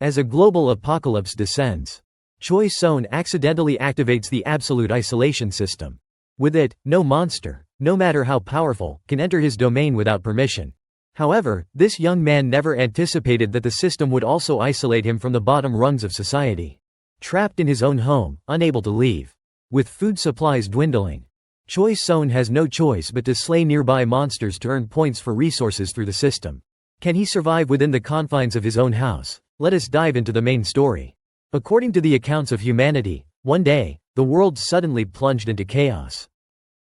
As a global apocalypse descends, Choi Son accidentally activates the absolute isolation system. With it, no monster, no matter how powerful, can enter his domain without permission. However, this young man never anticipated that the system would also isolate him from the bottom rungs of society. Trapped in his own home, unable to leave. With food supplies dwindling, Choi Son has no choice but to slay nearby monsters to earn points for resources through the system. Can he survive within the confines of his own house? Let us dive into the main story. According to the accounts of humanity, one day, the world suddenly plunged into chaos.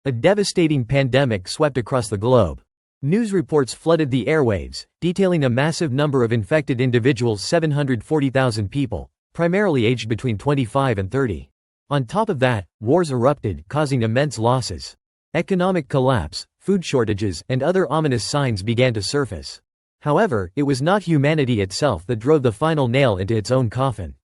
A devastating pandemic swept across the globe. News reports flooded the airwaves, detailing a massive number of infected individuals, 740,000 people, primarily aged between 25 and 30. On top of that, wars erupted, causing immense losses. Economic collapse, food shortages, and other ominous signs began to surface. However, it was not humanity itself that drove the final nail into its own coffin.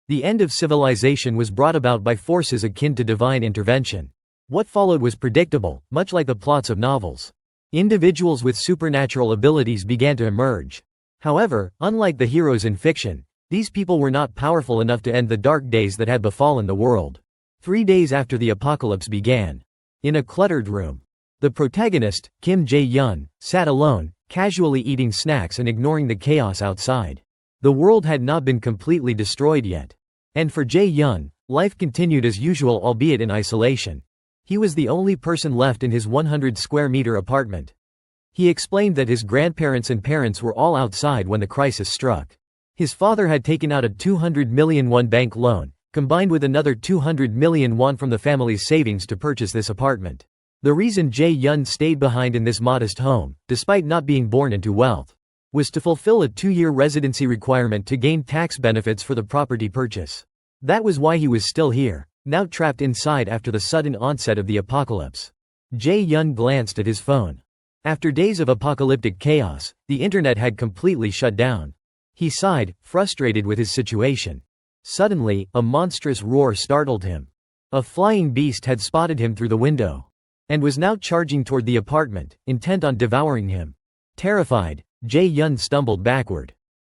The end of civilization was brought about by forces akin to divine intervention. What followed was predictable, much like the plots of novels. Individuals with supernatural abilities began to emerge. However, unlike the heroes in fiction, these people were not powerful enough to end the dark days that had befallen the world. 3 days after the apocalypse began, in a cluttered room, the protagonist, Kim Jae-yun, sat alone, casually eating snacks and ignoring the chaos outside. The world had not been completely destroyed yet. And for Jae-yun, life continued as usual, albeit in isolation. He was the only person left in his 100-square-meter apartment. He explained that his grandparents and parents were all outside when the crisis struck. His father had taken out a 200 million won bank loan, combined with another 200 million won from the family's savings to purchase this apartment. The reason Jae-yun stayed behind in this modest home, despite not being born into wealth, was to fulfill a 2-year residency requirement to gain tax benefits for the property purchase. That was why he was still here, now trapped inside after the sudden onset of the apocalypse. Jae-yun glanced at his phone. After days of apocalyptic chaos, the internet had completely shut down. He sighed, frustrated with his situation. Suddenly, a monstrous roar startled him. A flying beast had spotted him through the window and was now charging toward the apartment, intent on devouring him. Terrified, Jae-yun stumbled backward,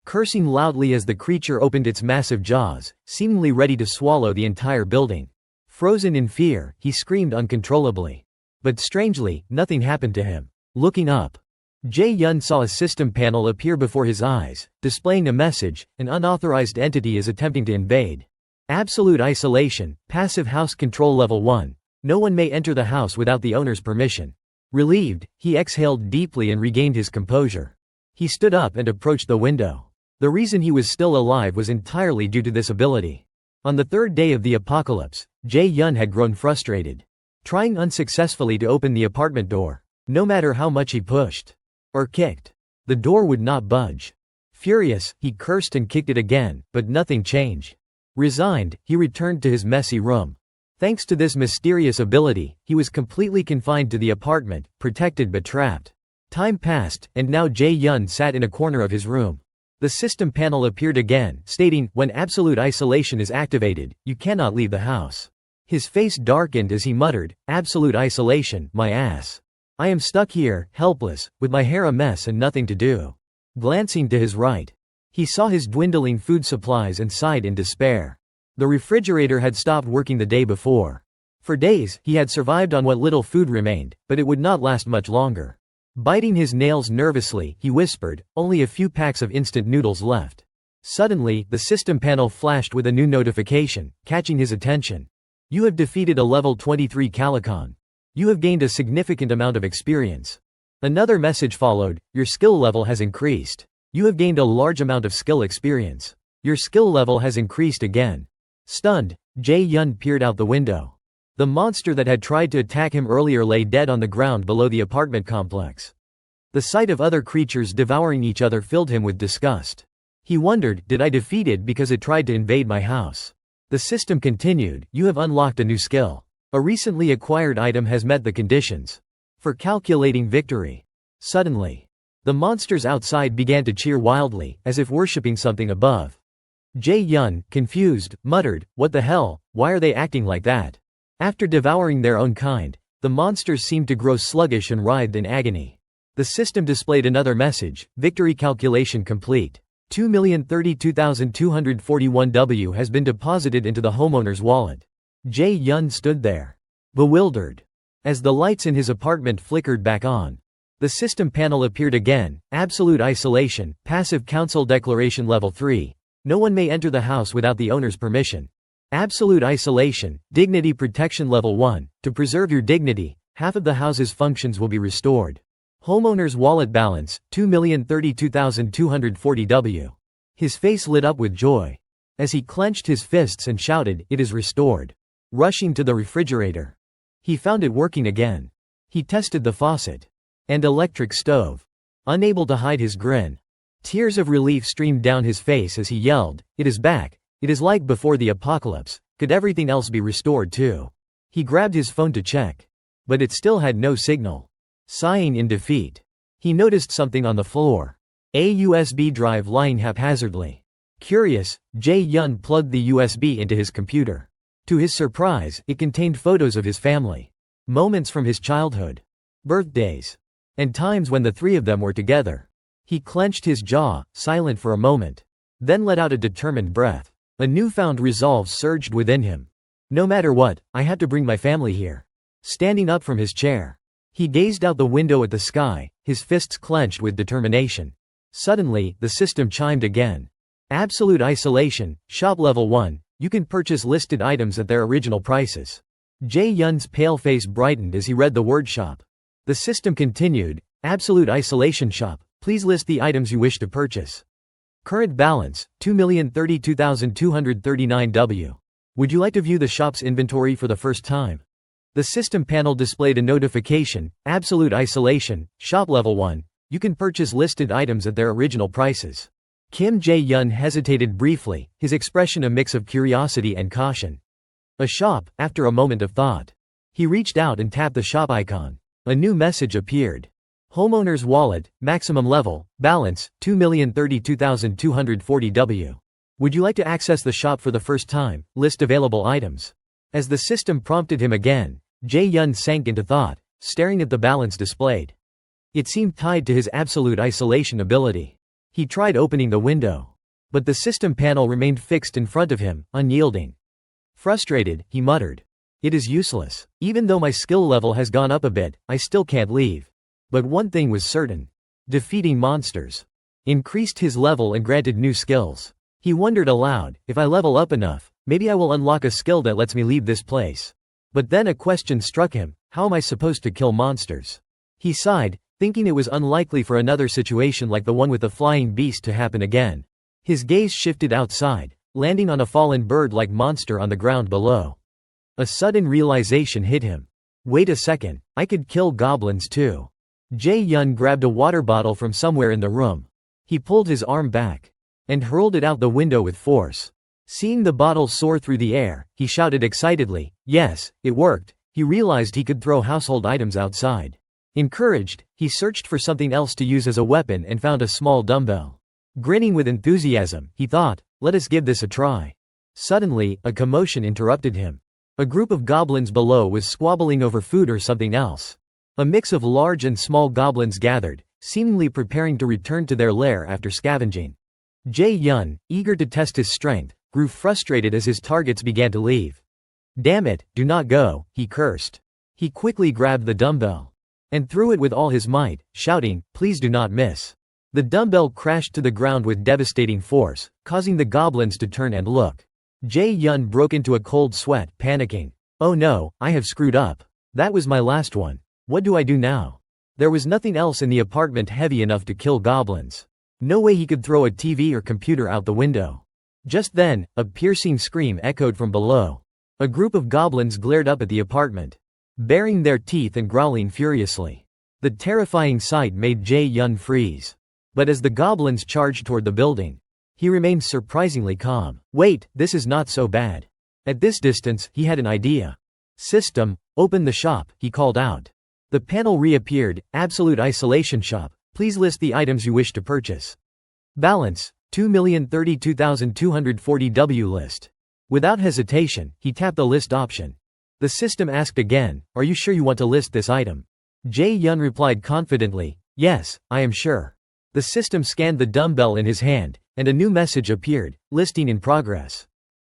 cursing loudly as the creature opened its massive jaws, seemingly ready to swallow the entire building. Frozen in fear, he screamed uncontrollably. But strangely, nothing happened to him. Looking up, Jae-yun saw a system panel appear before his eyes, displaying a message: an unauthorized entity is attempting to invade. Absolute isolation, passive house control level 1. No one may enter the house without the owner's permission. Relieved, he exhaled deeply and regained his composure. He stood up and approached the window. The reason he was still alive was entirely due to this ability. On the 3rd day of the apocalypse, Jae-yun had grown frustrated, trying unsuccessfully to open the apartment door. No matter how much he pushed or kicked, the door would not budge. Furious, he cursed and kicked it again, but nothing changed. Resigned, he returned to his messy room. Thanks to this mysterious ability, he was completely confined to the apartment, protected but trapped. Time passed, and now Jae-yun sat in a corner of his room. The system panel appeared again, stating, when absolute isolation is activated, you cannot leave the house. His face darkened as he muttered, absolute isolation, my ass. I am stuck here, helpless, with my hair a mess and nothing to do. Glancing to his right, he saw his dwindling food supplies and sighed in despair. The refrigerator had stopped working the day before. For days, he had survived on what little food remained, but it would not last much longer. Biting his nails nervously, he whispered, only a few packs of instant noodles left. Suddenly, the system panel flashed with a new notification, catching his attention. You have defeated a level 23 Calicon. You have gained a significant amount of experience. Another message followed, your skill level has increased. You have gained a large amount of skill experience. Your skill level has increased again. Stunned, Jae-yun peered out the window. The monster that had tried to attack him earlier lay dead on the ground below the apartment complex. The sight of other creatures devouring each other filled him with disgust. He wondered, did I defeat it because it tried to invade my house? The system continued, you have unlocked a new skill. A recently acquired item has met the conditions for calculating victory. Suddenly, the monsters outside began to cheer wildly, as if worshipping something above. Jae-yun, confused, muttered, what the hell, why are they acting like that? After devouring their own kind, the monsters seemed to grow sluggish and writhed in agony. The system displayed another message, victory calculation complete. $2,032,241 has been deposited into the homeowner's wallet. Jae-yun stood there, bewildered, as the lights in his apartment flickered back on. The system panel appeared again. Absolute isolation, passive council declaration level 3. No one may enter the house without the owner's permission. Absolute isolation, dignity protection level 1. To preserve your dignity, half of the house's functions will be restored. Homeowner's wallet balance, $2,032,240. His face lit up with joy, as he clenched his fists and shouted, "It is restored." Rushing to the refrigerator, he found it working again. He tested the faucet and electric stove, unable to hide his grin. Tears of relief streamed down his face as he yelled, "It is back. It is like before the apocalypse. Could everything else be restored too?" He grabbed his phone to check, but it still had no signal. Sighing in defeat, he noticed something on the floor. A USB drive lying haphazardly. Curious, Jae-yun plugged the USB into his computer. To his surprise, it contained photos of his family. Moments from his childhood, birthdays, and times when the three of them were together. He clenched his jaw, silent for a moment, then let out a determined breath. A newfound resolve surged within him. No matter what, I had to bring my family here. Standing up from his chair, he gazed out the window at the sky, his fists clenched with determination. Suddenly, the system chimed again. Absolute isolation, shop level 1, you can purchase listed items at their original prices. Jae-yun's pale face brightened as he read the word shop. The system continued, absolute isolation shop, please list the items you wish to purchase. Current balance, $2,032,239. Would you like to view the shop's inventory for the first time? The system panel displayed a notification, absolute isolation, shop level 1, you can purchase listed items at their original prices. Kim Jae-yun hesitated briefly, his expression a mix of curiosity and caution. A shop, after a moment of thought. He reached out and tapped the shop icon. A new message appeared. Homeowner's wallet, maximum level, balance, $2,032,240. Would you like to access the shop for the first time? List available items. As the system prompted him again, Jae-yun sank into thought, staring at the balance displayed. It seemed tied to his absolute isolation ability. He tried opening the window, but the system panel remained fixed in front of him, unyielding. Frustrated, he muttered, "It is useless. Even though my skill level has gone up a bit, I still can't leave." But one thing was certain. Defeating monsters increased his level and granted new skills. He wondered aloud, if I level up enough, maybe I will unlock a skill that lets me leave this place. But then a question struck him, how am I supposed to kill monsters? He sighed, thinking it was unlikely for another situation like the one with the flying beast to happen again. His gaze shifted outside, landing on a fallen bird-like monster on the ground below. A sudden realization hit him. Wait a second, I could kill goblins too. Jae-yun grabbed a water bottle from somewhere in the room. He pulled his arm back and hurled it out the window with force. Seeing the bottle soar through the air, he shouted excitedly, yes, it worked. He realized he could throw household items outside. Encouraged, he searched for something else to use as a weapon and found a small dumbbell. Grinning with enthusiasm, he thought, let us give this a try. Suddenly, a commotion interrupted him. A group of goblins below was squabbling over food or something else. A mix of large and small goblins gathered, seemingly preparing to return to their lair after scavenging. Jae-yun, eager to test his strength, grew frustrated as his targets began to leave. Damn it, do not go, he cursed. He quickly grabbed the dumbbell and threw it with all his might, shouting, please do not miss. The dumbbell crashed to the ground with devastating force, causing the goblins to turn and look. Jae-yun broke into a cold sweat, panicking. Oh no, I have screwed up. That was my last one. What do I do now? There was nothing else in the apartment heavy enough to kill goblins. No way he could throw a TV or computer out the window. Just then, a piercing scream echoed from below. A group of goblins glared up at the apartment, baring their teeth and growling furiously. The terrifying sight made Jae-yun freeze. But as the goblins charged toward the building, he remained surprisingly calm. Wait, this is not so bad. At this distance, he had an idea. System, open the shop, he called out. The panel reappeared, absolute isolation shop, please list the items you wish to purchase. Balance, $2,032,240 list. Without hesitation, he tapped the list option. The system asked again, are you sure you want to list this item? Jae-yun replied confidently, yes, I am sure. The system scanned the dumbbell in his hand, and a new message appeared, listing in progress.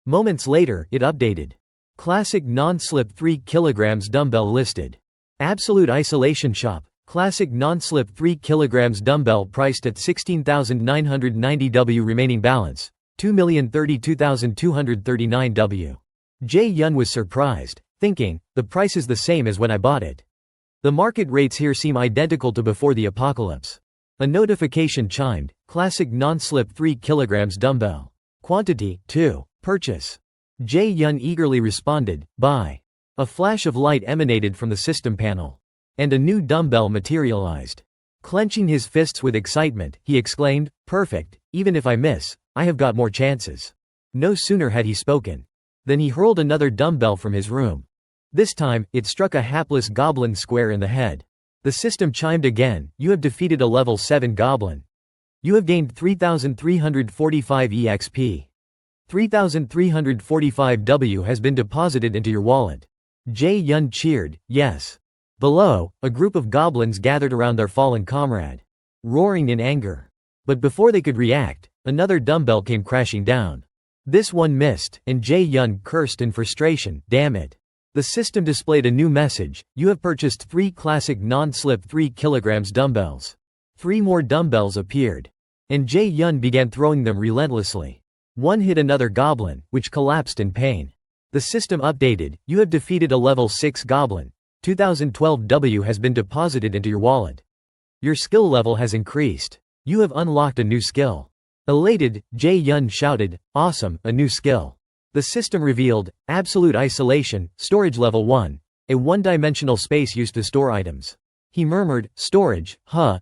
Moments later, it updated. Classic non-slip 3 kg dumbbell listed. Absolute isolation shop. Classic non-slip 3 kg dumbbell priced at $16,990 remaining balance, $2,032,239. Jae-yun was surprised, thinking, the price is the same as when I bought it. The market rates here seem identical to before the apocalypse. A notification chimed, classic non-slip 3 kg dumbbell. Quantity, 2. Purchase. Jae-yun eagerly responded, buy. A flash of light emanated from the system panel. And a new dumbbell materialized. Clenching his fists with excitement, he exclaimed, perfect, even if I miss, I have got more chances. No sooner had he spoken than he hurled another dumbbell from his room. This time, it struck a hapless goblin square in the head. The system chimed again, you have defeated a level 7 goblin. You have gained 3,345 EXP. 3,345 W has been deposited into your wallet. Jae-yun cheered, yes. Below, a group of goblins gathered around their fallen comrade, roaring in anger. But before they could react, another dumbbell came crashing down. This one missed, and Jae-yun cursed in frustration, damn it. The system displayed a new message, you have purchased 3 classic non-slip 3 kg dumbbells. 3 more dumbbells appeared. And Jae-yun began throwing them relentlessly. One hit another goblin, which collapsed in pain. The system updated, you have defeated a level 6 goblin. 2012 W has been deposited into your wallet. Your skill level has increased. You have unlocked a new skill. Elated, Jae-yun shouted, awesome, a new skill. The system revealed, absolute isolation, storage level 1, a one-dimensional space used to store items. He murmured, storage,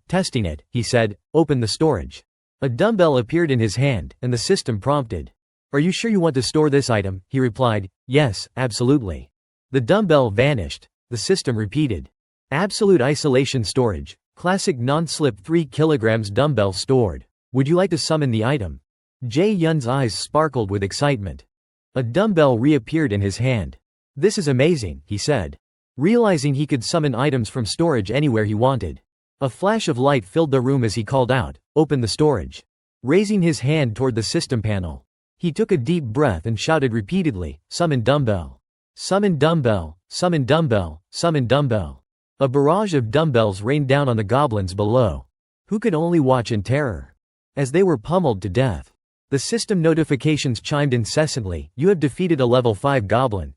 testing it, he said, open the storage. A dumbbell appeared in his hand, and the system prompted. Are you sure you want to store this item? He replied, yes, absolutely. The dumbbell vanished. The system repeated. Absolute isolation storage, classic non-slip 3 kg dumbbell stored. Would you like to summon the item? Jae-yun's eyes sparkled with excitement. A dumbbell reappeared in his hand. This is amazing, he said, realizing he could summon items from storage anywhere he wanted. A flash of light filled the room as he called out, open the storage. Raising his hand toward the system panel, he took a deep breath and shouted repeatedly, summon dumbbell. Summon dumbbell, summon dumbbell, summon dumbbell. A barrage of dumbbells rained down on the goblins below, who could only watch in terror as they were pummeled to death. The system notifications chimed incessantly, you have defeated a level 5 goblin.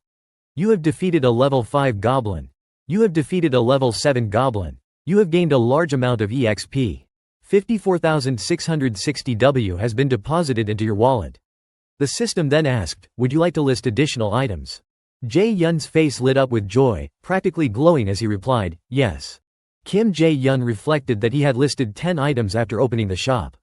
You have defeated a level 5 goblin. You have defeated a level 7 goblin. You have gained a large amount of EXP. 54,660 W has been deposited into your wallet. The system then asked, would you like to list additional items? Jae-yun's face lit up with joy, practically glowing as he replied, yes. Kim Jae-yun reflected that he had listed 10 items after opening the shop.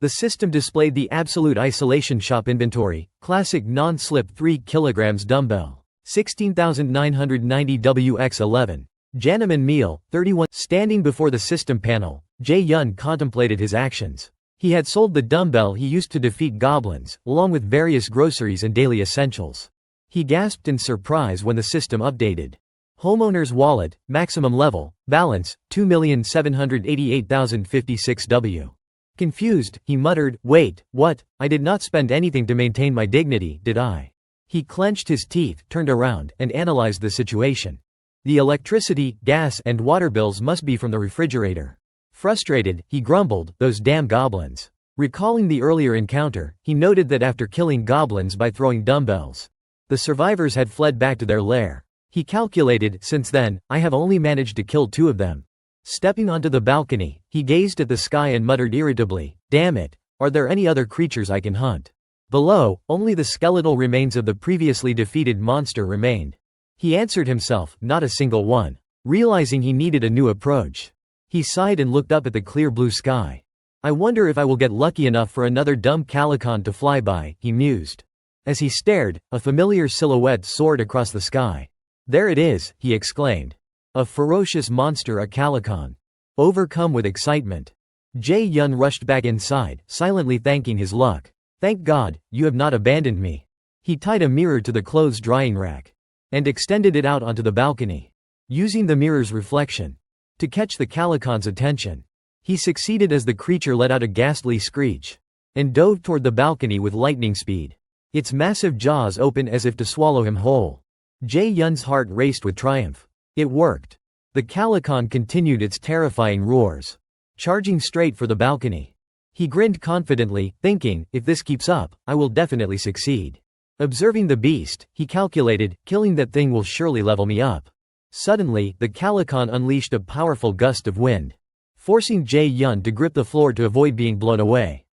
The system displayed the absolute isolation shop inventory, classic non-slip 3 kg dumbbell, 16,990 WX11. Janneman meal, 31. Standing before the system panel, Jae-yun contemplated his actions. He had sold the dumbbell he used to defeat goblins, along with various groceries and daily essentials. He gasped in surprise when the system updated. Homeowner's wallet, maximum level, balance, 2,788,056 W. Confused, he muttered, wait, what? I did not spend anything to maintain my dignity, did I? He clenched his teeth, turned around, and analyzed the situation. The electricity, gas, and water bills must be from the refrigerator. Frustrated, he grumbled, those damn goblins. Recalling the earlier encounter, he noted that after killing goblins by throwing dumbbells, the survivors had fled back to their lair. He calculated, since then, I have only managed to kill 2 of them. Stepping onto the balcony, he gazed at the sky and muttered irritably, damn it, are there any other creatures I can hunt? Below, only the skeletal remains of the previously defeated monster remained. He answered himself, not a single one. Realizing he needed a new approach, he sighed and looked up at the clear blue sky. I wonder if I will get lucky enough for another dumb calican to fly by, he mused. As he stared, a familiar silhouette soared across the sky. There it is, he exclaimed. A ferocious monster, a calican. Overcome with excitement, Jae-yun rushed back inside, silently thanking his luck. Thank God, you have not abandoned me. He tied a mirror to the clothes drying rack and extended it out onto the balcony, using the mirror's reflection to catch the calican's attention. He succeeded as the creature let out a ghastly screech and dove toward the balcony with lightning speed. Its massive jaws opened as if to swallow him whole. Jae-yun's heart raced with triumph. It worked. The Calican continued its terrifying roars, charging straight for the balcony. He grinned confidently, thinking, if this keeps up, I will definitely succeed. Observing the beast, he calculated, killing that thing will surely level me up. Suddenly, the Calican unleashed a powerful gust of wind, forcing Jae-yun to grip the floor to avoid being blown away.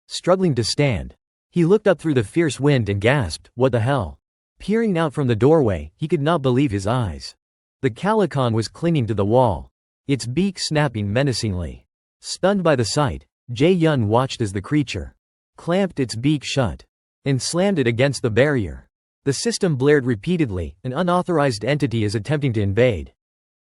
Struggling to stand, he looked up through the fierce wind and gasped, what the hell? Peering out from the doorway, he could not believe his eyes. The Calican was clinging to the wall, its beak snapping menacingly. Stunned by the sight, Jae-yun watched as the creature clamped its beak shut and slammed it against the barrier. The system blared repeatedly, an unauthorized entity is attempting to invade.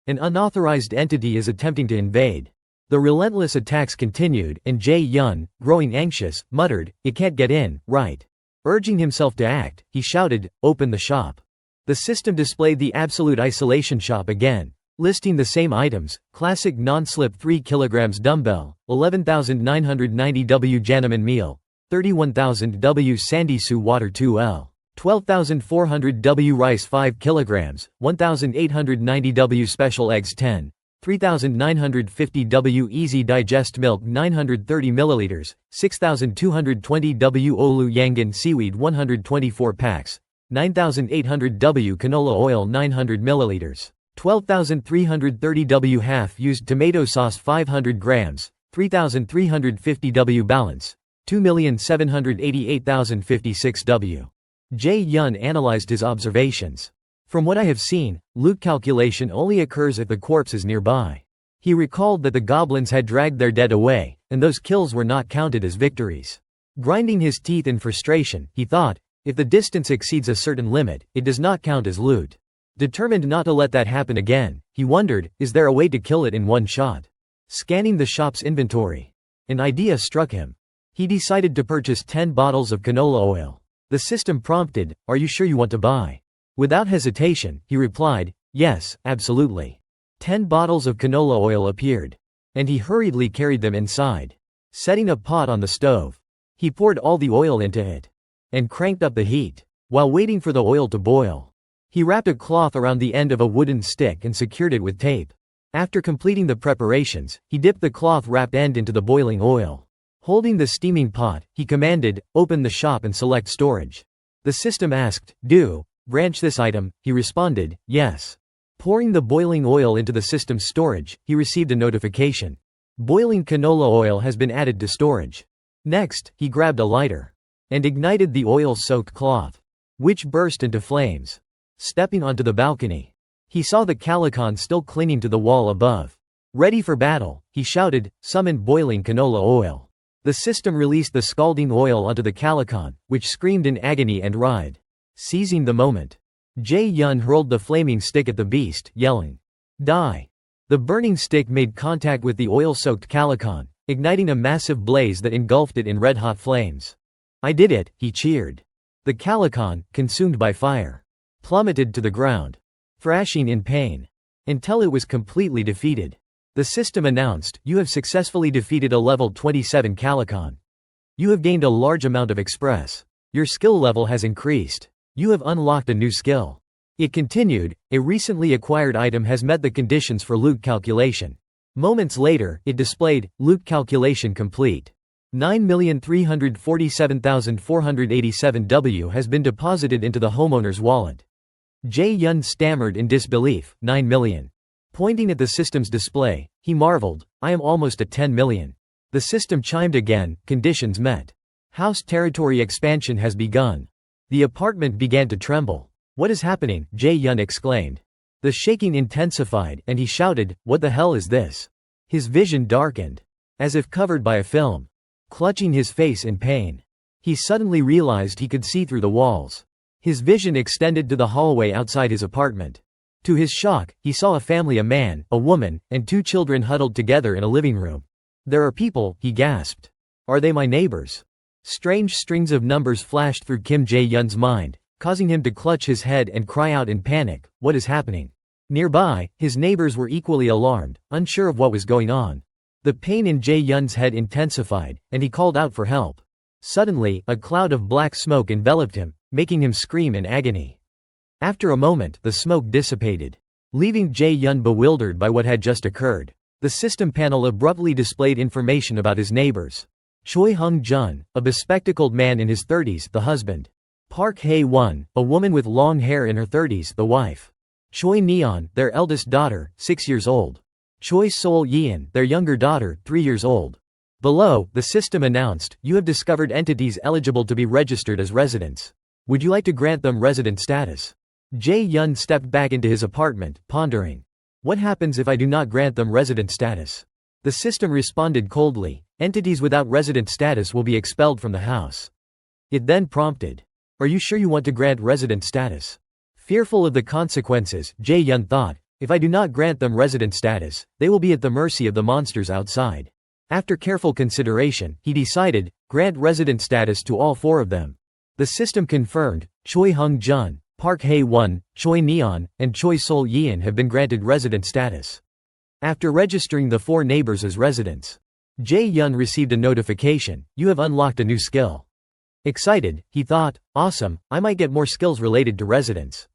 An unauthorized entity is attempting to invade. The relentless attacks continued, and Jae-yun, growing anxious, muttered, it can't get in, right? Urging himself to act, he shouted, open the shop. The system displayed the absolute isolation shop again, listing the same items: classic non-slip 3 kg dumbbell, 11,990 W Janman meal, 31,000 W Sandisu water 2L, 12,400 W rice 5 kg, 1,890 W special eggs 10, 3,950 W easy digest milk 930 ml, 6,220 W Olu Yangan seaweed 124 packs, 9,800 W canola oil 900 ml, 12,330 W half-used tomato sauce 500 grams, 3,350 W balance, 2,788,056 W. Jae-yun analyzed his observations. From what I have seen, loot calculation only occurs if the corpse is nearby. He recalled that the goblins had dragged their dead away, and those kills were not counted as victories. Grinding his teeth in frustration, he thought, if the distance exceeds a certain limit, it does not count as loot. Determined not to let that happen again, he wondered, is there a way to kill it in one shot? Scanning the shop's inventory, an idea struck him. He decided to purchase 10 bottles of canola oil. The system prompted, are you sure you want to buy? Without hesitation, he replied, yes, absolutely. 10 bottles of canola oil appeared, and he hurriedly carried them inside. Setting a pot on the stove, he poured all the oil into it and cranked up the heat. While waiting for the oil to boil, he wrapped a cloth around the end of a wooden stick and secured it with tape. After completing the preparations, he dipped the cloth-wrapped end into the boiling oil. Holding the steaming pot, he commanded, open the shop and select storage. The system asked, branch this item? He responded, yes. Pouring the boiling oil into the system's storage, he received a notification. Boiling canola oil has been added to storage. Next, he grabbed a lighter and ignited the oil-soaked cloth, which burst into flames. Stepping onto the balcony, he saw the Calican still clinging to the wall above. Ready for battle, he shouted, summon boiling canola oil. The system released the scalding oil onto the Calican, which screamed in agony and writhed. Seizing the moment, Jae-yun hurled the flaming stick at the beast, yelling, die. The burning stick made contact with the oil-soaked Calican, igniting a massive blaze that engulfed it in red-hot flames. I did it, he cheered. The Calican, consumed by fire, plummeted to the ground, thrashing in pain, until it was completely defeated. The system announced, you have successfully defeated a level 27 Calican. You have gained a large amount of express. Your skill level has increased. You have unlocked a new skill. It continued, a recently acquired item has met the conditions for loot calculation. Moments later, it displayed, loot calculation complete. 9,347,487 W has been deposited into the homeowner's wallet. Jae-yun stammered in disbelief, 9 million. Pointing at the system's display, he marveled, I am almost at 10 million. The system chimed again, conditions met. House territory expansion has begun. The apartment began to tremble. What is happening? Jae-yun exclaimed. The shaking intensified, and he shouted, what the hell is this? His vision darkened, as if covered by a film. Clutching his face in pain, he suddenly realized he could see through the walls. His vision extended to the hallway outside his apartment. To his shock, he saw a family, a man, a woman, and 2 children huddled together in a living room. There are people, he gasped. Are they my neighbors? Strange strings of numbers flashed through Kim Jae-yun's mind, causing him to clutch his head and cry out in panic, what is happening? Nearby, his neighbors were equally alarmed, unsure of what was going on. The pain in Jae-yun's head intensified, and he called out for help. Suddenly, a cloud of black smoke enveloped him, making him scream in agony. After a moment, the smoke dissipated, leaving Jae-yun bewildered by what had just occurred. The system panel abruptly displayed information about his neighbors. Choi Hung-jun, a bespectacled man in his 30s, the husband. Park Hae-won, a woman with long hair in her 30s, the wife. Choi Neon, their eldest daughter, 6 years old. Choi Sol-yeon, their younger daughter, 3 years old. Below, the system announced, "You have discovered entities eligible to be registered as residents. Would you like to grant them resident status?" Jae-yun stepped back into his apartment, pondering. What happens if I do not grant them resident status? The system responded coldly, "Entities without resident status will be expelled from the house." It then prompted, "Are you sure you want to grant resident status?" Fearful of the consequences, Jae-yun thought, if I do not grant them resident status, they will be at the mercy of the monsters outside. After careful consideration, he decided, grant resident status to all 4 of them. The system confirmed, Choi Hung-jun, Park Hae-won, Choi Neon, and Choi Sol-yeon have been granted resident status. After registering the 4 neighbors as residents, Jae-yun received a notification, "You have unlocked a new skill." Excited, he thought, awesome, I might get more skills related to residents.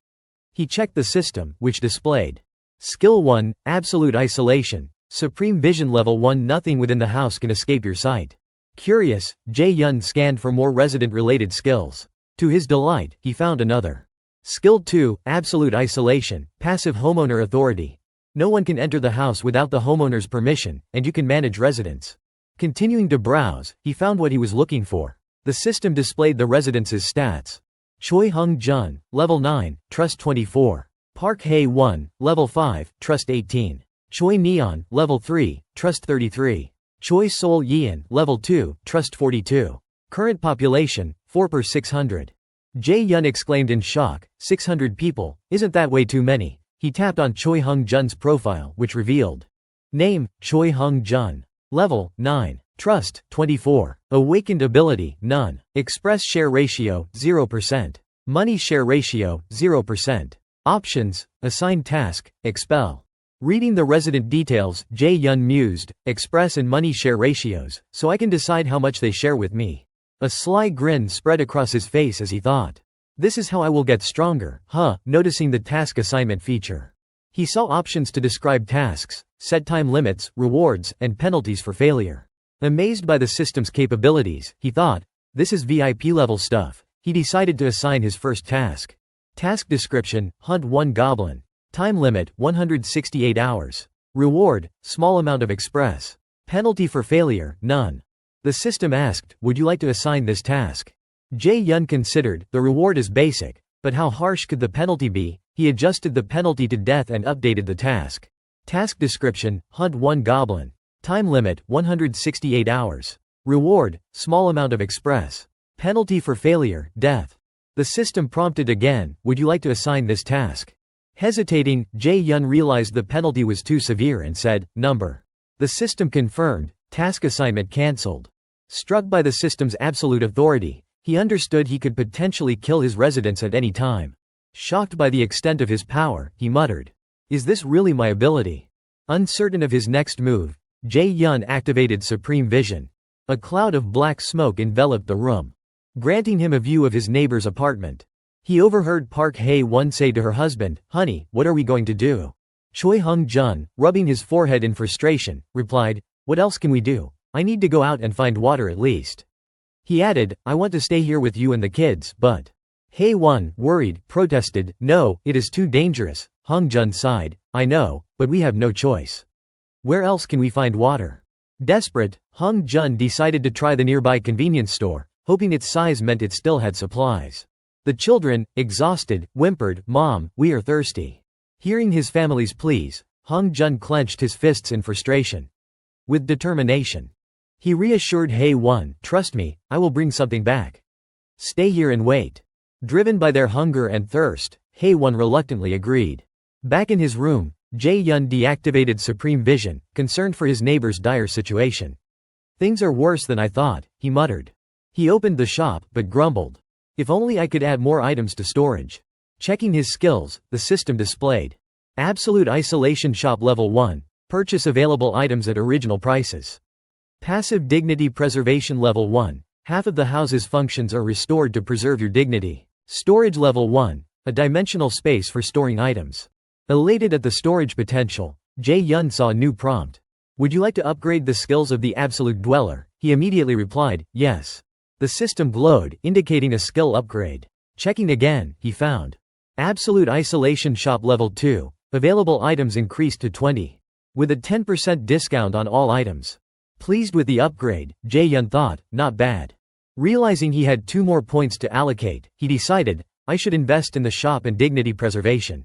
He checked the system, which displayed, Skill 1, Absolute Isolation, Supreme Vision Level 1. Nothing within the house can escape your sight. Curious, Jae-yun scanned for more resident-related skills. To his delight, he found another. Skill 2, Absolute Isolation, Passive Homeowner Authority. No one can enter the house without the homeowner's permission, and you can manage residents. Continuing to browse, he found what he was looking for. The system displayed the residents' stats. Choi Hung-jun, Level 9, Trust 24. Park Hae-won, Level 5, Trust 18. Choi Neon, Level 3, Trust 33. Choi Sol-yeon, Level 2, Trust 42. Current population, 4 per 600. Jae-yun exclaimed in shock, 600 people, isn't that way too many? He tapped on Choi Hung-jun's profile, which revealed. Name, Choi Hung-jun. Level, 9. Trust, 24. Awakened ability, none. Express share ratio, 0%. Money share ratio, 0%. Options, assign task, expel. Reading the resident details, Jae-yun mused, express and money share ratios, so I can decide how much they share with me. A sly grin spread across his face as he thought. This is how I will get stronger, noticing the task assignment feature. He saw options to describe tasks, set time limits, rewards, and penalties for failure. Amazed by the system's capabilities, he thought, this is VIP level stuff. He decided to assign his first task. Task description, hunt 1 goblin. Time limit, 168 hours. Reward, small amount of express. Penalty for failure, none. The system asked, would you like to assign this task? Jae-yun considered, the reward is basic, but how harsh could the penalty be? He adjusted the penalty to death and updated the task. Task description, hunt 1 goblin. Time limit, 168 hours. Reward, small amount of express. Penalty for failure, death. The system prompted again, would you like to assign this task? Hesitating, Jae-yun realized the penalty was too severe and said, number. The system confirmed, task assignment cancelled. Struck by the system's absolute authority, he understood he could potentially kill his residents at any time. Shocked by the extent of his power, he muttered, is this really my ability? Uncertain of his next move, Jae-yun activated Supreme Vision. A cloud of black smoke enveloped the room, granting him a view of his neighbor's apartment. He overheard Park Hae-won say to her husband, honey, what are we going to do? Choi Hung-jun, rubbing his forehead in frustration, replied, what else can we do? I need to go out and find water at least. He added, I want to stay here with you and the kids, but. Hae-won, worried, protested, no, it is too dangerous. Hung-jun sighed, I know, but we have no choice. Where else can we find water? Desperate, Hung-jun decided to try the nearby convenience store, hoping its size meant it still had supplies. The children, exhausted, whimpered, Mom, we are thirsty. Hearing his family's pleas, Hung-jun clenched his fists in frustration. With determination, he reassured Hae-won, trust me, I will bring something back. Stay here and wait. Driven by their hunger and thirst, Hae-won reluctantly agreed. Back in his room, Jae-yun deactivated Supreme Vision, concerned for his neighbor's dire situation. Things are worse than I thought, he muttered. He opened the shop, but grumbled. If only I could add more items to storage. Checking his skills, the system displayed. Absolute Isolation Shop Level 1, Purchase available items at original prices. Passive dignity preservation level 1. Half of the house's functions are restored to preserve your dignity. Storage level 1. A dimensional space for storing items. Elated at the storage potential, Jae-yun saw a new prompt. Would you like to upgrade the skills of the Absolute Dweller? He immediately replied, yes. The system glowed, indicating a skill upgrade. Checking again, he found. Absolute Isolation Shop level 2. Available items increased to 20. With a 10% discount on all items. Pleased with the upgrade, Jae-yun thought, not bad. Realizing he had 2 more points to allocate, he decided, I should invest in the shop and dignity preservation.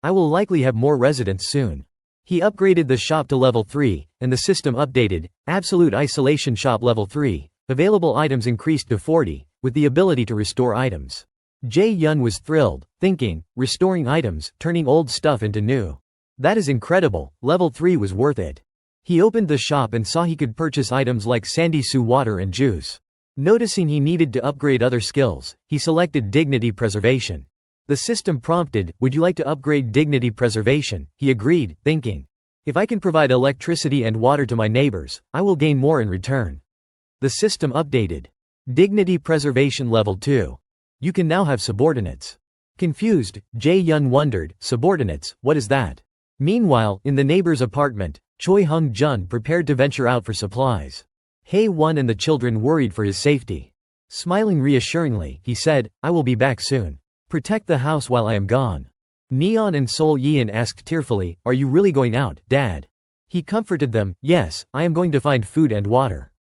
I will likely have more residents soon. He upgraded the shop to level 3, and the system updated. Absolute Isolation Shop level 3. Available items increased to 40, with the ability to restore items. Jae-yun was thrilled, thinking, restoring items, turning old stuff into new. That is incredible, level 3 was worth it. He opened the shop and saw he could purchase items like sandisu water and juice. Noticing he needed to upgrade other skills, he selected Dignity Preservation. The system prompted, would you like to upgrade Dignity Preservation? He agreed, thinking, if I can provide electricity and water to my neighbors, I will gain more in return. The system updated. Dignity Preservation level 2. You can now have subordinates. Confused, Jae-yun wondered, subordinates, what is that? Meanwhile, in the neighbor's apartment, Choi Hung-jun prepared to venture out for supplies. Hae-won and the children worried for his safety. Smiling reassuringly, he said, I will be back soon. Protect the house while I am gone. Neon and Sol-yeon asked tearfully, are you really going out, Dad? He comforted them, yes, I am going to find food and water.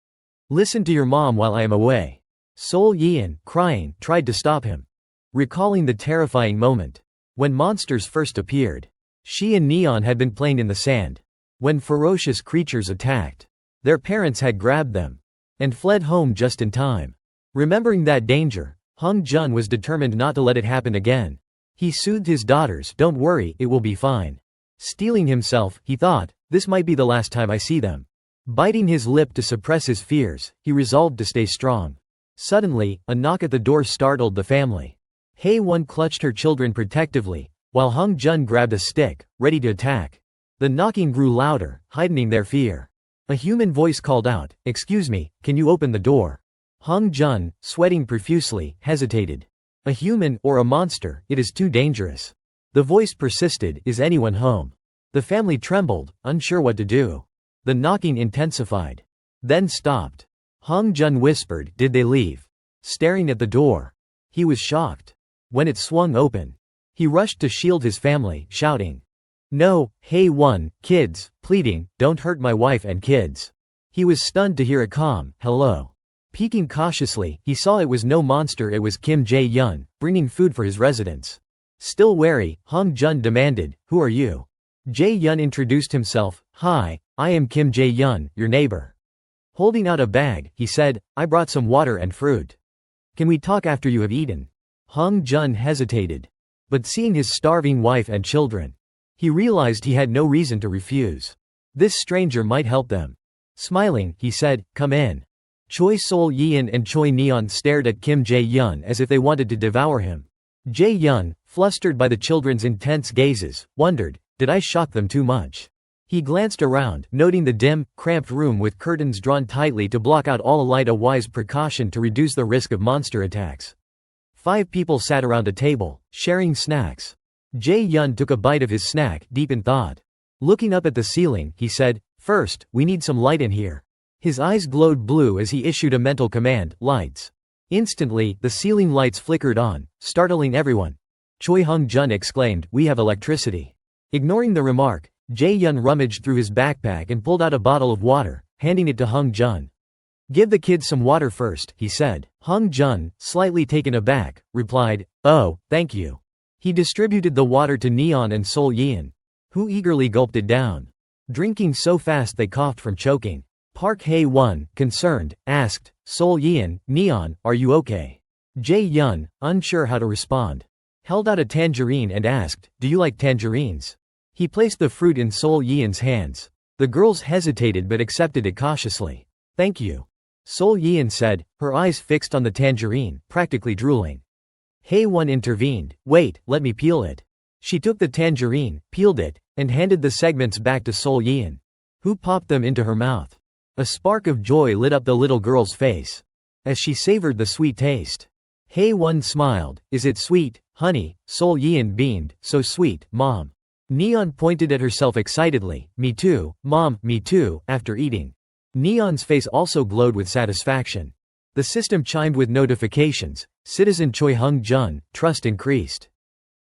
Listen to your mom while I am away. Sol-yeon, crying, tried to stop him. Recalling the terrifying moment. When monsters first appeared. She and Neon had been playing in the sand. When ferocious creatures attacked. Their parents had grabbed them. And fled home just in time. Remembering that danger, Hung-jun was determined not to let it happen again. He soothed his daughters, don't worry, it will be fine. Steeling himself, he thought, this might be the last time I see them. Biting his lip to suppress his fears, he resolved to stay strong. Suddenly, a knock at the door startled the family. Hae-won clutched her children protectively, while Hung-jun grabbed a stick, ready to attack. The knocking grew louder, heightening their fear. A human voice called out, excuse me, can you open the door? Hung-jun, sweating profusely, hesitated. A human, or a monster, it is too dangerous. The voice persisted, is anyone home? The family trembled, unsure what to do. The knocking intensified. Then stopped. Hung-jun whispered, did they leave? Staring at the door. He was shocked. When it swung open. He rushed to shield his family, shouting. No, Hae-won, kids, pleading, don't hurt my wife and kids. He was stunned to hear a calm, hello. Peeking cautiously, he saw it was no monster, it was Kim Jae-yun, bringing food for his residents. Still wary, Hung-jun demanded, who are you? Jae-yun introduced himself, hi, I am Kim Jae-yun, your neighbor. Holding out a bag, he said, I brought some water and fruit. Can we talk after you have eaten? Hung-jun hesitated. But seeing his starving wife and children, he realized he had no reason to refuse. This stranger might help them. Smiling, he said, come in. Choi Sol-yeon and Choi Neon stared at Kim Jae-yun as if they wanted to devour him. Jae-yun, flustered by the children's intense gazes, wondered, did I shock them too much? He glanced around, noting the dim, cramped room with curtains drawn tightly to block out all light, a wise precaution to reduce the risk of monster attacks. 5 people sat around a table, sharing snacks. Jae-yun took a bite of his snack, deep in thought. Looking up at the ceiling, he said, first, we need some light in here. His eyes glowed blue as he issued a mental command, lights. Instantly, the ceiling lights flickered on, startling everyone. Choi Hung-jun exclaimed, we have electricity. Ignoring the remark, Jae-yun rummaged through his backpack and pulled out a bottle of water, handing it to Hung-jun. Give the kids some water first, he said. Hung-jun, slightly taken aback, replied, oh, thank you. He distributed the water to Neon and Sol-yeon, who eagerly gulped it down. Drinking so fast they coughed from choking. Park Hae-won, concerned, asked, Sol-yeon, Neon, are you okay? Jae-yun, unsure how to respond, held out a tangerine and asked, do you like tangerines? He placed the fruit in Sol-yeon's hands. The girls hesitated but accepted it cautiously. Thank you. Sol-yeon said, her eyes fixed on the tangerine, practically drooling. Hae-won intervened, wait, let me peel it. She took the tangerine, peeled it, and handed the segments back to Sol Yian, who popped them into her mouth. A spark of joy lit up the little girl's face as she savored the sweet taste. Hei-1 smiled. Is it sweet, honey? Sol Yian beamed. So sweet, Mom. Neon pointed at herself excitedly. Me too, Mom, me too. After eating, Neon's face also glowed with satisfaction. The system chimed with notifications. Citizen Choi Hung-jun, trust increased.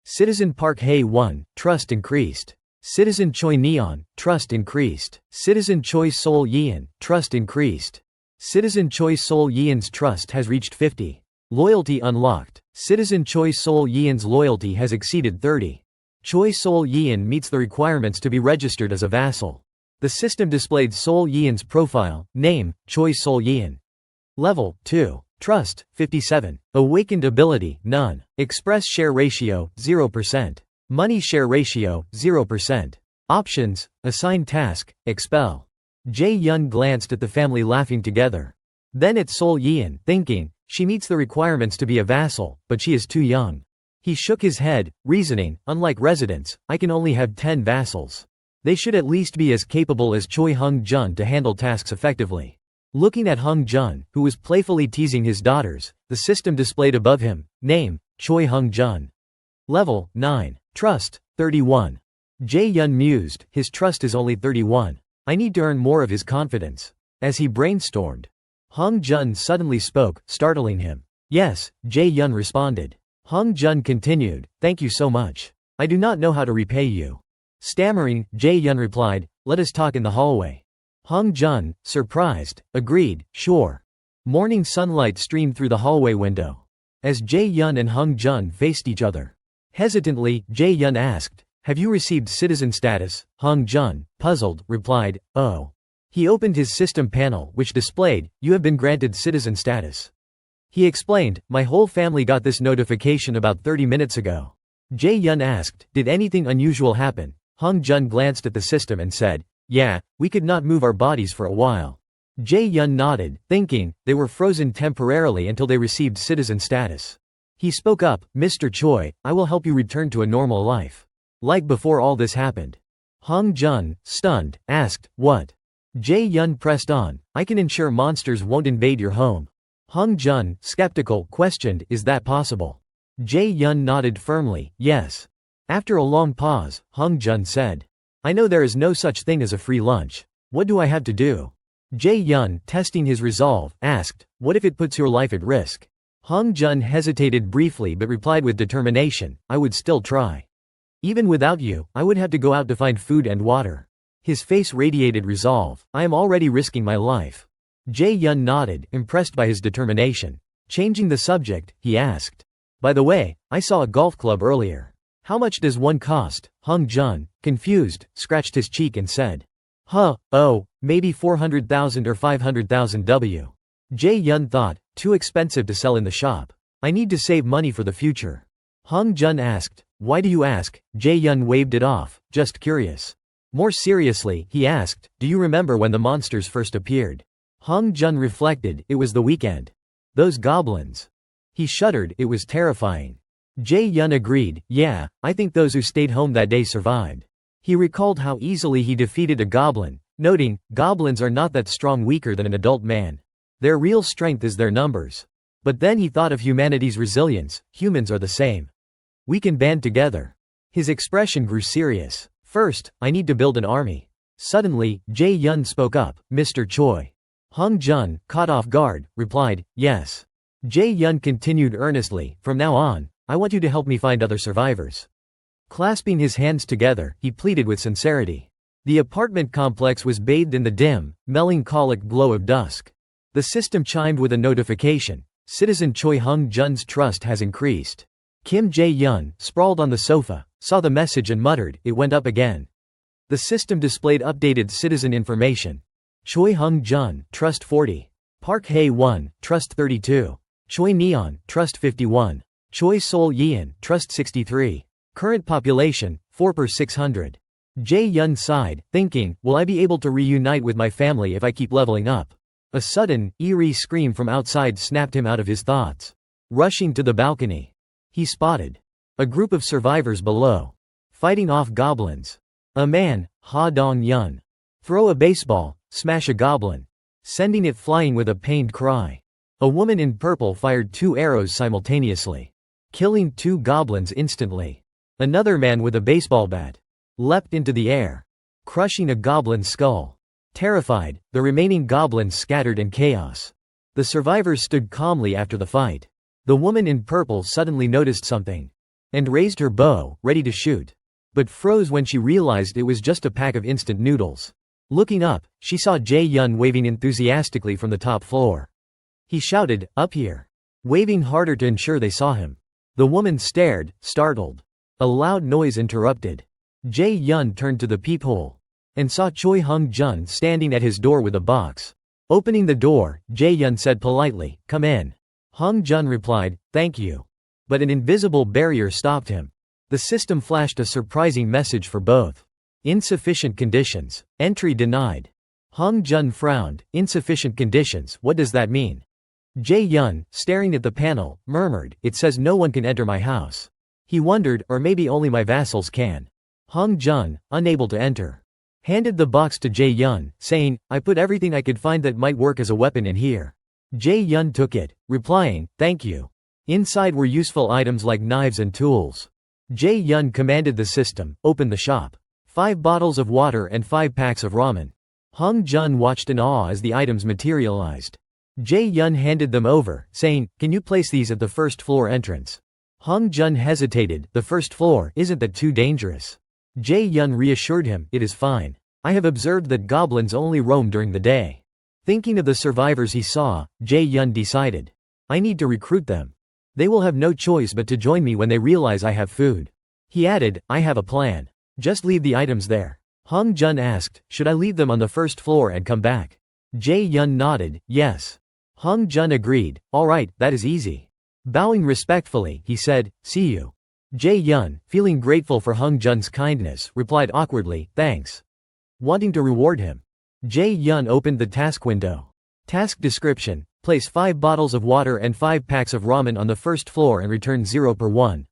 Citizen Park Hei-1, trust increased. Citizen Choi Neon, trust increased. Citizen Choi Sol Yian, trust increased. Citizen Choi Sol Yian's trust has reached 50. Loyalty unlocked. Citizen Choi Sol Yian's loyalty has exceeded 30. Choi Sol Yian meets the requirements to be registered as a vassal. The system displayed Sol Yian's profile. Name, Choi Sol Yian. Level, 2. Trust, 57. Awakened ability, none. Express share ratio, 0%. Money share ratio, 0%. Options, assign task, expel. Jae-yun glanced at the family laughing together. Then at Sol Yian, thinking, she meets the requirements to be a vassal, but she is too young. He shook his head, reasoning, unlike residents, I can only have 10 vassals. They should at least be as capable as Choi Hung-jun to handle tasks effectively. Looking at Hung-jun, who was playfully teasing his daughters, the system displayed above him. Name, Choi Hung-jun. Level, 9. Trust, 31. Jae-yun mused, his trust is only 31. I need to earn more of his confidence. As he brainstormed, Hung-jun suddenly spoke, startling him. Yes, Jae-yun responded. Hung-jun continued, thank you so much. I do not know how to repay you. Stammering, Jae-yun replied, let us talk in the hallway. Hung-jun, surprised, agreed, sure. Morning sunlight streamed through the hallway window. As Jae-yun and Hung-jun faced each other. Hesitantly, Jae-yun asked, have you received citizen status? Hung-jun, puzzled, replied, oh. He opened his system panel, which displayed, you have been granted citizen status. He explained, my whole family got this notification about 30 minutes ago. Jae-yun asked, did anything unusual happen? Hung-jun glanced at the system and said, yeah, we could not move our bodies for a while. Jae-yun nodded, thinking, they were frozen temporarily until they received citizen status. He spoke up, Mr. Choi, I will help you return to a normal life. Like before all this happened. Hung-jun, stunned, asked, what? Jae-yun pressed on, I can ensure monsters won't invade your home. Hung-jun, skeptical, questioned, is that possible? Jae-yun nodded firmly, yes. After a long pause, Hung-jun said, I know there is no such thing as a free lunch. What do I have to do? Jae-yun, testing his resolve, asked, what if it puts your life at risk? Hung-jun hesitated briefly but replied with determination, I would still try. Even without you, I would have to go out to find food and water. His face radiated resolve, I am already risking my life. Jae-yun nodded, impressed by his determination. Changing the subject, he asked, by the way, I saw a golf club earlier. How much does one cost? Hung-jun, confused, scratched his cheek and said, maybe 400,000 or 500,000 W. Jae-yun thought, too expensive to sell in the shop. I need to save money for the future. Hung-jun asked, why do you ask? Jae-yun waved it off, just curious. More seriously, he asked, do you remember when the monsters first appeared? Hung-jun reflected, it was the weekend. Those goblins. He shuddered, it was terrifying. Jae-yun agreed, yeah, I think those who stayed home that day survived. He recalled how easily he defeated a goblin, noting, goblins are not that strong, weaker than an adult man. Their real strength is their numbers. But then he thought of humanity's resilience, humans are the same. We can band together. His expression grew serious. First, I need to build an army. Suddenly, Jae-yun spoke up, Mr. Choi. Hung-jun, caught off guard, replied, yes. Jae-yun continued earnestly, from now on, I want you to help me find other survivors. Clasping his hands together, he pleaded with sincerity. The apartment complex was bathed in the dim, melancholic glow of dusk. The system chimed with a notification. Citizen Choi Hung-jun's trust has increased. Kim Jae-yun, sprawled on the sofa, saw the message and muttered, it went up again. The system displayed updated citizen information. Choi Hung-jun, trust 40. Park Hei-1, trust 32. Choi Neon, trust 51. Choi Sol Yian, trust 63. Current population, 4 per 600. Jae-yun sighed, thinking, will I be able to reunite with my family if I keep leveling up? A sudden, eerie scream from outside snapped him out of his thoughts. Rushing to the balcony, he spotted a group of survivors below, fighting off goblins. A man, Ha Dong-yun. Throw a baseball, smash a goblin, sending it flying with a pained cry. A woman in purple fired 2 arrows simultaneously, killing 2 goblins instantly. Another man with a baseball bat leapt into the air, crushing a goblin's skull. Terrified, the remaining goblins scattered in chaos. The survivors stood calmly after the fight. The woman in purple suddenly noticed something and raised her bow, ready to shoot, but froze when she realized it was just a pack of instant noodles. Looking up, she saw Jae-yun waving enthusiastically from the top floor. He shouted, "Up here!" waving harder to ensure they saw him. The woman stared, startled. A loud noise interrupted. Jae-yun turned to the peephole and saw Choi Hung-jun standing at his door with a box. Opening the door, Jae-yun said politely, "Come in." Hung-jun replied, "Thank you." But an invisible barrier stopped him. The system flashed a surprising message for both. Insufficient conditions. Entry denied. Hung-jun frowned. Insufficient conditions, what does that mean? Jae-yun, staring at the panel, murmured, "It says no one can enter my house." He wondered, or maybe only my vassals can. Hung-jun, unable to enter, handed the box to Jae-yun, saying, "I put everything I could find that might work as a weapon in here." Jae-yun took it, replying, "Thank you." Inside were useful items like knives and tools. Jae-yun commanded the system, "Open the shop." 5 bottles of water and 5 packs of ramen. Hung-jun watched in awe as the items materialized. Jae-yun handed them over, saying, "Can you place these at the first floor entrance?" Hung-jun hesitated. "The first floor, isn't that too dangerous?" Jae-yun reassured him, "It is fine. I have observed that goblins only roam during the day." Thinking of the survivors he saw, Jae-yun decided, "I need to recruit them. They will have no choice but to join me when they realize I have food." He added, "I have a plan. Just leave the items there." Hung-jun asked, "Should I leave them on the first floor and come back?" Jae-yun nodded, "Yes." Hung-jun agreed, "All right, that is easy." Bowing respectfully, he said, "See you." Jae-yun, feeling grateful for Hung-jun's kindness, replied awkwardly, "Thanks." Wanting to reward him, Jae-yun opened the task window. Task description: place 5 bottles of water and 5 packs of ramen on the first floor and return 0 per 1.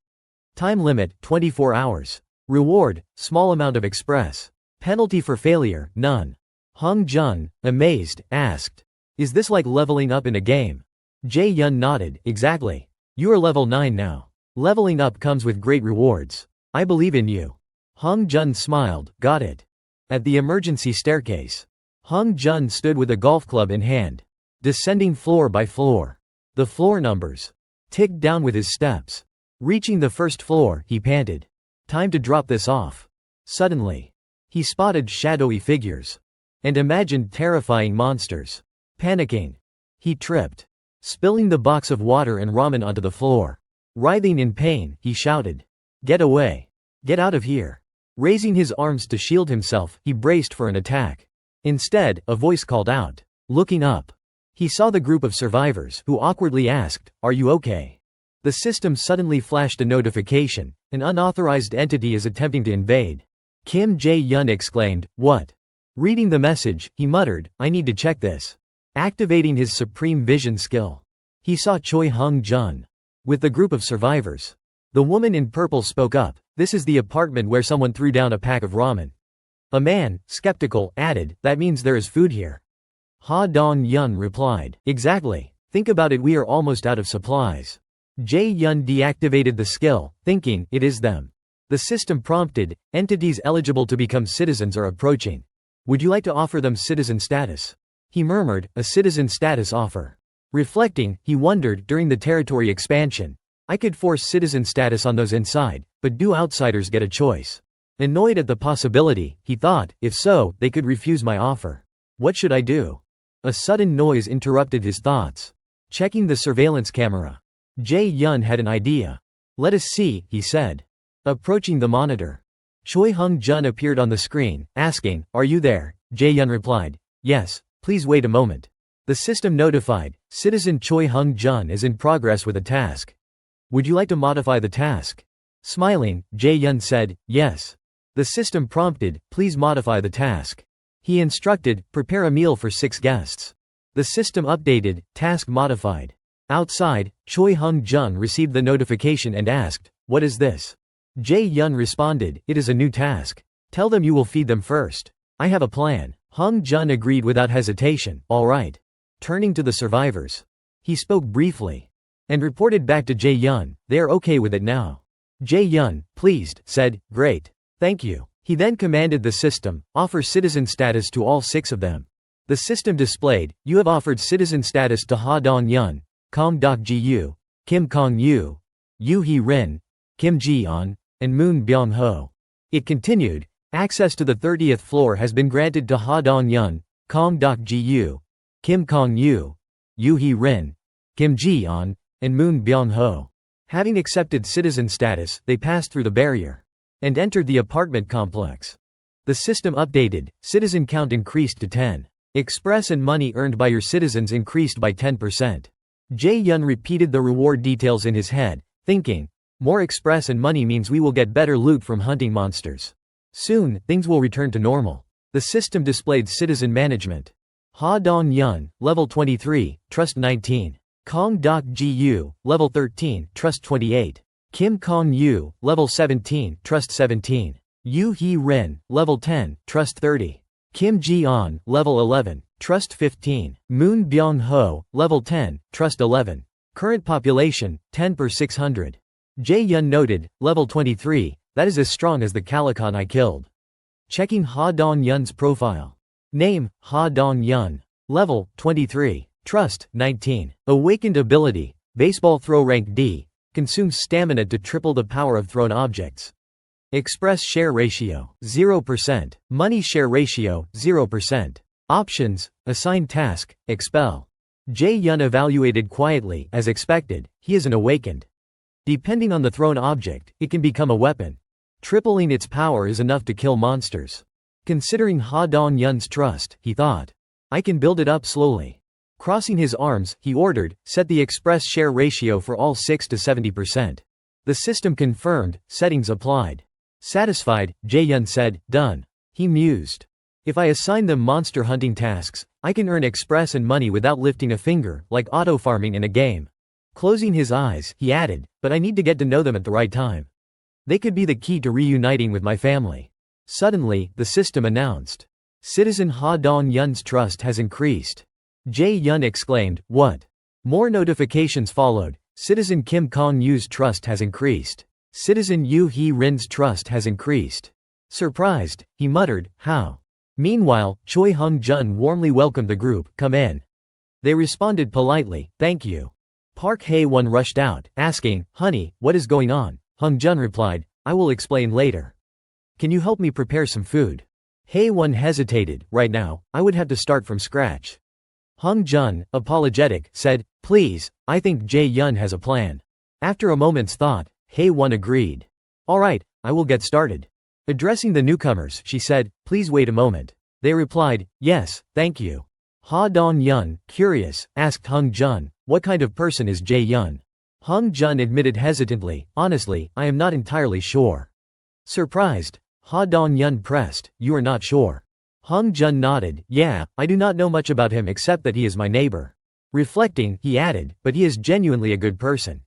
Time limit, 24 hours. Reward, small amount of express. Penalty for failure, none. Hung-jun, amazed, asked, "Is this like leveling up in a game?" Jae-yun nodded, "Exactly. You are level 9 now. Leveling up comes with great rewards. I believe in you." Hung-jun smiled, "Got it." At the emergency staircase, Hung-jun stood with a golf club in hand, descending floor by floor. The floor numbers ticked down with his steps. Reaching the first floor, he panted, "Time to drop this off." Suddenly, he spotted shadowy figures and imagined terrifying monsters. Panicking, he tripped, spilling the box of water and ramen onto the floor. Writhing in pain, he shouted, "Get away! Get out of here!" Raising his arms to shield himself, he braced for an attack. Instead, a voice called out. Looking up, he saw the group of survivors, who awkwardly asked, "Are you okay?" The system suddenly flashed a notification: an unauthorized entity is attempting to invade. Kim Jae-yun exclaimed, "What?" Reading the message, he muttered, "I need to check this." Activating his supreme vision skill, he saw Choi Hung-jun with the group of survivors. The woman in purple spoke up, "This is the apartment where someone threw down a pack of ramen." A man, skeptical, added, "That means there is food here." Ha Dong-yun replied, "Exactly. Think about it, we are almost out of supplies." Jae-yun deactivated the skill, thinking, "It is them." The system prompted, "Entities eligible to become citizens are approaching. Would you like to offer them citizen status?" He murmured, "A citizen status offer." Reflecting, he wondered, during the territory expansion, I could force citizen status on those inside, but do outsiders get a choice? Annoyed at the possibility, he thought, if so, they could refuse my offer. What should I do? A sudden noise interrupted his thoughts. Checking the surveillance camera, Jae-yun had an idea. "Let us see," he said. Approaching the monitor, Choi Hung-jun appeared on the screen, asking, "Are you there?" Jae-yun replied, "Yes, please wait a moment." The system notified, "Citizen Choi Hung-jun is in progress with a task. Would you like to modify the task?" Smiling, Jae-yun said, "Yes." The system prompted, "Please modify the task." He instructed, "Prepare a meal for 6 guests." The system updated, "Task modified." Outside, Choi Hung-jun received the notification and asked, "What is this?" Jae-yun responded, "It is a new task. Tell them you will feed them first. I have a plan. Hung Jun agreed without hesitation. All right. Turning to the survivors, he spoke briefly and reported back to Jae-yun. They are okay with it now. Jae-yun, pleased, said, great. Thank you. He then commanded the system, offer citizen status to all 6 of them. The system displayed, you have offered citizen status to Ha Dong-yun, Kong Dok-ji-yu, Kim Kong-yu, Yoo Hee-rin, Kim Ji-on, and Moon Byung-ho. It continued, access to the 30th floor has been granted to Ha Dong-yun, Kong Dok-ji-yu, Kim Kong-yu, Yoo Hee-rin, Kim Ji-on, and Moon Byung-ho. Having accepted citizen status, they passed through the barrier and entered the apartment complex. The system updated, citizen count increased to 10. Express and money earned by your citizens increased by 10%. Jae-yun repeated the reward details in his head, thinking, more express and money means we will get better loot from hunting monsters. Soon, things will return to normal. The system displayed citizen management. Ha Dong-yun, level 23, trust 19. Kong Dok-ji-yu, level 13, trust 28. Kim Kong-yu, level 17, trust 17. Yoo Hee-rin, level 10, trust 30. Kim Ji-on, level 11, trust 15. Moon Byung-ho, level 10, trust 11. Current population, 10 per 600. Jae-yun noted, level 23, that is as strong as the Calican I killed. Checking Ha Dong-yun's profile. Name, Ha Dong-yun. Level, 23. Trust, 19. Awakened ability, baseball throw rank D. Consumes stamina to triple the power of thrown objects. Express share ratio, 0%. Money share ratio, 0%. Options, assign task, expel. Jae-yun evaluated quietly, as expected, he is an awakened. Depending on the thrown object, it can become a weapon. Tripling its power is enough to kill monsters. Considering Ha Dong-yun's trust, he thought, I can build it up slowly. Crossing his arms, he ordered, set the express share ratio for all 6 to 70%. The system confirmed, settings applied. Satisfied, Jae-yun said, done. He mused. If I assign them monster hunting tasks, I can earn express and money without lifting a finger, like auto-farming in a game. Closing his eyes, he added, but I need to get to know them at the right time. They could be the key to reuniting with my family. Suddenly, the system announced. Citizen Ha Dong-yun's trust has increased. Jae-yun exclaimed, what? More notifications followed. Citizen Kim Kong-yu's trust has increased. Citizen Yoo Hee-rin's trust has increased. Surprised, he muttered, how? Meanwhile, Choi Hung-jun warmly welcomed the group, come in. They responded politely, thank you. Park Hae-won rushed out, asking, honey, what is going on? Hung-jun replied, I will explain later. Can you help me prepare some food? Hae-won hesitated, right now, I would have to start from scratch. Hung-jun, apologetic, said, please, I think Jae-yun has a plan. After a moment's thought, Hae-won agreed. All right, I will get started. Addressing the newcomers, she said, please wait a moment. They replied, yes, thank you. Ha Dong-yun, curious, asked Hung-jun, what kind of person is Jae-yun? Hung-jun admitted hesitantly, honestly, I am not entirely sure. Surprised, Ha Dong-yun pressed, you are not sure. Hung-jun nodded, yeah, I do not know much about him except that he is my neighbor. Reflecting, he added, but he is genuinely a good person.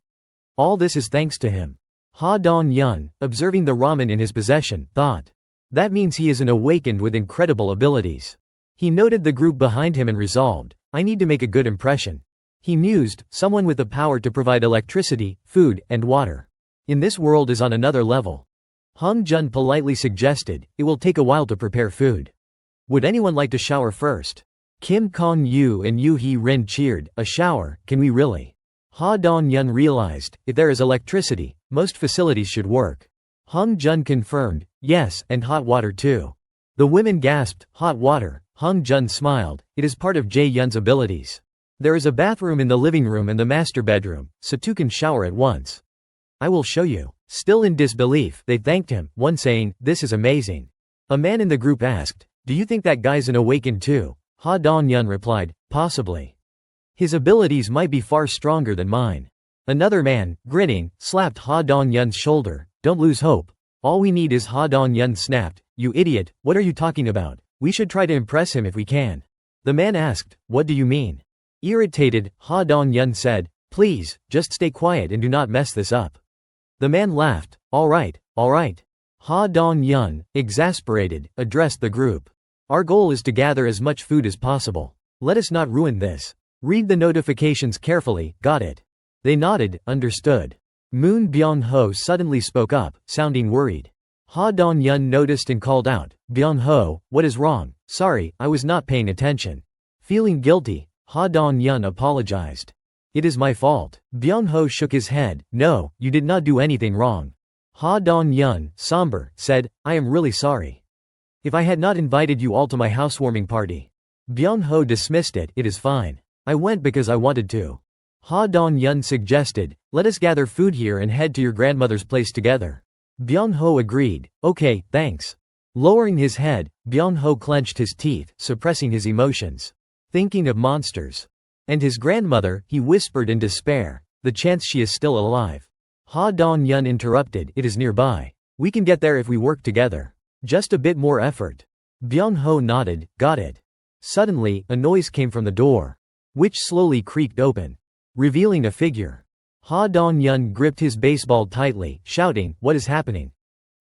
All this is thanks to him. Ha Dong-yun, observing the ramen in his possession, thought. That means he is an awakened with incredible abilities. He noted the group behind him and resolved, I need to make a good impression. He mused, someone with the power to provide electricity, food, and water. In this world is on another level. Hung-jun politely suggested, it will take a while to prepare food. Would anyone like to shower first? Kim Kong-yu and Yoo Hee-rin cheered, a shower, can we really? Ha Dong-yun realized, if there is electricity, most facilities should work. Hung-jun confirmed, yes, and hot water too. The women gasped, hot water. Hung-jun smiled, it is part of Jae-yun's abilities. There is a bathroom in the living room and the master bedroom, so two can shower at once. I will show you. Still in disbelief, they thanked him, one saying, this is amazing. A man in the group asked, do you think that guy's an awakened too? Ha Dong-yun replied, possibly. His abilities might be far stronger than mine. Another man, grinning, slapped Ha Dong-yun's shoulder, don't lose hope. All we need is Ha Dong-yun snapped, you idiot, what are you talking about? We should try to impress him if we can. The man asked, what do you mean? Irritated, Ha Dong-yun said, please, just stay quiet and do not mess this up. The man laughed, all right, all right. Ha Dong-yun, exasperated, addressed the group. Our goal is to gather as much food as possible. Let us not ruin this. Read the notifications carefully, got it? They nodded, understood. Moon Byung-ho suddenly spoke up, sounding worried. Ha Dong-yun noticed and called out, Byung-ho, what is wrong? Sorry, I was not paying attention. Feeling guilty, Ha Dong-yun apologized. It is my fault. Byung-ho shook his head. No, you did not do anything wrong. Ha Dong-yun, somber, said, I am really sorry. If I had not invited you all to my housewarming party. Byung-ho dismissed it. It is fine. I went because I wanted to. Ha Dong-yun suggested, let us gather food here and head to your grandmother's place together. Byung-ho agreed. Okay, thanks. Lowering his head, Byung-ho clenched his teeth, suppressing his emotions. Thinking of monsters. And his grandmother, he whispered in despair. The chance she is still alive. Ha Dong-yun interrupted, it is nearby. We can get there if we work together. Just a bit more effort. Byung-ho nodded, got it. Suddenly, a noise came from the door, which slowly creaked open, revealing a figure. Ha Dong-yun gripped his baseball tightly, shouting, what is happening?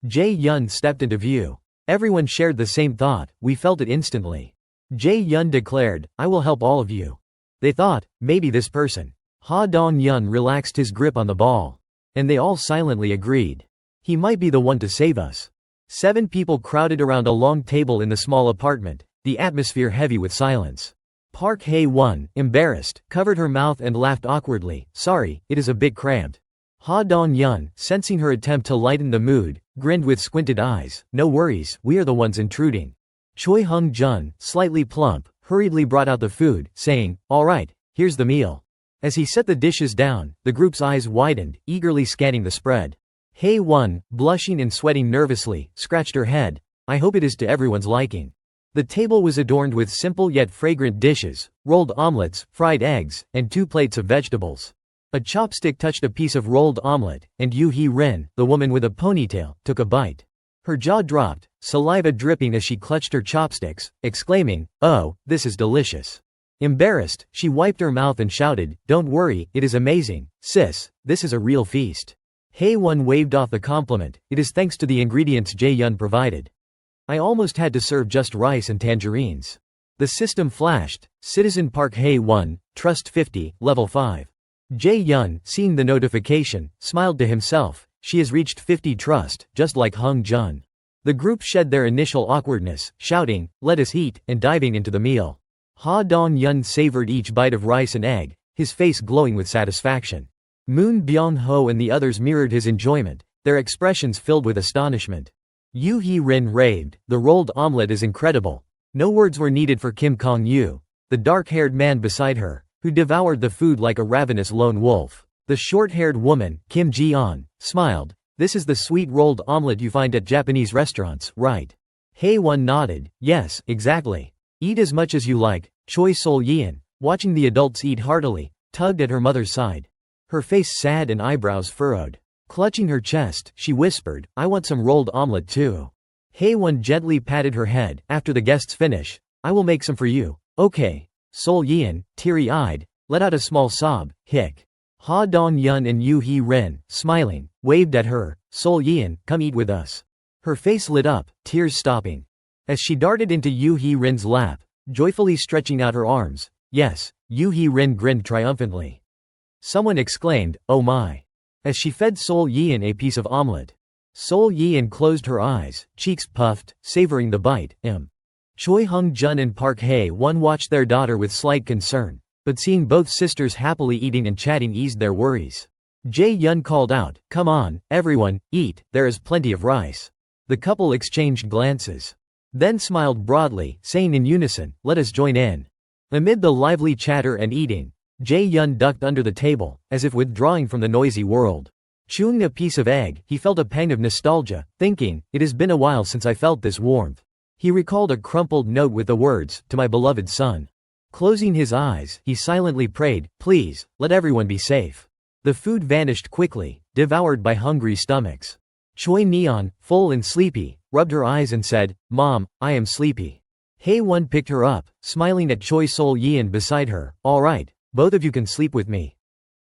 Jae-yun stepped into view. Everyone shared the same thought, we felt it instantly. Jae-yun declared, I will help all of you. They thought, maybe this person. Ha Dong-yun relaxed his grip on the ball. And they all silently agreed. He might be the one to save us. 7 people crowded around a long table in the small apartment, the atmosphere heavy with silence. Park Hae-won, embarrassed, covered her mouth and laughed awkwardly. Sorry, it is a bit cramped. Ha Dong-yun, sensing her attempt to lighten the mood, grinned with squinted eyes. No worries, we are the ones intruding. Choi Hung-jun, slightly plump, hurriedly brought out the food, saying, all right, here's the meal. As he set the dishes down, the group's eyes widened, eagerly scanning the spread. Hae-won, blushing and sweating nervously, scratched her head. I hope it is to everyone's liking. The table was adorned with simple yet fragrant dishes, rolled omelets, fried eggs, and 2 plates of vegetables. A chopstick touched a piece of rolled omelet, and Yu-hee-rin, the woman with a ponytail, took a bite. Her jaw dropped, saliva dripping as she clutched her chopsticks, exclaiming, oh, this is delicious. Embarrassed, she wiped her mouth and shouted, don't worry, it is amazing, sis, this is a real feast. Hae-won waved off the compliment, it is thanks to the ingredients Jae-yun provided. I almost had to serve just rice and tangerines. The system flashed, Citizen Park Hae-won, Trust 50, Level 5. Jae-yun, seeing the notification, smiled to himself, she has reached 50 trust, just like Hung-jun. The group shed their initial awkwardness, shouting, let us eat, and diving into the meal. Ha Dong-yun savored each bite of rice and egg, his face glowing with satisfaction. Moon Byung-ho and the others mirrored his enjoyment, their expressions filled with astonishment. Yu-hee-rin raved, the rolled omelet is incredible. No words were needed for Kim Kong-yu, the dark-haired man beside her, who devoured the food like a ravenous lone wolf. The short-haired woman, Kim Ji-on, smiled. This is the sweet rolled omelet you find at Japanese restaurants, right? Hae-won nodded. Yes, exactly. Eat as much as you like. Choi Sol-yeon, watching the adults eat heartily, tugged at her mother's side. Her face sad and eyebrows furrowed. Clutching her chest, she whispered, I want some rolled omelet too. Hae-won gently patted her head. After the guests finish, I will make some for you. Okay. Sol-yeon, teary-eyed, let out a small sob. Hick. Ha Dong-yun and Yu-hee-rin, smiling, waved at her. Sol-yeon, come eat with us. Her face lit up, tears stopping. As she darted into Yu-hee-rin's lap, joyfully stretching out her arms. Yes, Yu-hee-rin grinned triumphantly. Someone exclaimed, oh my. As she fed Sol-yeon a piece of omelet. Sol-yeon closed her eyes, cheeks puffed, savoring the bite. Choi Hung-jun and Park Hae-won watched their daughter with slight concern, but seeing both sisters happily eating and chatting eased their worries. Jae-yun called out, come on, everyone, eat, there is plenty of rice. The couple exchanged glances. Then smiled broadly, saying in unison, let us join in. Amid the lively chatter and eating, Jae-yun ducked under the table, as if withdrawing from the noisy world. Chewing a piece of egg, he felt a pang of nostalgia, thinking, it has been a while since I felt this warmth. He recalled a crumpled note with the words, to my beloved son. Closing his eyes, he silently prayed, please, let everyone be safe. The food vanished quickly, devoured by hungry stomachs. Choi Neon, full and sleepy, rubbed her eyes and said, Mom, I am sleepy. Hae-won picked her up, smiling at Choi Sol-yeon beside her, all right, both of you can sleep with me.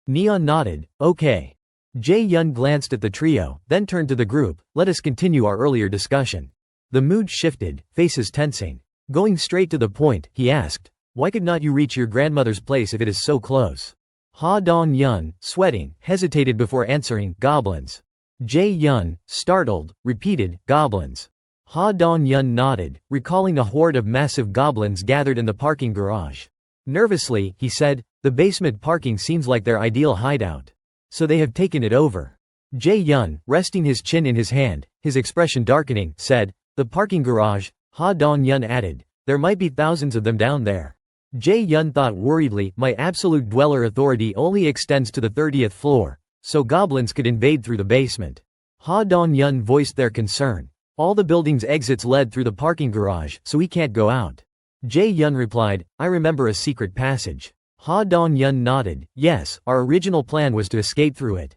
Neon nodded, okay. Jae-yun glanced at the trio, then turned to the group. Let us continue our earlier discussion. The mood shifted, faces tensing. Going straight to the point, he asked, why could not you reach your grandmother's place if it is so close? Ha Dong-yun, sweating, hesitated before answering, goblins. Jae-yun, startled, repeated, goblins. Ha Dong-yun nodded, recalling a horde of massive goblins gathered in the parking garage. Nervously, he said, the basement parking seems like their ideal hideout. So they have taken it over. Jae-yun, resting his chin in his hand, his expression darkening, said, the parking garage. Ha Dong-yun added, there might be thousands of them down there. Jae-yun thought worriedly, my absolute dweller authority only extends to the 30th floor, so goblins could invade through the basement. Ha Dong-yun voiced their concern. All the building's exits led through the parking garage, so we can't go out. Jae-yun replied, I remember a secret passage. Ha Dong-yun nodded, yes, our original plan was to escape through it.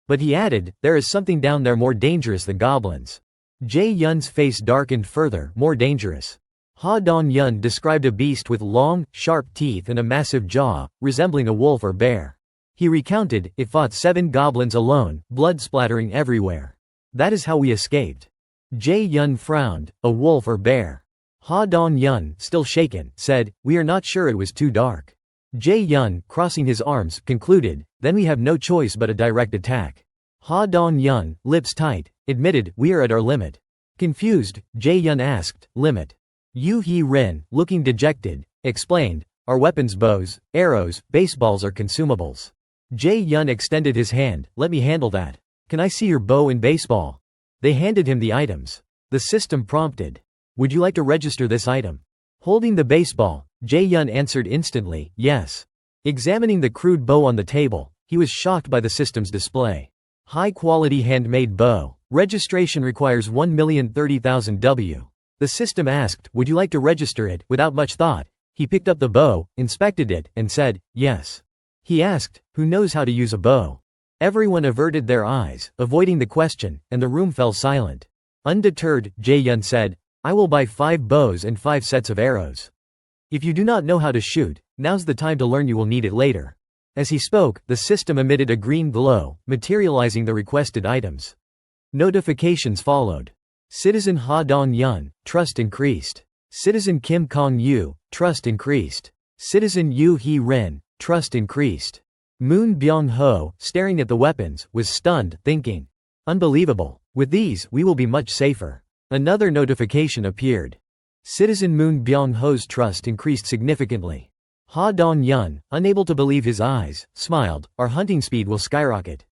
But he added, there is something down there more dangerous than goblins. Jae-yun's face darkened further, more dangerous. Ha Dong-yun described a beast with long, sharp teeth and a massive jaw, resembling a wolf or bear. He recounted, it fought 7 goblins alone, blood splattering everywhere. That is how we escaped. Jae-yun frowned, a wolf or bear. Ha Dong-yun, still shaken, said, we are not sure it was too dark. Jae-yun, crossing his arms, concluded, then we have no choice but a direct attack. Ha Dong-yun, lips tight, admitted, we are at our limit. Confused, Jae-yun asked, limit? Yu-Hee-rin, looking dejected, explained, our weapons bows, arrows, baseballs are consumables. Jae-yun extended his hand, let me handle that. Can I see your bow and baseball? They handed him the items. The system prompted. Would you like to register this item? Holding the baseball, Jae-yun answered instantly, yes. Examining the crude bow on the table, he was shocked by the system's display. High-quality handmade bow. Registration requires 1,030,000 W. The system asked, would you like to register it? Without much thought, he picked up the bow, inspected it, and said, yes. He asked, who knows how to use a bow? Everyone averted their eyes, avoiding the question, and the room fell silent. Undeterred, Jae-yun said, I will buy 5 bows and 5 sets of arrows. If you do not know how to shoot, now's the time to learn, you will need it later. As he spoke, the system emitted a green glow, materializing the requested items. Notifications followed. Citizen Ha Dong-yun, trust increased. Citizen Kim Kong-yu, trust increased. Citizen Yu-Hee-rin, trust increased. Moon Byung-ho, staring at the weapons, was stunned, thinking, unbelievable. With these, we will be much safer. Another notification appeared. Citizen Moon Byung-ho's trust increased significantly. Ha Dong-yun, unable to believe his eyes, smiled, our hunting speed will skyrocket.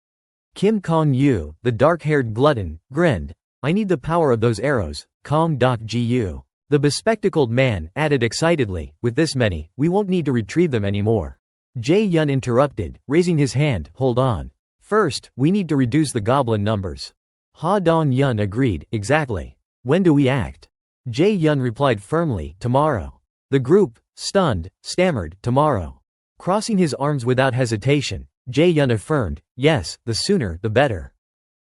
Kim Kong-yu, the dark-haired glutton, grinned, I need the power of those arrows, Kong Dok-Ji-yu. The bespectacled man added excitedly, with this many, we won't need to retrieve them anymore. Jae-yun interrupted, raising his hand, hold on. First, we need to reduce the goblin numbers. Ha Dong-yun agreed, exactly. When do we act? Jae-yun replied firmly, tomorrow. The group, stunned, stammered, tomorrow. Crossing his arms without hesitation, Jae-yun affirmed, yes, the sooner, the better.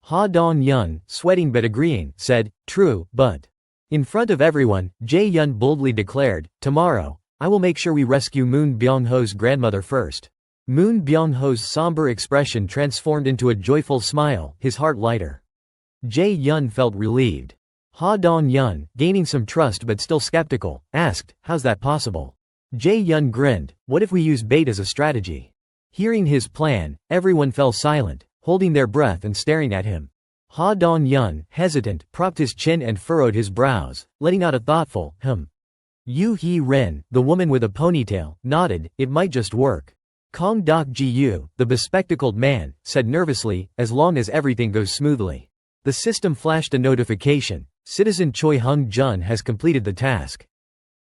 Ha Dong-yun, sweating but agreeing, said, true, but. In front of everyone, Jae-yun boldly declared, tomorrow, I will make sure we rescue Moon Byung-ho's grandmother first. Moon Byung-ho's somber expression transformed into a joyful smile, his heart lighter. Jae-yun felt relieved. Ha Dong-yun, gaining some trust but still skeptical, asked, how's that possible? Jae-yun grinned, what if we use bait as a strategy? Hearing his plan, everyone fell silent, holding their breath and staring at him. Ha Dong-yun, hesitant, propped his chin and furrowed his brows, letting out a thoughtful, Yu-Hee-rin, the woman with a ponytail, nodded, it might just work. Kong Dok-Ji-yu, the bespectacled man, said nervously, as long as everything goes smoothly. The system flashed a notification, Citizen Choi Hung-jun has completed the task.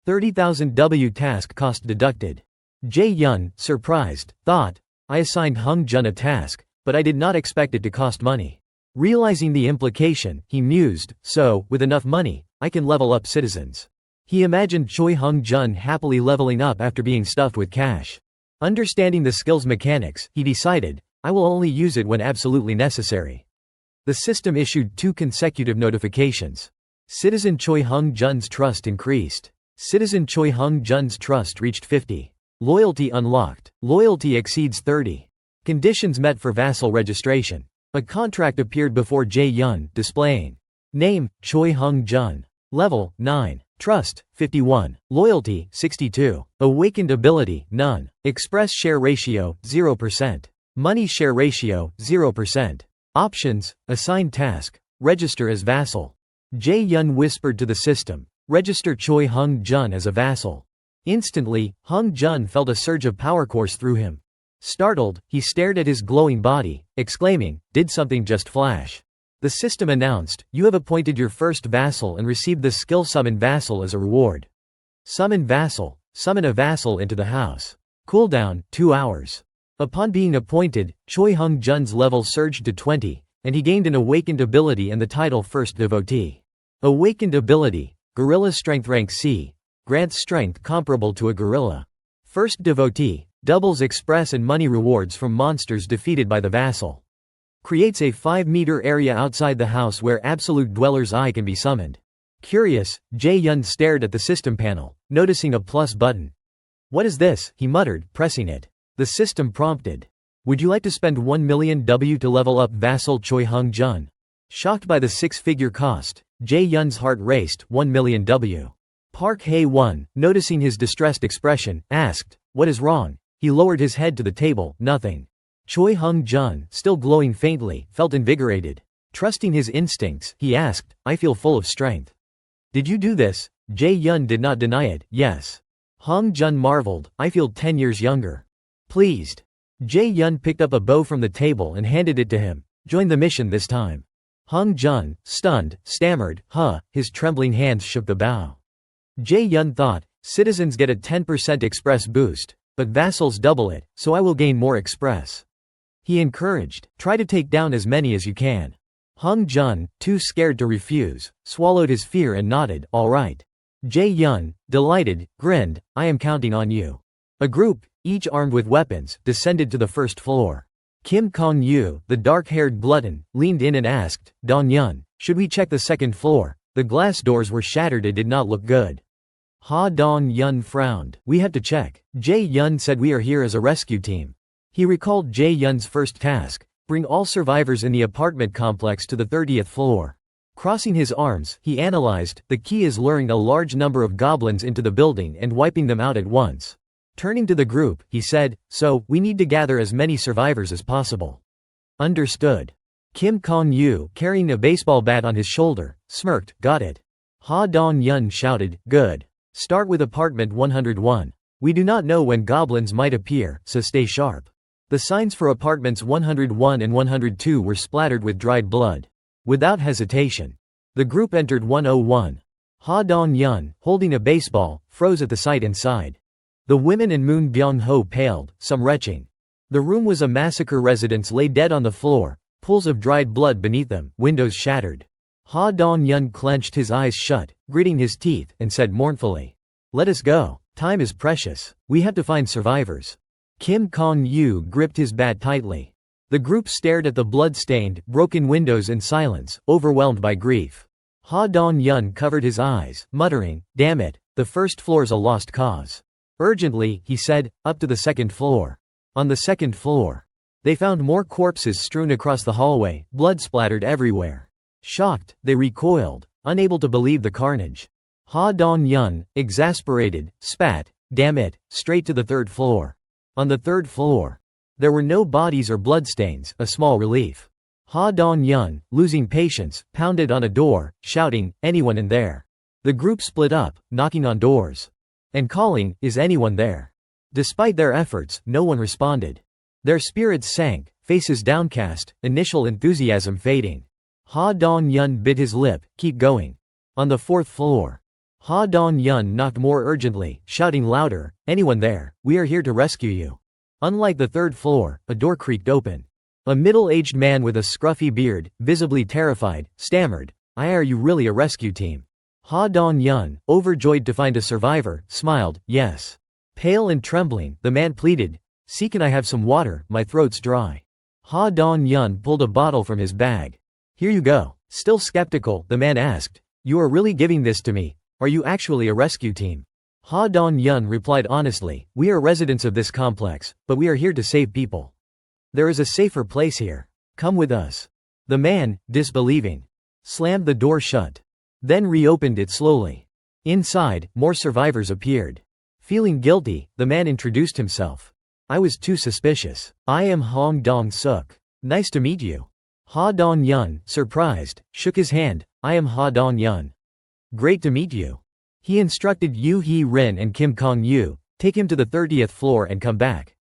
30,000 W task cost deducted. Jae-yun, surprised, thought, I assigned Hung-jun a task, but I did not expect it to cost money. Realizing the implication, he mused, so, with enough money, I can level up citizens. He imagined Choi Hung-jun happily leveling up after being stuffed with cash. Understanding the skill's mechanics, he decided, I will only use it when absolutely necessary. The system issued 2 consecutive notifications. Citizen Choi Hung-jun's trust increased. Citizen Choi Hung-jun's trust reached 50. Loyalty unlocked. Loyalty exceeds 30. Conditions met for vassal registration. A contract appeared before Jae-yun, displaying name, Choi Hung-jun. Level, 9. Trust, 51. Loyalty, 62. Awakened ability, none. Express share ratio, 0%. Money share ratio, 0%. Options, assign task, register as vassal. Jae-yun whispered to the system, register Choi Hung-jun as a vassal. Instantly, Hung-jun felt a surge of power course through him. Startled, he stared at his glowing body, exclaiming, "Did something just flash?" The system announced, "You have appointed your first vassal and received the skill Summon Vassal as a reward. Summon Vassal. Summon a vassal into the house. Cooldown, 2 hours." Upon being appointed, Choi Hung-jun's level surged to 20, and he gained an awakened ability and the title First Devotee. Awakened ability, Gorilla Strength Rank C, grants strength comparable to a gorilla. First Devotee, doubles express and money rewards from monsters defeated by the vassal. Creates a 5-meter area outside the house where Absolute Dweller's Eye can be summoned. Curious, Jae-yun stared at the system panel, noticing a plus button. "What is this?" he muttered, pressing it. The system prompted, "Would you like to spend 1 million W to level up vassal Choi Hung-jun?" Shocked by the 6-figure cost, Jae-yun's heart raced. 1 million W. Park Hae-won, noticing his distressed expression, asked, "What is wrong?" He lowered his head to the table, "Nothing." Choi Hung-jun, still glowing faintly, felt invigorated. Trusting his instincts, he asked, "I feel full of strength." "Did you do this?" Jae-yun did not deny it, "Yes." Hung-jun marveled, "I feel 10 years younger." Pleased. Jae-yun picked up a bow from the table and handed it to him. "Join the mission this time." Hung-jun, stunned, stammered, his trembling hands shook the bow. Jae-yun thought, "Citizens get a 10% express boost, but vassals double it, so I will gain more express." He encouraged, "Try to take down as many as you can." Hung-jun, too scared to refuse, swallowed his fear and nodded, "All right." Jae-yun, delighted, grinned, "I am counting on you." A group, each armed with weapons, descended to the first floor. Kim Kong-yu, the dark-haired glutton, leaned in and asked, "Dong-yun, should we check the second floor? The glass doors were shattered, it did not look good." Ha Dong-yun frowned, "We have to check." Jae-yun said, "We are here as a rescue team." He recalled Jae-yun's first task, bring all survivors in the apartment complex to the 30th floor. Crossing his arms, he analyzed, the key is luring a large number of goblins into the building and wiping them out at once. Turning to the group, he said, "So, we need to gather as many survivors as possible." Understood. Kim Kong-yu, carrying a baseball bat on his shoulder, smirked, "Got it." Ha Dong-yun shouted, "Good. Start with apartment 101. We do not know when goblins might appear, so stay sharp." The signs for apartments 101 and 102 were splattered with dried blood. Without hesitation, the group entered 101. Ha Dong-yun, holding a baseball, froze at the sight inside. The women and Moon Byung-ho paled, some retching. The room was a massacre. Residents lay dead on the floor, pools of dried blood beneath them, windows shattered. Ha Dong-yun clenched his eyes shut, gritting his teeth, and said mournfully, "Let us go. Time is precious. We have to find survivors." Kim Kong-yu gripped his bat tightly. The group stared at the blood-stained, broken windows in silence, overwhelmed by grief. Ha Dong-yun covered his eyes, muttering, "Damn it, the first floor's a lost cause." Urgently, he said, "Up to the second floor." On the second floor, they found more corpses strewn across the hallway, blood splattered everywhere. Shocked, they recoiled, unable to believe the carnage. Ha Dong-yun, exasperated, spat, "Damn it, straight to the third floor." On the third floor, there were no bodies or bloodstains, a small relief. Ha Dong-yun, losing patience, pounded on a door, shouting, "Anyone in there?" The group split up, knocking on doors and calling, "Is anyone there?" Despite their efforts, no one responded. Their spirits sank, faces downcast, initial enthusiasm fading. Ha Dong-yun bit his lip, "Keep going." On the fourth floor, Ha Dong-yun knocked more urgently, shouting louder, "Anyone there? We are here to rescue you." Unlike the third floor, a door creaked open. A middle-aged man with a scruffy beard, visibly terrified, stammered, "Are you really a rescue team?" Ha Dong-yun, overjoyed to find a survivor, smiled, "Yes." Pale and trembling, the man pleaded, "See, can I have some water, my throat's dry." Ha Dong-yun pulled a bottle from his bag. "Here you go." Still skeptical, the man asked, "You are really giving this to me? Are you actually a rescue team?" Ha Dong-yun replied honestly, "We are residents of this complex, but we are here to save people." There is a safer place here. Come with us. The man, disbelieving, slammed the door shut, then reopened it slowly. Inside, more survivors appeared. Feeling guilty, the man introduced himself. I was too suspicious. I am Hong Dong-suk. Nice to meet you. Ha Dong-yun, surprised, shook his hand. I am Ha Dong-yun. Great to meet you. He instructed Yu Hee-rin and Kim Kong-yu, take him to the 30th floor and come back.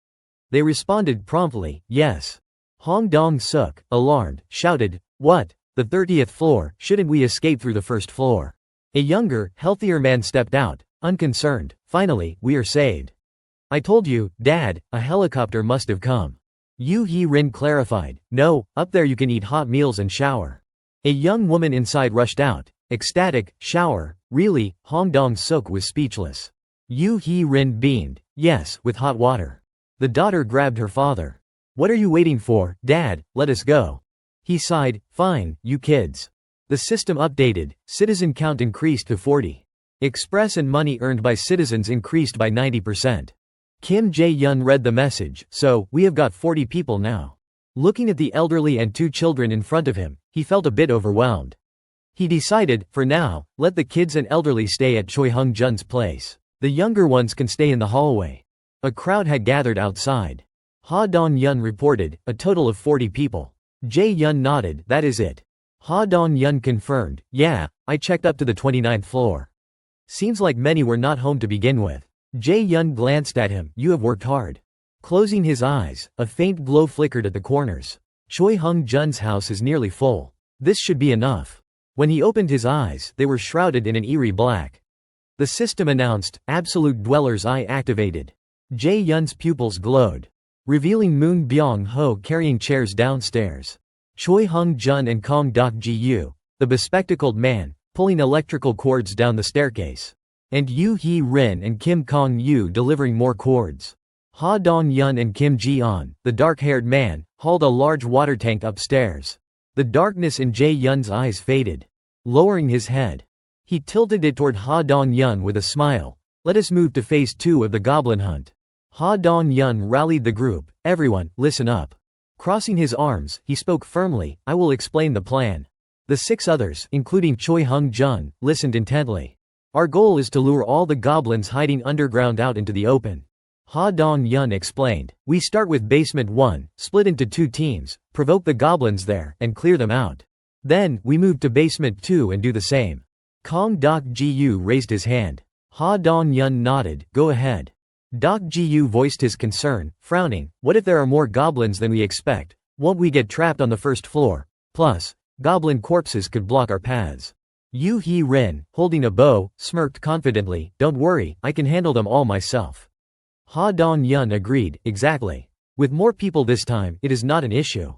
They responded promptly, yes. Hong Dong-suk, alarmed, shouted, what? The 30th floor, shouldn't we escape through the first floor? A younger, healthier man stepped out, unconcerned. Finally, we are saved. I told you, Dad, a helicopter must have come. Yu Hee-rin clarified, no, up there you can eat hot meals and shower. A young woman inside rushed out, ecstatic, shower, really? Hong Dong-suk was speechless. Yu Hee-rin beamed, yes, with hot water. The daughter grabbed her father. What are you waiting for, Dad, let us go. He sighed, fine, you kids. The system updated, citizen count increased to 40. Express and money earned by citizens increased by 90%. Kim Jae-yun read the message, so, we have got 40 people now. Looking at the elderly and 2 children in front of him, he felt a bit overwhelmed. He decided, for now, let the kids and elderly stay at Choi Hung-jun's place. The younger ones can stay in the hallway. A crowd had gathered outside. Ha Dong-yun reported, a total of 40 people. Jae-yun nodded, that is it. Ha Dong-yun confirmed, yeah, I checked up to the 29th floor. Seems like many were not home to begin with. Jae-yun glanced at him, you have worked hard. Closing his eyes, a faint glow flickered at the corners. Choi Hung-jun's house is nearly full. This should be enough. When he opened his eyes, they were shrouded in an eerie black. The system announced, Absolute Dweller's Eye activated. Jae-yun's pupils glowed, revealing Moon Byung-ho carrying chairs downstairs. Choi Hung-jun and Kong Dok-ji-yu, the bespectacled man, pulling electrical cords down the staircase. And Yu Hee-rin and Kim Kong-yu delivering more cords. Ha Dong-yun and Kim Ji-on, the dark-haired man, hauled a large water tank upstairs. The darkness in Jae-yun's eyes faded. Lowering his head, he tilted it toward Ha Dong-yun with a smile. Let us move to phase 2 of the goblin hunt. Ha Dong-yun rallied the group, everyone, listen up. Crossing his arms, he spoke firmly, I will explain the plan. The 6 others, including Choi Hung-jun, listened intently. Our goal is to lure all the goblins hiding underground out into the open. Ha Dong-yun explained, we start with basement 1, split into 2 teams, provoke the goblins there, and clear them out. Then, we move to basement 2 and do the same. Kong Dok-ji-yu raised his hand. Ha Dong-yun nodded, go ahead. Dok-ji-yu voiced his concern, frowning, what if there are more goblins than we expect? Won't we get trapped on the first floor? Plus, goblin corpses could block our paths. Yu Hee-rin, holding a bow, smirked confidently, don't worry, I can handle them all myself. Ha Dong-yun agreed, exactly. With more people this time, it is not an issue.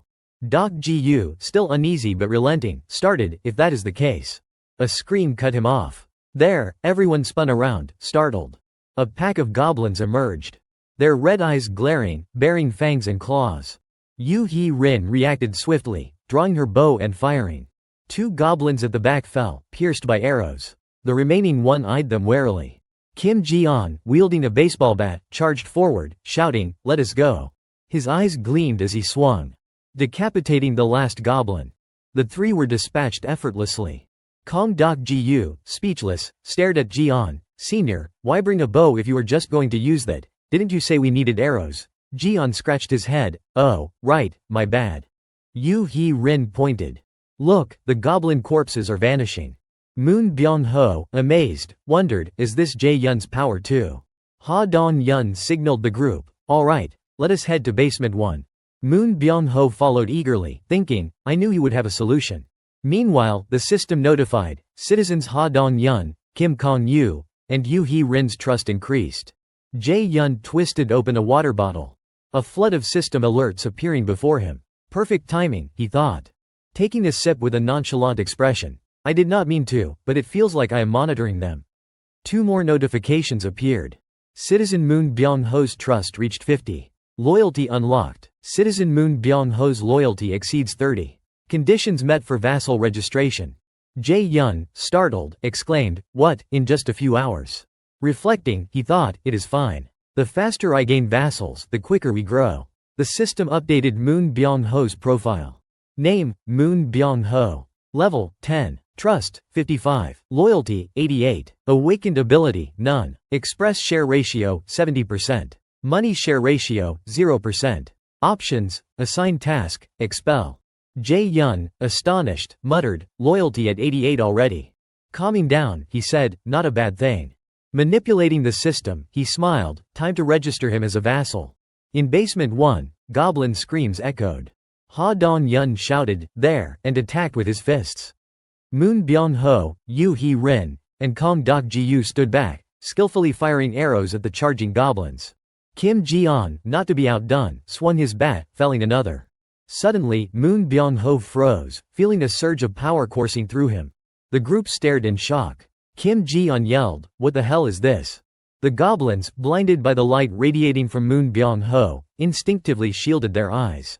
Dok-ji-yu, still uneasy but relenting, started, if that is the case. A scream cut him off. There, everyone spun around, startled. A pack of goblins emerged. Their red eyes glaring, bearing fangs and claws. Yu Hee-rin reacted swiftly, drawing her bow and firing. 2 goblins at the back fell, pierced by arrows. The remaining one eyed them warily. Kim Ji-on, wielding a baseball bat, charged forward, shouting, let us go. His eyes gleamed as he swung, decapitating the last goblin. The 3 were dispatched effortlessly. Kong Dok-ji-yu, speechless, stared at Ji-on. Senior, why bring a bow if you were just going to use that? Didn't you say we needed arrows? Ji-on scratched his head, oh, right, my bad. Yu Hee-rin pointed. Look, the goblin corpses are vanishing. Moon Byung-ho, amazed, wondered, is this Jae-yun's power too? Ha Dong-yun signaled the group, alright, let us head to basement 1. Moon Byung-ho followed eagerly, thinking, I knew he would have a solution. Meanwhile, the system notified, citizens Ha Dong-yun, Kim Kong-yu, and Yu Hee-rin's trust increased. Jae-yun twisted open a water bottle. A flood of system alerts appearing before him. Perfect timing, he thought. Taking a sip with a nonchalant expression. I did not mean to, but it feels like I am monitoring them. 2 more notifications appeared. Citizen Moon Byung-ho's trust reached 50. Loyalty unlocked. Citizen Moon Byung-ho's loyalty exceeds 30. Conditions met for vassal registration. Jae-yun, startled, exclaimed, what, in just a few hours? Reflecting, he thought, it is fine. The faster I gain vassals, the quicker we grow. The The system updated Moon Byung-ho's profile. Name, Moon Byung-ho. Level, 10. Trust, 55. Loyalty, 88. Awakened ability, none. Express share ratio, 70%. Money share ratio, 0%. Options, assign task, expel. Jae-yun, astonished, muttered, loyalty at 88 already. Calming down, he said, not a bad thing. Manipulating the system, he smiled, time to register him as a vassal. In basement 1, goblin screams echoed. Ha Dong-yun shouted, there, and attacked with his fists. Moon Byung-ho, Yu Hee-rin, and Kong Dok-ji-yu stood back, skillfully firing arrows at the charging goblins. Kim Ji-on, not to be outdone, swung his bat, felling another. Suddenly, Moon Byung-ho froze, feeling a surge of power coursing through him. The group stared in shock. Kim Ji-on yelled, what the hell is this? The goblins, blinded by the light radiating from Moon Byung-ho, instinctively shielded their eyes.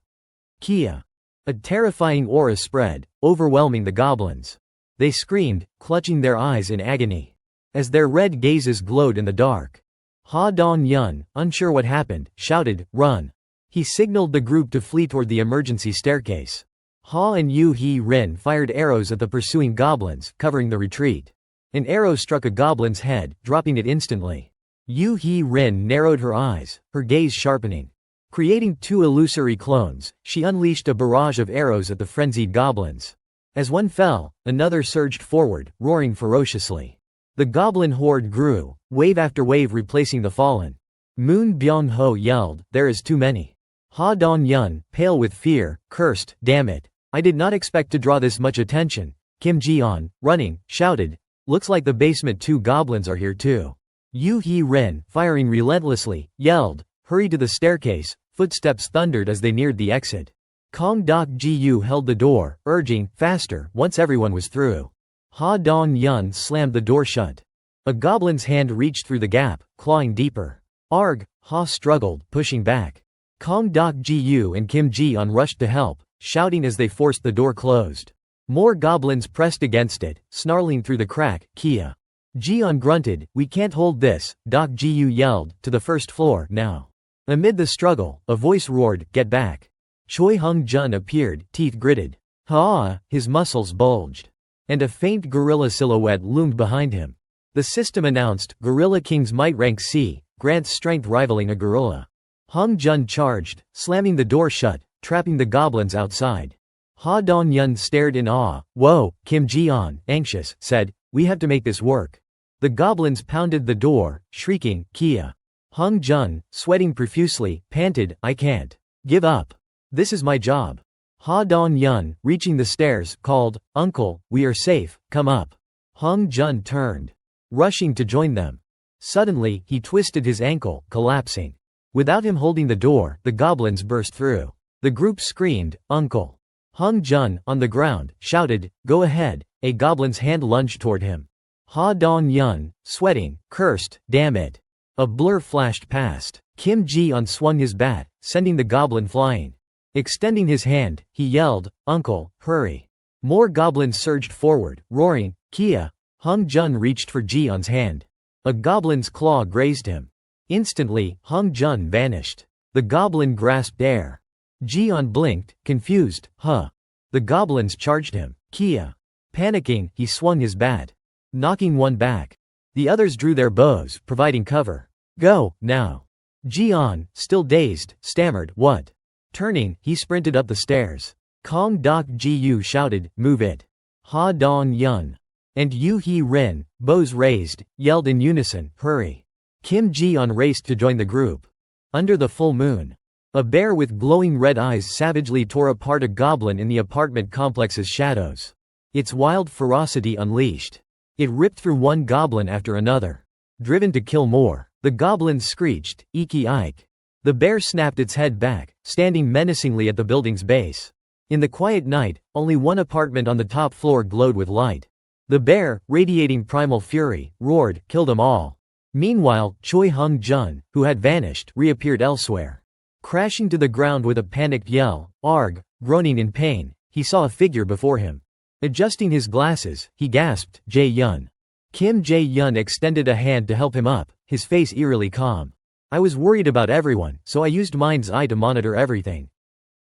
Kia. A terrifying aura spread, overwhelming the goblins. They screamed, clutching their eyes in agony. As their red gazes glowed in the dark. Ha Dong-yun, unsure what happened, shouted, run. He signaled the group to flee toward the emergency staircase. Ha and Yu Hee-rin fired arrows at the pursuing goblins, covering the retreat. An arrow struck a goblin's head, dropping it instantly. Yu Hee-rin narrowed her eyes, her gaze sharpening. Creating 2 illusory clones, she unleashed a barrage of arrows at the frenzied goblins. As one fell, another surged forward, roaring ferociously. The goblin horde grew, wave after wave replacing the fallen. Moon Byung-ho yelled, there is too many. Ha Dong-yun, pale with fear, cursed, damn it. I did not expect to draw this much attention. Kim Ji-on, running, shouted, looks like the basement 2 goblins are here too. Yu Hee-rin, firing relentlessly, yelled, hurry to the staircase. Footsteps thundered as they neared the exit. Kong Dok-ji-yu held the door, urging, faster, once everyone was through. Ha Dong-yun slammed the door shut. A goblin's hand reached through the gap, clawing deeper. Arg, Ha struggled, pushing back. Kong Dok-ji-yu and Kim Ji-on rushed to help, shouting as they forced the door closed. More goblins pressed against it, snarling through the crack. Kia. Ji-on grunted, we can't hold this, Dok-ji-yu yelled, to the first floor, now. Amid the struggle, a voice roared, get back. Choi Hung-jun appeared, teeth gritted. Ha! His muscles bulged. And a faint gorilla silhouette loomed behind him. The system announced, Gorilla King's might rank C, grants strength rivaling a gorilla. Hung-jun charged, slamming the door shut, trapping the goblins outside. Ha Dong-yun stared in awe. Whoa, Kim Ji-on, anxious, said, we have to make this work. The goblins pounded the door, shrieking, Kia. Hung-jun, sweating profusely, panted, I can't. Give up. This is my job. Ha Dong-yun, reaching the stairs, called, Uncle, we are safe, come up. Hung-jun turned. Rushing to join them. Suddenly, he twisted his ankle, collapsing. Without him holding the door, the goblins burst through. The group screamed, Uncle. Hung-jun, on the ground, shouted, go ahead. A goblin's hand lunged toward him. Ha Dong-yun, sweating, cursed, damn it. A blur flashed past. Kim Ji-on swung his bat, sending the goblin flying. Extending his hand, he yelled, Uncle, hurry. More goblins surged forward, roaring, Kia. Hung-jun reached for Ji-on's hand. A goblin's claw grazed him. Instantly, Hung-jun vanished. The goblin grasped air. Ji-on blinked, confused, huh. The goblins charged him. Kia. Panicking, he swung his bat. Knocking one back. The others drew their bows, providing cover. Go, now. Ji-on, still dazed, stammered, what? Turning, he sprinted up the stairs. Kong Dok-ji-yu shouted, move it. Ha Dong-yun. And Yu Hee-rin, bows raised, yelled in unison, hurry. Kim Ji-on raced to join the group. Under the full moon. A bear with glowing red eyes savagely tore apart a goblin in the apartment complex's shadows. Its wild ferocity unleashed. It ripped through one goblin after another. Driven to kill more. The goblins screeched, Iki Ike. The bear snapped its head back, standing menacingly at the building's base. In the quiet night, only one apartment on the top floor glowed with light. The bear, radiating primal fury, roared, kill them all. Meanwhile, Choi Hung-jun, who had vanished, reappeared elsewhere. Crashing to the ground with a panicked yell, arg, groaning in pain, he saw a figure before him. Adjusting his glasses, he gasped, Jae-yun. Kim Jae-yun extended a hand to help him up, his face eerily calm. I was worried about everyone, so I used Mind's Eye to monitor everything.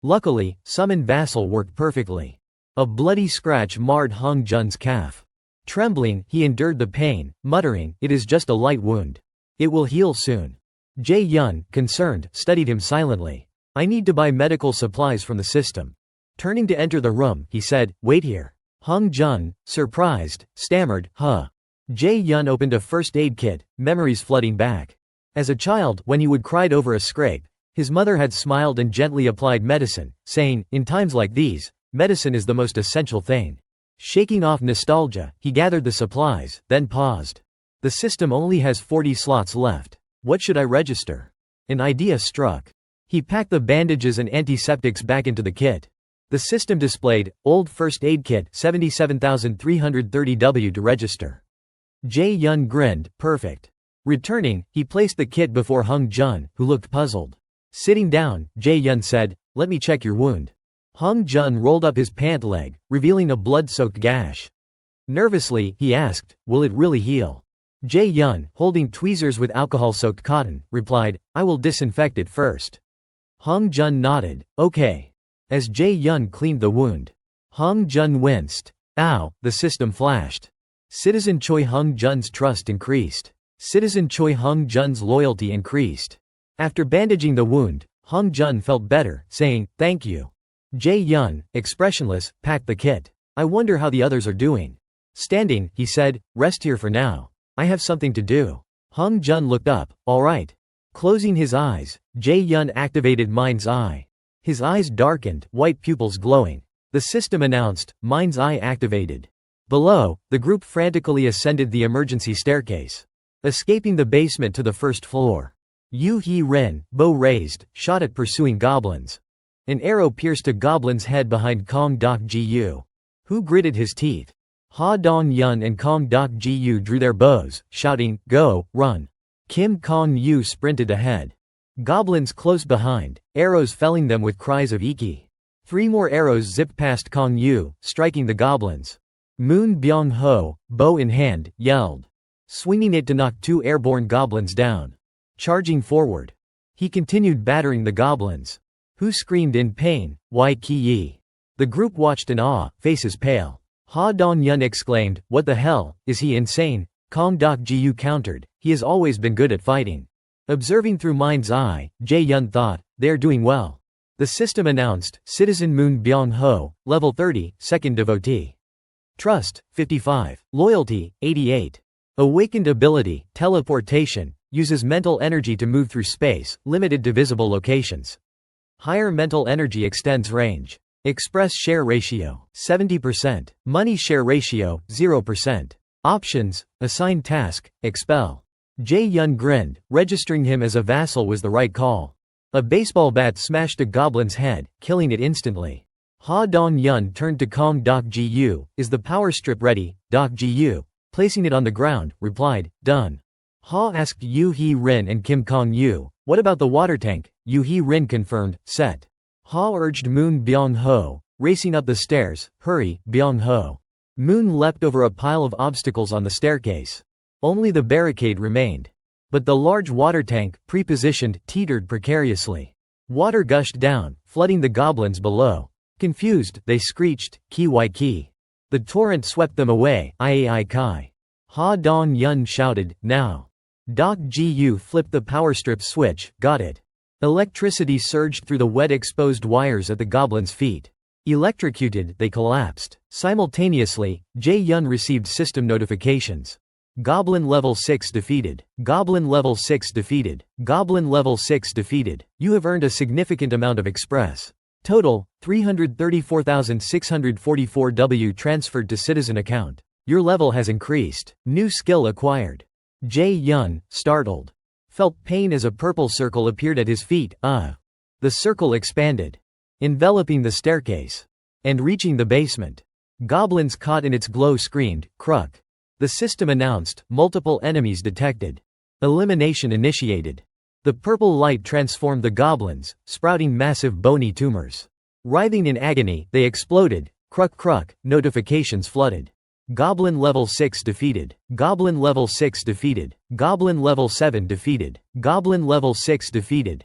Luckily, Summon Vassal worked perfectly. A bloody scratch marred Hong Jun's calf. Trembling, he endured the pain, muttering, "It is just a light wound. It will heal soon." Jae Yun, concerned, studied him silently. "I need to buy medical supplies from the system." Turning to enter the room, he said, "Wait here." Hong Jun, surprised, stammered, "Huh." Jae Yun opened a first aid kit, memories flooding back. As a child, when he would cried over a scrape, his mother had smiled and gently applied medicine, saying, "In times like these, medicine is the most essential thing." Shaking off nostalgia, he gathered the supplies, then paused. The system only has 40 slots left. What should I register? An idea struck. He packed the bandages and antiseptics back into the kit. The system displayed, "Old First Aid Kit, 77,330W to register." Jae Yun grinned, "Perfect." Returning, he placed the kit before Hong Jun, who looked puzzled. Sitting down, Jae Yun said, "Let me check your wound." Hong Jun rolled up his pant leg, revealing a blood-soaked gash. Nervously, he asked, "Will it really heal?" Jae Yun, holding tweezers with alcohol-soaked cotton, replied, "I will disinfect it first." Hong Jun nodded, "Okay." As Jae Yun cleaned the wound, Hong Jun winced. "Ow," the system flashed. Citizen Choi Hong Jun's trust increased. Citizen Choi Hong Jun's loyalty increased. After bandaging the wound, Hong Jun felt better, saying, "Thank you." Jae Yun, expressionless, packed the kit. "I wonder how the others are doing." Standing, he said, "Rest here for now. I have something to do." Hong Jun looked up, "All right." Closing his eyes, Jae Yun activated Mind's Eye. His eyes darkened, white pupils glowing. The system announced, "Mind's Eye activated." Below, the group frantically ascended the emergency staircase. Escaping the basement to the first floor. Yu Hee-rin, bow raised, shot at pursuing goblins. An arrow pierced a goblin's head behind Kong Dok-ji-yu, who gritted his teeth. Ha Dong-yun and Kong Dok-ji-yu drew their bows, shouting, "Go, run." Kim Kong-yu sprinted ahead. Goblins close behind, arrows felling them with cries of "Iki." 3 more arrows zipped past Kong-yu, striking the goblins. Moon Byung-ho, bow in hand, yelled, swinging it to knock 2 airborne goblins down. Charging forward, he continued battering the goblins, who screamed in pain, "Why Ki-yi?" The group watched in awe, faces pale. Ha Dong-yun exclaimed, "What the hell, is he insane?" Kong Dok-ji-yu countered, "He has always been good at fighting." Observing through Mind's Eye, Jae Yun thought, "They are doing well." The system announced, "Citizen Moon Byung-ho, level 30, second devotee. Trust, 55. Loyalty, 88. Awakened ability, teleportation, uses mental energy to move through space, limited to visible locations. Higher mental energy extends range. Express share ratio, 70%. Money share ratio, 0%. Options, assign task, expel. Jae Yun grinned, registering him as a vassal was the right call. A baseball bat smashed a goblin's head, killing it instantly. Ha Dong-yun turned to Kong Dok-ji-yu, "Is the power strip ready?" Dok-ji-yu, placing it on the ground, replied, "Done." Ha asked Yu Hee-rin and Kim Kong-yu, "What about the water tank?" Yu Hee-rin confirmed, "Set." Ha urged Moon Byung-ho, racing up the stairs, "Hurry, Byung-ho." Moon leapt over a pile of obstacles on the staircase. Only the barricade remained. But the large water tank, pre-positioned, teetered precariously. Water gushed down, flooding the goblins below. Confused, they screeched, "Ki wai ki." The torrent swept them away, "Ai kai." Ha Dong-yun shouted, "Now." Dok-ji-yu flipped the power strip switch, "Got it." Electricity surged through the wet exposed wires at the goblins' feet. Electrocuted, they collapsed. Simultaneously, Jae Yun received system notifications. Goblin level 6 defeated. Goblin level 6 defeated. Goblin level 6 defeated. You have earned a significant amount of express. Total, 334,644W transferred to citizen account. Your level has increased. New skill acquired. Jae Yun, startled, felt pain as a purple circle appeared at his feet. The circle expanded, enveloping the staircase, and reaching the basement. Goblins caught in its glow screamed, "Kruk." The system announced, "Multiple enemies detected. Elimination initiated." The purple light transformed the goblins, sprouting massive bony tumors. Writhing in agony, they exploded. "Kruk kruk," notifications flooded. Goblin level 6 defeated. Goblin level 6 defeated. Goblin level 7 defeated. Goblin level 6 defeated.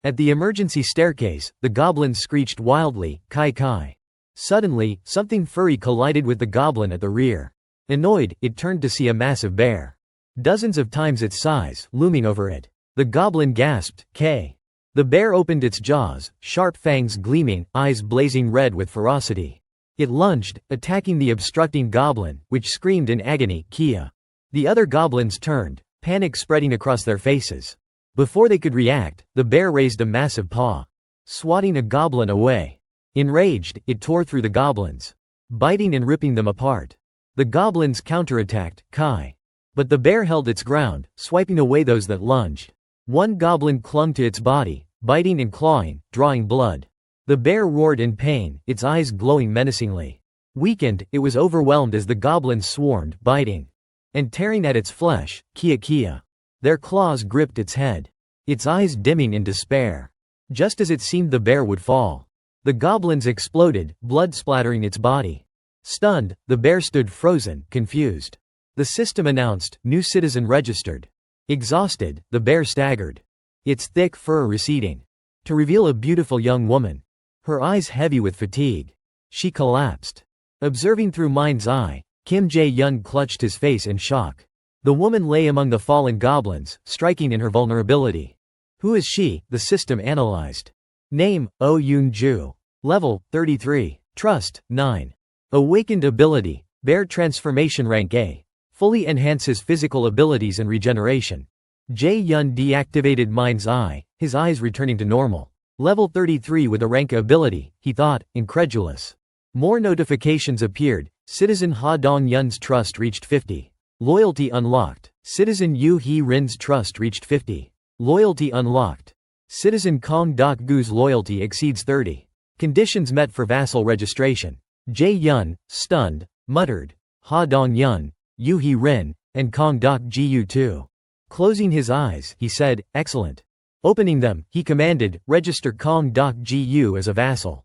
At the emergency staircase, the goblins screeched wildly, "Kai Kai." Suddenly, something furry collided with the goblin at the rear. Annoyed, it turned to see a massive bear. Dozens of times its size, looming over it. The goblin gasped, "K." The bear opened its jaws, sharp fangs gleaming, eyes blazing red with ferocity. It lunged, attacking the obstructing goblin, which screamed in agony, "Kia." The other goblins turned, panic spreading across their faces. Before they could react, the bear raised a massive paw, swatting a goblin away. Enraged, it tore through the goblins, biting and ripping them apart. The goblins counterattacked, "Kai." But the bear held its ground, swiping away those that lunged. One goblin clung to its body, biting and clawing, drawing blood. The bear roared in pain, its eyes glowing menacingly. Weakened, it was overwhelmed as the goblins swarmed, biting and tearing at its flesh, "Kia Kia." Their claws gripped its head, its eyes dimming in despair. Just as it seemed the bear would fall, the goblins exploded, blood splattering its body. Stunned, the bear stood frozen, confused. The system announced, "New citizen registered." Exhausted, the bear staggered, its thick fur receding, to reveal a beautiful young woman, her eyes heavy with fatigue. She collapsed. Observing through mind's eye, Kim Jae-yun clutched his face in shock. The woman lay among the fallen goblins, striking in her vulnerability. Who is she? The system analyzed. Name, Oh Yoon-ju. Level, 33. Trust, 9. Awakened ability, Bear Transformation Rank A. Fully enhances physical abilities and regeneration. Jae-yun deactivated mind's eye, his eyes returning to normal. Level 33 with a rank ability, he thought, incredulous. More notifications appeared. Citizen Ha Dong-yun's trust reached 50. Loyalty unlocked. Citizen Yu Hee-rin's trust reached 50. Loyalty unlocked. Citizen Kong Dok-gu's loyalty exceeds 30. Conditions met for vassal registration. Jae-yun, stunned, muttered, "Ha Dong-yun, Yu Hee-rin, and Kong Dok-gu too." Closing his eyes, he said, "Excellent." Opening them, he commanded, "Register Kong Dok-gu as a vassal."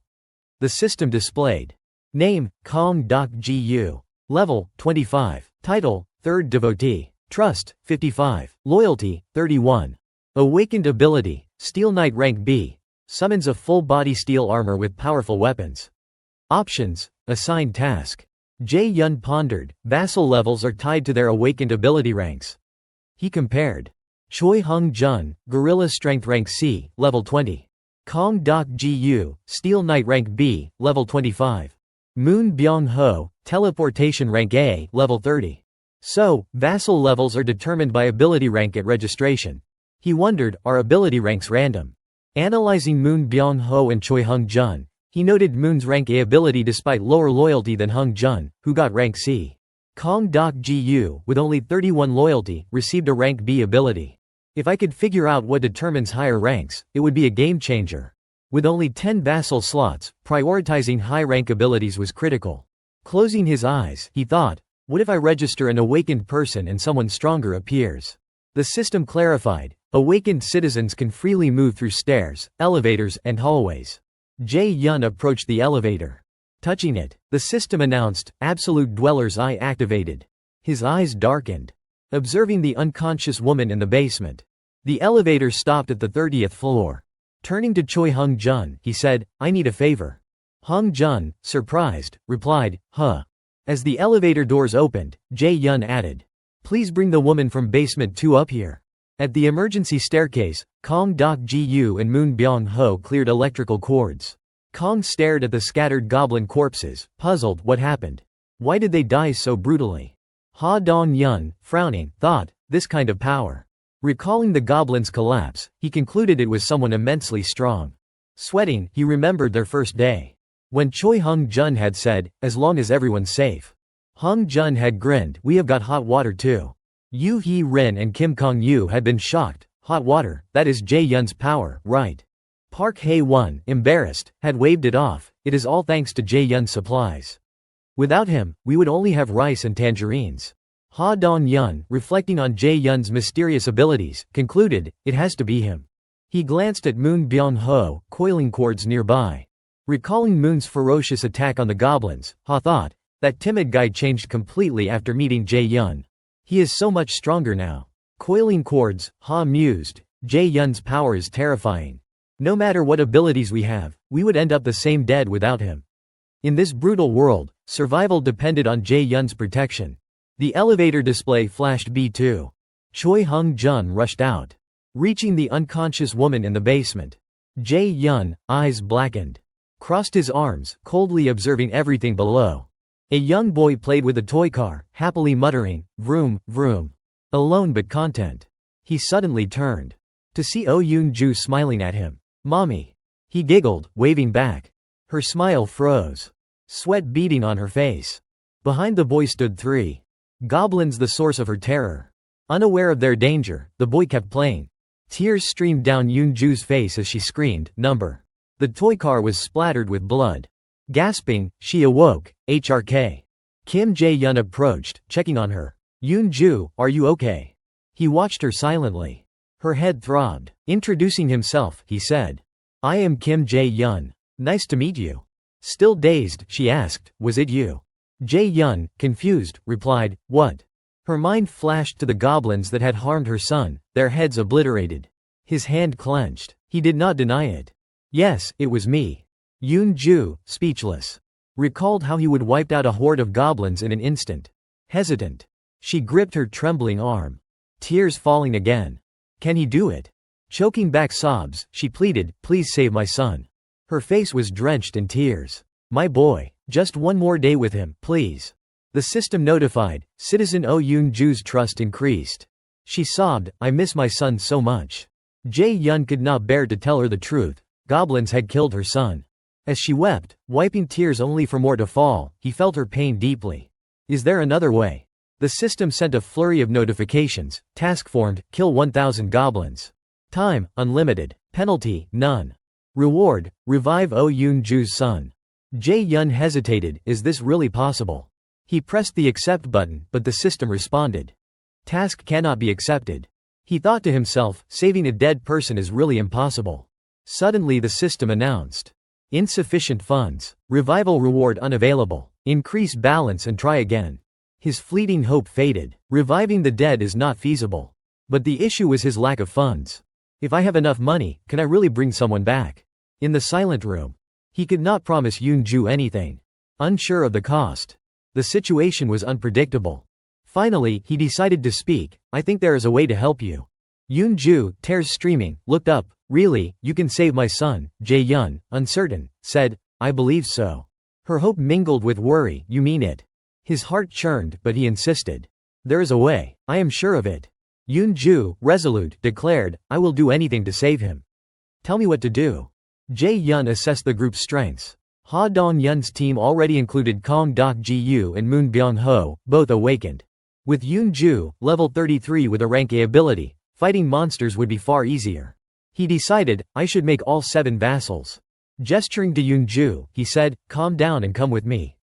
The system displayed. Name, Kong Dok-gu. Level, 25. Title, Third Devotee. Trust, 55. Loyalty, 31. Awakened ability, Steel Knight Rank B. Summons a full-body steel armor with powerful weapons. Options, Assigned task. Jae-yun pondered, vassal levels are tied to their awakened ability ranks. He compared. Choi Hung-jun, Gorilla Strength Rank C, Level 20. Kong Dok-gu, Steel Knight Rank B, Level 25. Moon Byung-ho, Teleportation Rank A, Level 30. So, vassal levels are determined by ability rank at registration. He wondered, are ability ranks random? Analyzing Moon Byung-ho and Choi Hung-jun, he noted Moon's Rank A ability despite lower loyalty than Hung-jun, who got Rank C. Kong Dok-gu, with only 31 loyalty, received a Rank B ability. If I could figure out what determines higher ranks, it would be a game changer. With only 10 vassal slots, prioritizing high rank abilities was critical. Closing his eyes, he thought, what if I register an awakened person and someone stronger appears? The system clarified, awakened citizens can freely move through stairs, elevators, and hallways. Jae-yun approached the elevator. Touching it, the system announced, Absolute Dweller's Eye activated. His eyes darkened, observing the unconscious woman in the basement. The elevator stopped at the 30th floor. Turning to Choi Hung-jun, he said, I need a favor. Hung-jun, surprised, replied, Huh. As the elevator doors opened, Jae-yun added, Please bring the woman from basement 2 up here. At the emergency staircase, Kong Dok-gu and Moon Byung-ho cleared electrical cords. Kong stared at the scattered goblin corpses, puzzled, what happened? Why did they die so brutally? Ha Dong-yun, frowning, thought, this kind of power. Recalling the goblin's collapse, he concluded it was someone immensely strong. Sweating, he remembered their first day. When Choi Hung-jun had said, as long as everyone's safe. Hung-jun had grinned, we have got hot water too. Yu Hee-rin and Kim Kong-yu had been shocked, hot water, that is Jae-yun's power, right? Park Hae-won, embarrassed, had waved it off, it is all thanks to Jae-yun's supplies. Without him, we would only have rice and tangerines. Ha Dong-yun, reflecting on Jae-yun's mysterious abilities, concluded, it has to be him. He glanced at Moon Byung-ho, coiling cords nearby. Recalling Moon's ferocious attack on the goblins, Ha thought, That timid guy changed completely after meeting Jae-yun. He is so much stronger now. Coiling cords, Ha mused. Jae-yun's power is terrifying. No matter what abilities we have, we would end up the same dead without him. In this brutal world, survival depended on Jae-yun's protection. The elevator display flashed B2. Choi Hung-jun rushed out, reaching the unconscious woman in the basement. Jae-yun, eyes blackened, crossed his arms, coldly observing everything below. A young boy played with a toy car, happily muttering, "Vroom, vroom." Alone but content. He suddenly turned to see Oh Yoon-ju smiling at him. "Mommy." He giggled, waving back. Her smile froze, sweat beading on her face. Behind the boy stood three goblins, the source of her terror. Unaware of their danger, the boy kept playing. Tears streamed down Yoon-ju's face as she screamed, "Number." The toy car was splattered with blood. Gasping, she awoke. HRK. Kim Jae-yun approached, checking on her. "Yoon-ju, are you okay?" He watched her silently. Her head throbbed. Introducing himself, he said, "I am Kim Jae-yun. Nice to meet you." Still dazed, she asked, "Was it you?" Jae-yun, confused, replied, "What?" Her mind flashed to the goblins that had harmed her son, their heads obliterated. His hand clenched. He did not deny it. "Yes, it was me." Yoon-ju, speechless, recalled how he would wiped out a horde of goblins in an instant. Hesitant, she gripped her trembling arm. Tears falling again. "Can he do it?" Choking back sobs, she pleaded, "Please save my son." Her face was drenched in tears. "My boy. Just one more day with him, please." The system notified. Citizen Oh Yoon-ju's trust increased. She sobbed, "I miss my son so much." Jae-yun could not bear to tell her the truth. Goblins had killed her son. As she wept, wiping tears only for more to fall, he felt her pain deeply. Is there another way? The system sent a flurry of notifications. Task formed, kill 1,000 goblins. Time, unlimited. Penalty, none. Reward, revive Oh Yoon-ju's son. Jae-yun hesitated, is this really possible? He pressed the accept button, but the system responded. Task cannot be accepted. He thought to himself, saving a dead person is really impossible. Suddenly the system announced. Insufficient funds. Revival reward unavailable. Increase balance and try again. His fleeting hope faded. Reviving the dead is not feasible. But the issue was his lack of funds. If I have enough money, can I really bring someone back? In the silent room. He could not promise Yoon-ju anything. Unsure of the cost. The situation was unpredictable. Finally, he decided to speak. I think there is a way to help you. Yoon-ju, tears streaming, looked up. Really, you can save my son? Jae-yun, uncertain, said, I believe so. Her hope mingled with worry. You mean it? His heart churned, but he insisted. There is a way. I am sure of it. Yoon-ju, resolute, declared, I will do anything to save him. Tell me what to do. Jae-yun assessed the group's strengths. Ha Dong-yun's team already included Kong Dok-ji-yu and Moon Byung-ho, both awakened. With Yoon-ju, level 33 with a rank A ability, fighting monsters would be far easier. He decided, I should make all 7 vassals. Gesturing to Yoon-ju, he said, calm down and come with me.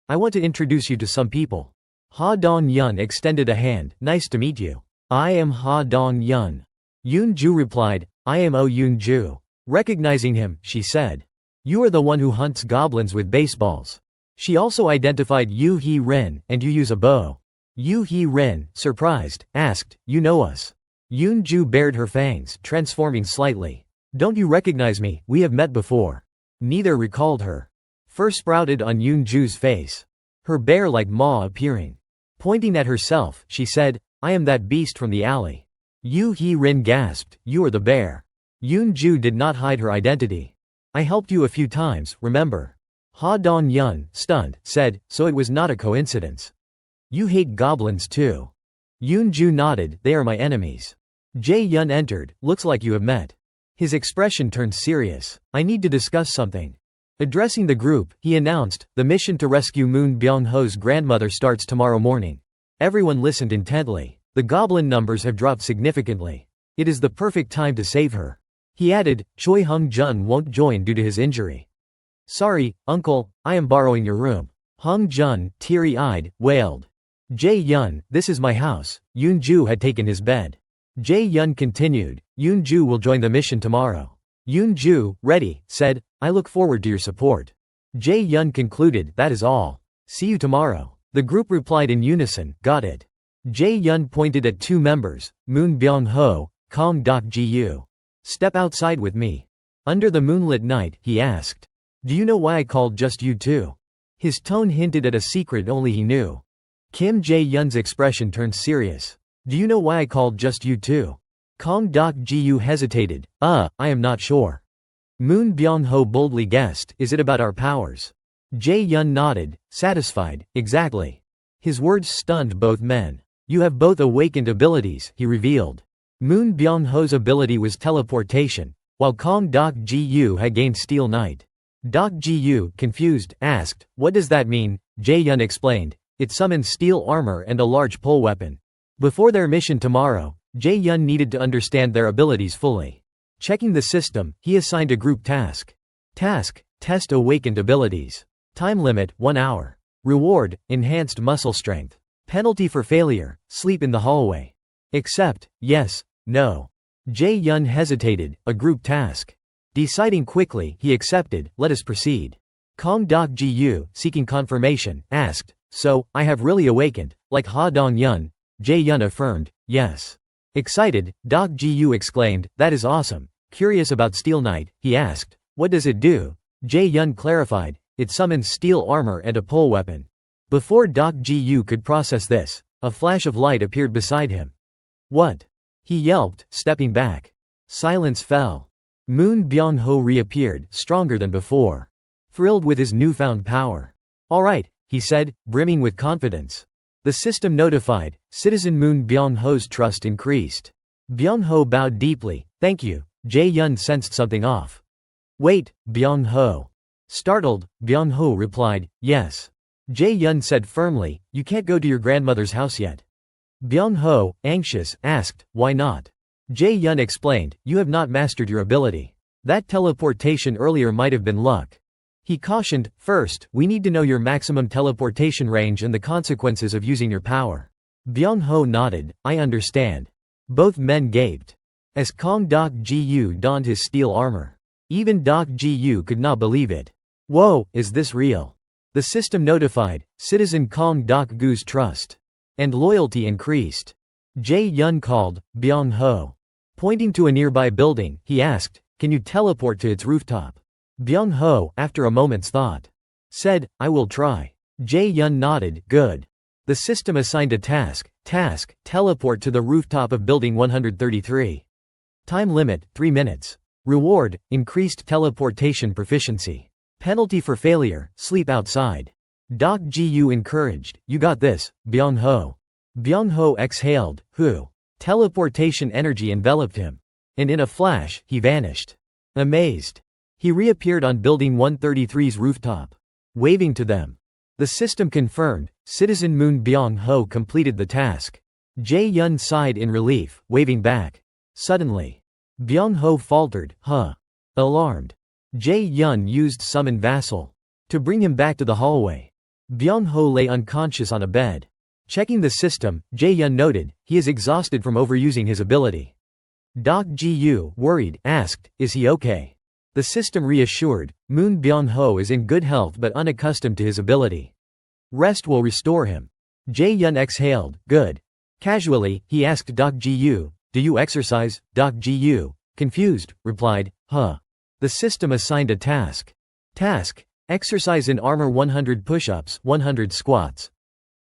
I want to introduce you to some people. Ha Dong-yun extended a hand, nice to meet you. I am Ha Dong-yun. Yoon-ju replied, I am Oh Yoon-ju. Recognizing him, she said, you are the one who hunts goblins with baseballs. She also identified Yu Hee-rin, and you use a bow. Yu Hee-rin, surprised, asked, you know us? Yoon-ju bared her fangs, transforming slightly. Don't you recognize me? We have met before. Neither recalled her. Fur sprouted on Yoon-ju's face. Her bear-like maw appearing. Pointing at herself, she said, I am that beast from the alley. Yu Hee-rin gasped, you are the bear. Yoon-ju did not hide her identity. I helped you a few times, remember? Ha Dong-yun, stunned, said, so it was not a coincidence. You hate goblins too. Yoon-ju nodded, they are my enemies. Jae-yun entered, looks like you have met. His expression turned serious. I need to discuss something. Addressing the group, he announced, the mission to rescue Moon Byung-ho's grandmother starts tomorrow morning. Everyone listened intently. The goblin numbers have dropped significantly. It is the perfect time to save her. He added, Choi Hung-jun won't join due to his injury. Sorry, uncle, I am borrowing your room. Hung-jun, teary-eyed, wailed. Jae-yun, this is my house. Yoon-ju had taken his bed. Jae-yun continued, Yoon-ju will join the mission tomorrow. Yoon-ju, ready, said, I look forward to your support. Jae-yun concluded, that is all. See you tomorrow. The group replied in unison, got it. Jae-yun pointed at two members, Moon Byung-ho, Kong Dok-ji-yu. Step outside with me. Under the moonlit night, he asked. Do you know why I called just you two? His tone hinted at a secret only he knew. Kim Jae-yun's expression turned serious. Do you know why I called just you two? Kong Dok-ji-yu hesitated. I am not sure. Moon Byung-ho boldly guessed, is it about our powers? Jae-yun nodded, satisfied, exactly. His words stunned both men. You have both awakened abilities, he revealed. Moon Byung-ho's ability was teleportation, while Kong Dok-ji-yu had gained Steel Knight. Dok-ji-yu, confused, asked, what does that mean? Jae-yun explained, it summons steel armor and a large pole weapon. Before their mission tomorrow, Jae-yun needed to understand their abilities fully. Checking the system, he assigned a group task. Task: test awakened abilities. Time limit: 1 hour. Reward: enhanced muscle strength. Penalty for failure: sleep in the hallway. Accept, yes, no. Jae-yun hesitated, a group task. Deciding quickly, he accepted, let us proceed. Kong Dok-ji-yu, seeking confirmation, asked, so, I have really awakened, like Ha Dong-yun? Jae-yun affirmed, yes. Excited, Dok-ji-yu exclaimed, that is awesome. Curious about Steel Knight, he asked, what does it do? Jae-yun clarified, it summons steel armor and a pole weapon. Before Dok-ji-yu could process this, a flash of light appeared beside him. What? He yelped, stepping back. Silence fell. Moon Byung-ho reappeared, stronger than before. Thrilled with his newfound power. All right, he said, brimming with confidence. The system notified, Citizen Moon Byung-ho's trust increased. Byung-ho bowed deeply, thank you. Jae-yun sensed something off. Wait, Byung-ho. Startled, Byung-ho replied, yes. Jae-yun said firmly, you can't go to your grandmother's house yet. Byung-ho, anxious, asked, why not? Jae-yun explained, you have not mastered your ability. That teleportation earlier might have been luck. He cautioned, first, we need to know your maximum teleportation range and the consequences of using your power. Byung-ho nodded, I understand. Both men gaped. As Kong Dok-ji-yu donned his steel armor. Even Dok-ji-yu could not believe it. Whoa, is this real? The system notified, Citizen Kong Dok-gu's trust and loyalty increased. Jae-yun called, Byung-ho. Pointing to a nearby building, he asked, can you teleport to its rooftop? Byung-ho, after a moment's thought, said, I will try. Jae-yun nodded, good. The system assigned a task, teleport to the rooftop of building 133. Time limit, 3 minutes. Reward, increased teleportation proficiency. Penalty for failure, sleep outside. Dok-ji-yu encouraged, you got this, Byung-ho. Byung-ho exhaled, teleportation energy enveloped him. And in a flash, he vanished. Amazed. He reappeared on building 133's rooftop. Waving to them. The system confirmed, Citizen Moon Byung-ho completed the task. Jae-yun sighed in relief, waving back. Suddenly. Byung-ho faltered, Alarmed. Jae-yun used Summon Vassal to bring him back to the hallway. Byung-ho lay unconscious on a bed. Checking the system, Jae-yun noted, he is exhausted from overusing his ability. Dok-ji-yu, worried, asked, is he okay? The system reassured, Moon Byung-ho is in good health but unaccustomed to his ability. Rest will restore him. Jae-yun exhaled, good. Casually, he asked Dok-ji-yu, do you exercise? Dok-ji-yu, confused, replied, The system assigned a task. Exercise in armor 100 push-ups, 100 squats.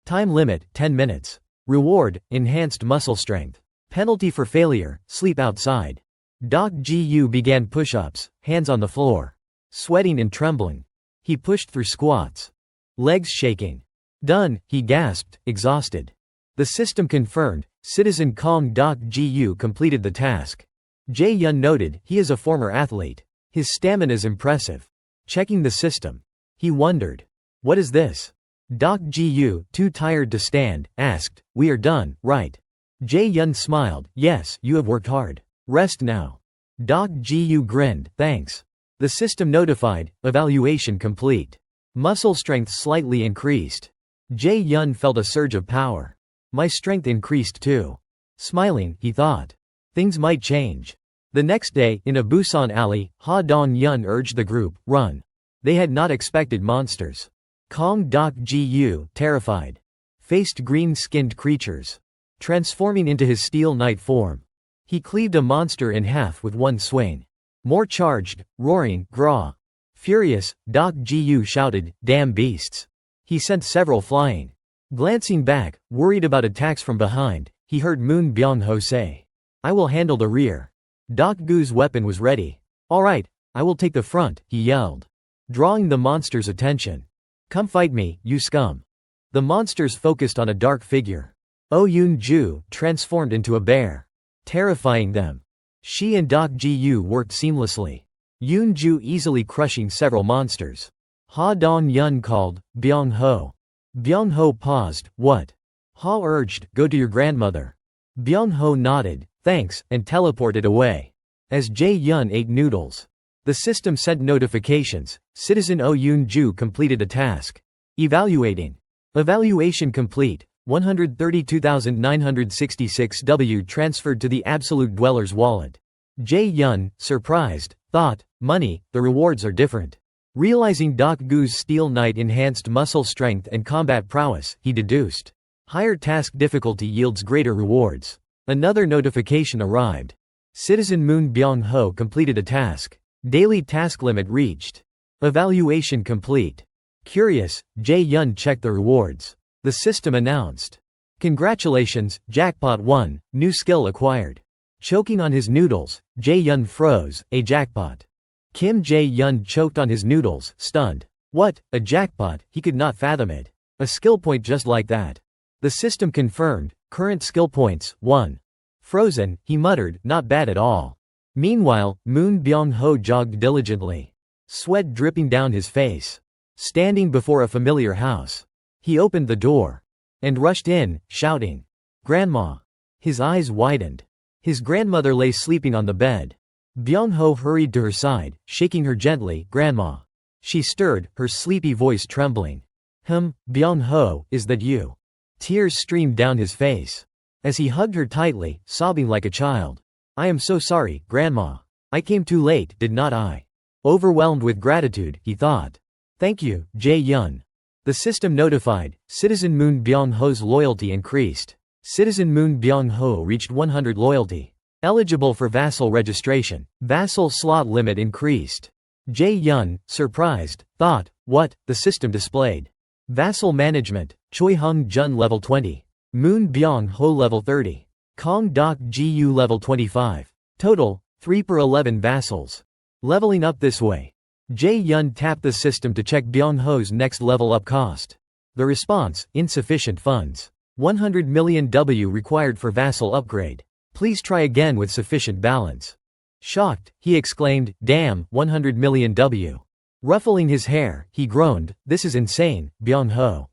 Time limit, 10 minutes. Reward, enhanced muscle strength. Penalty for failure, sleep outside. Dok-ji-yu began push-ups, hands on the floor. Sweating and trembling. He pushed through squats. Legs shaking. Done, he gasped, exhausted. The system confirmed, Citizen Kong Dok-ji-yu completed the task. Jae-yun noted, he is a former athlete. His stamina is impressive. Checking the system. He wondered. What is this? Dok-ji-yu, too tired to stand, asked, we are done, right? Jae-yun smiled, yes, you have worked hard. Rest now. Dok-ji-yu grinned, thanks. The system notified, evaluation complete. Muscle strength slightly increased. Jae-yun felt a surge of power. My strength increased too. Smiling, he thought. Things might change. The next day, in a Busan alley, Ha Dong-yun urged the group, run. They had not expected monsters. Kong Dok Gu, terrified, faced green-skinned creatures, transforming into his steel knight form. He cleaved a monster in half with one swing. More charged, roaring, graw. Furious, Dok Gu shouted, "Damn beasts!" He sent several flying. Glancing back, worried about attacks from behind, he heard Moon Byung-ho say, "I will handle the rear." Dok Gu's weapon was ready. "All right, I will take the front," he yelled, drawing the monster's attention. "Come fight me, you scum." The monsters focused on a dark figure. Oh Yoon-ju transformed into a bear, terrifying them. She and Dok Gu worked seamlessly, Yoon-ju easily crushing several monsters. Ha Dong-yun called, "Byung-ho." Byung-ho paused. "What?" Ha urged, "Go to your grandmother." Byung-ho nodded, "Thanks," and teleported away. As Jae-yun ate noodles, the system sent notifications. Citizen Oh Yoon-ju completed a task. Evaluating. Evaluation complete. 132,966 W transferred to the Absolute Dweller's wallet. Jae-yun, surprised, thought, money, the rewards are different. Realizing Dok Gu's Steel Knight enhanced muscle strength and combat prowess, he deduced, higher task difficulty yields greater rewards. Another notification arrived. Citizen Moon Byung-ho completed a task. Daily task limit reached. Evaluation complete. Curious, Jae-yun checked the rewards. The system announced, "Congratulations, jackpot won, new skill acquired." Choking on his noodles, Jae-yun froze, a jackpot. Kim Jae-yun choked on his noodles, stunned. What, a jackpot? He could not fathom it. A skill point just like that. The system confirmed, current skill points, 1. Frozen, he muttered, not bad at all. Meanwhile, Moon Byung-ho jogged diligently, sweat dripping down his face. Standing before a familiar house, he opened the door and rushed in, shouting, "Grandma!" His eyes widened. His grandmother lay sleeping on the bed. Byung-ho hurried to her side, shaking her gently, "Grandma." She stirred, her sleepy voice trembling. Byung-ho, is that you?" Tears streamed down his face as he hugged her tightly, sobbing like a child. "I am so sorry, Grandma. I came too late, did not I?" Overwhelmed with gratitude, he thought. "Thank you, Jae-yun." The system notified, Citizen Moon Byung-ho's loyalty increased. Citizen Moon Byung-ho reached 100 loyalty. Eligible for vassal registration. Vassal slot limit increased. Jae-yun, surprised, thought, what? The system displayed. Vassal management, Choi Hung-jun level 20. Moon Byung-ho level 30. Kong Dok Gu level 25. Total, 3/11 vassals. Leveling up this way. Jae-yun tapped the system to check Byung-ho's next level up cost. The response, insufficient funds. 100 million W required for vassal upgrade. Please try again with sufficient balance. Shocked, he exclaimed, "Damn, 100 million W." Ruffling his hair, he groaned, "This is insane, Byung-ho.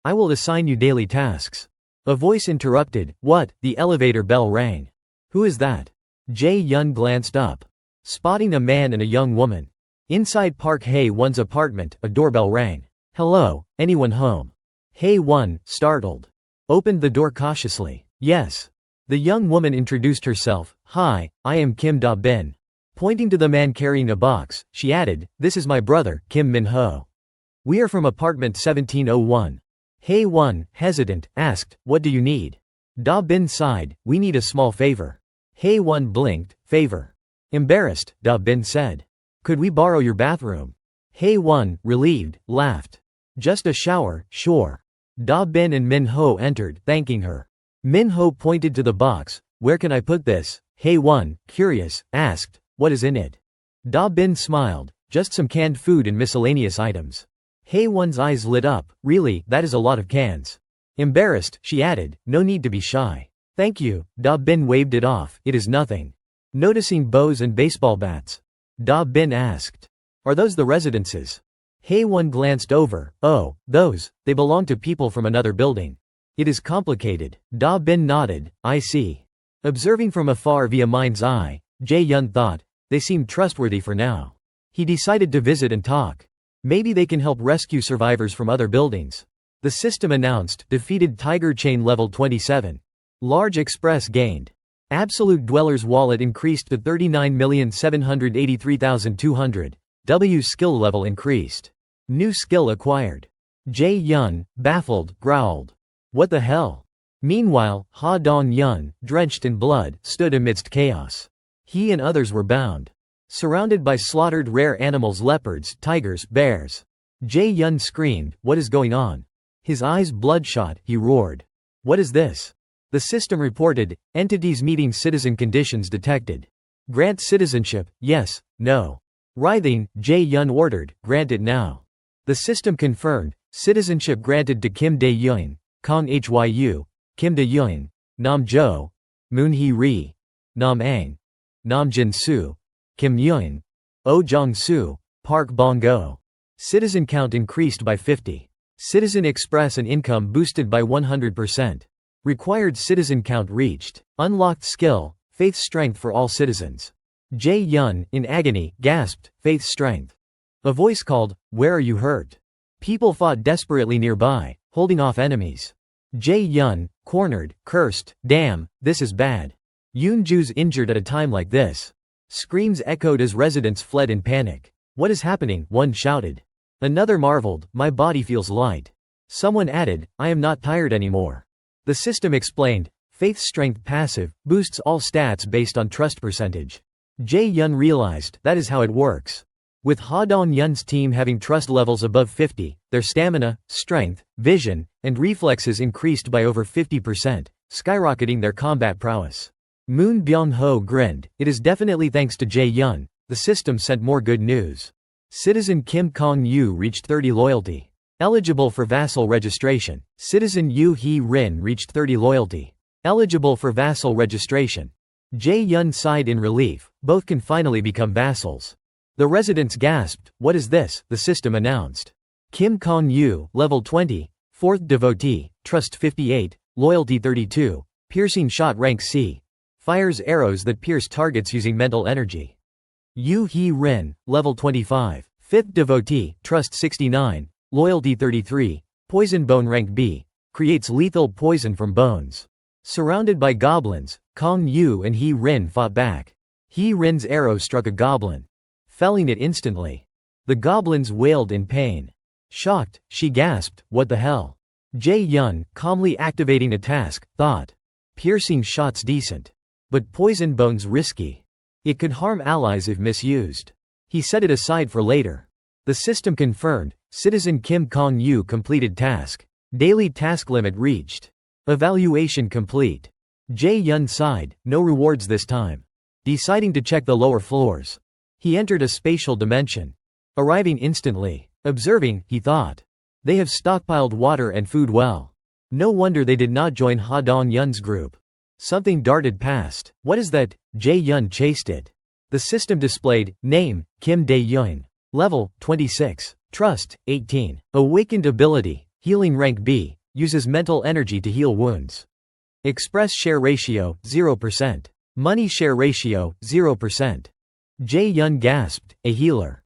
I will assign you daily tasks." A voice interrupted, "What?" The elevator bell rang. "Who is that?" Jae-yun glanced up, spotting a man and a young woman. Inside Park Hae-won's apartment, a doorbell rang. "Hello, anyone home?" Hae-won, startled, opened the door cautiously. "Yes." The young woman introduced herself, "Hi, I am Kim Da-bin." Pointing to the man carrying a box, she added, "This is my brother, Kim Min-ho. We are from apartment 1701. Hae-won, hesitant, asked, "What do you need?" Da-bin sighed, "We need a small favor." Hae-won blinked, "Favor?" Embarrassed, Da-bin said, "Could we borrow your bathroom?" Hae-won, relieved, laughed. "Just a shower, sure." Da-bin and Min-ho entered, thanking her. Min-ho pointed to the box, "Where can I put this?" Hae-won, curious, asked, "What is in it?" Da-bin smiled, "Just some canned food and miscellaneous items." Hae-won's eyes lit up, "Really, that is a lot of cans." Embarrassed, she added, "No need to be shy." "Thank you." Da-bin waved it off, "It is nothing." Noticing bows and baseball bats, Da-bin asked, "Are those the residences?" Hae-won glanced over, "Oh, those, they belong to people from another building. It is complicated." Da-bin nodded, "I see." Observing from afar via mind's eye, Jae-yun thought, they seem trustworthy for now. He decided to visit and talk. Maybe they can help rescue survivors from other buildings. The system announced, defeated Tiger Chain level 27. Large Express gained. Absolute Dweller's wallet increased to 39,783,200. W skill level increased. New skill acquired. Jae-yun, baffled, growled. What the hell? Meanwhile, Ha Dong-yun, drenched in blood, stood amidst chaos. He and others were bound. Surrounded by slaughtered rare animals, leopards, tigers, bears. Jae-yun screamed, "What is going on?" His eyes bloodshot, he roared. "What is this?" The system reported, entities meeting citizen conditions detected. Grant citizenship, yes, no. Writhing, Jae-yun ordered, grant it now. The system confirmed, citizenship granted to Kim Dae-yun, Kong Hyu, Kim Da-yun, Nam Jo, Moon Hee-ri, Nam Ang, Nam Jin-soo, Kim Yun, Oh Jong-soo, Park Bong-go. Citizen count increased by 50. Citizen express and income boosted by 100%. Required citizen count reached. Unlocked skill, faith strength for all citizens. Jae-yun, in agony, gasped, faith strength. A voice called, "Where are you hurt?" People fought desperately nearby, holding off enemies. Jae-yun, cornered, cursed, "Damn, this is bad. Yoon-ju's injured at a time like this." Screams echoed as residents fled in panic. "What is happening?" one shouted. Another marveled, "My body feels light." Someone added, "I am not tired anymore." The system explained, faith strength passive, boosts all stats based on trust percentage. Jae-yun realized, that is how it works. With Ha Dong-yun's team having trust levels above 50, their stamina, strength, vision, and reflexes increased by over 50%, skyrocketing their combat prowess. Moon Byung-ho grinned, "It is definitely thanks to Jae-yun." The system sent more good news. Citizen Kim Kong-yu reached 30 loyalty. Eligible for vassal registration. Citizen Yu Hee-rin reached 30 loyalty. Eligible for vassal registration. Jae-yun sighed in relief, both can finally become vassals. The residents gasped, "What is this?" The system announced. Kim Kong-yu, level 20, 4th devotee, trust 58, loyalty 32, piercing shot rank C. Fires arrows that pierce targets using mental energy. Yu Hee-rin, level 25, 5th devotee, trust 69, loyalty 33, poison bone rank B, creates lethal poison from bones. Surrounded by goblins, Kong-yu and Hee-rin fought back. Hee-rin's arrow struck a goblin, felling it instantly. The goblins wailed in pain. Shocked, she gasped, "What the hell?" Jae-yun, calmly activating a task, thought. Piercing shots decent. But poison bones risky. It could harm allies if misused. He set it aside for later. The system confirmed, Citizen Kim Kong-yu completed task. Daily task limit reached. Evaluation complete. Jae-yun sighed, no rewards this time. Deciding to check the lower floors. He entered a spatial dimension. Arriving instantly. Observing, he thought. They have stockpiled water and food well. No wonder they did not join Ha Dong-yun's group. Something darted past. What is that? Jae-yun chased it. The system displayed, name, Kim Dae-yun. Level, 26. Trust, 18. Awakened ability, healing rank B, uses mental energy to heal wounds. Express share ratio, 0%. Money share ratio, 0%. Jae-yun gasped, a healer.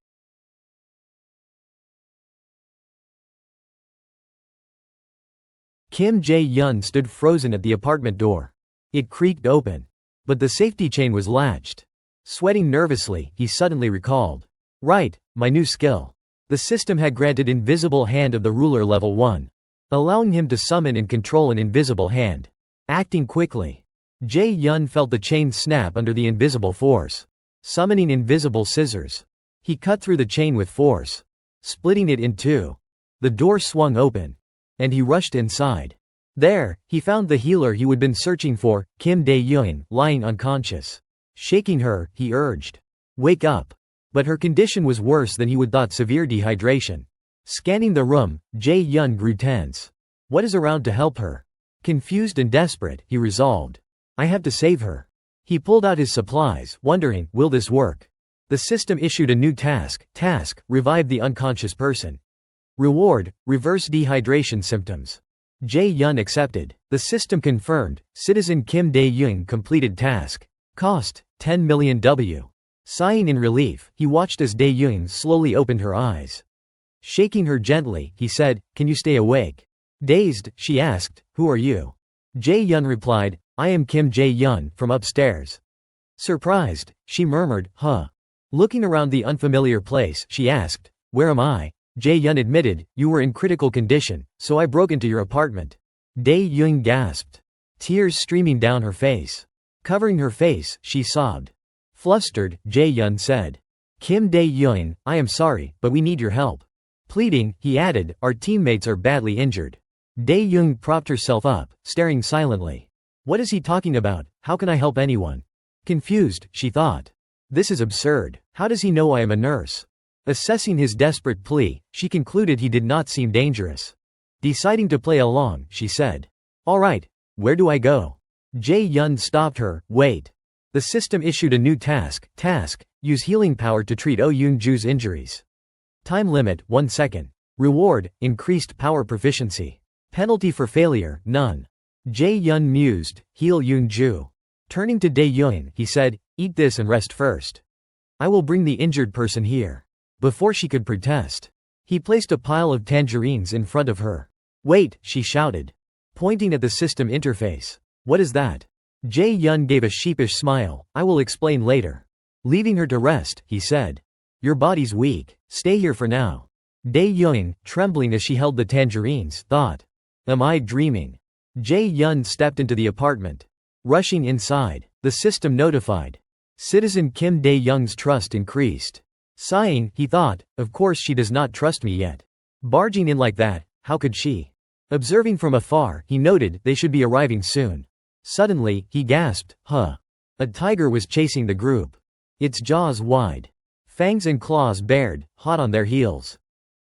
Kim Jae-yun stood frozen at the apartment door. It creaked open. But the safety chain was latched. Sweating nervously, he suddenly recalled. Right, my new skill. The system had granted Invisible Hand of the Ruler level 1. Allowing him to summon and control an invisible hand. Acting quickly. Jae-yun felt the chain snap under the invisible force. Summoning invisible scissors. He cut through the chain with force. Splitting it in two. The door swung open. And he rushed inside. There, he found the healer he would been searching for, Kim Dae-yun, lying unconscious. Shaking her, he urged. Wake up. But her condition was worse than he would thought, severe dehydration. Scanning the room, Jae-yun grew tense. What is around to help her? Confused and desperate, he resolved. I have to save her. He pulled out his supplies, wondering, will this work? The system issued a new task. Task, revive the unconscious person. Reward, reverse dehydration symptoms. Jae-yun accepted. The system confirmed, Citizen Kim Dae-yun completed task. Cost, 10 million W. Sighing in relief, he watched as Dae-yun slowly opened her eyes. Shaking her gently, he said, can you stay awake? Dazed, she asked, who are you? Jae-yun replied, I am Kim Jae-yun, from upstairs. Surprised, she murmured, huh? Looking around the unfamiliar place, she asked, where am I? Jae-yun admitted, "You were in critical condition, so I broke into your apartment." Dae-yoon gasped, tears streaming down her face. Covering her face, she sobbed. Flustered, Jae-yun said, "Kim Dae-yoon, I am sorry, but we need your help." Pleading, he added, "Our teammates are badly injured." Dae-yoon propped herself up, staring silently. What is he talking about? How can I help anyone? Confused, she thought. This is absurd. How does he know I am a nurse? Assessing his desperate plea, she concluded he did not seem dangerous. Deciding to play along, she said, "All right, where do I go?" Jae-yun stopped her. "Wait." The system issued a new task. Use healing power to treat Oh Yoon-ju's injuries. Time limit, 1 second. Reward, increased power proficiency. Penalty for failure, none. Jae-yun mused, heal Yoon-ju. Turning to Dae-yoon, he said, "Eat this and rest first. I will bring the injured person here." Before she could protest, he placed a pile of tangerines in front of her. "Wait," she shouted, pointing at the system interface. "What is that?" Jae-yun gave a sheepish smile. "I will explain later." Leaving her to rest, he said, "Your body's weak. Stay here for now." Dae-yoon, trembling as she held the tangerines, thought, "Am I dreaming?" Jae-yun stepped into the apartment. Rushing inside, the system notified. Citizen Kim Dae-young's trust increased. Sighing, he thought, "Of course she does not trust me yet. Barging in like that, how could she?" Observing from afar, he noted they should be arriving soon. Suddenly, he gasped, "Huh." A tiger was chasing the group. Its jaws wide. Fangs and claws bared, hot on their heels.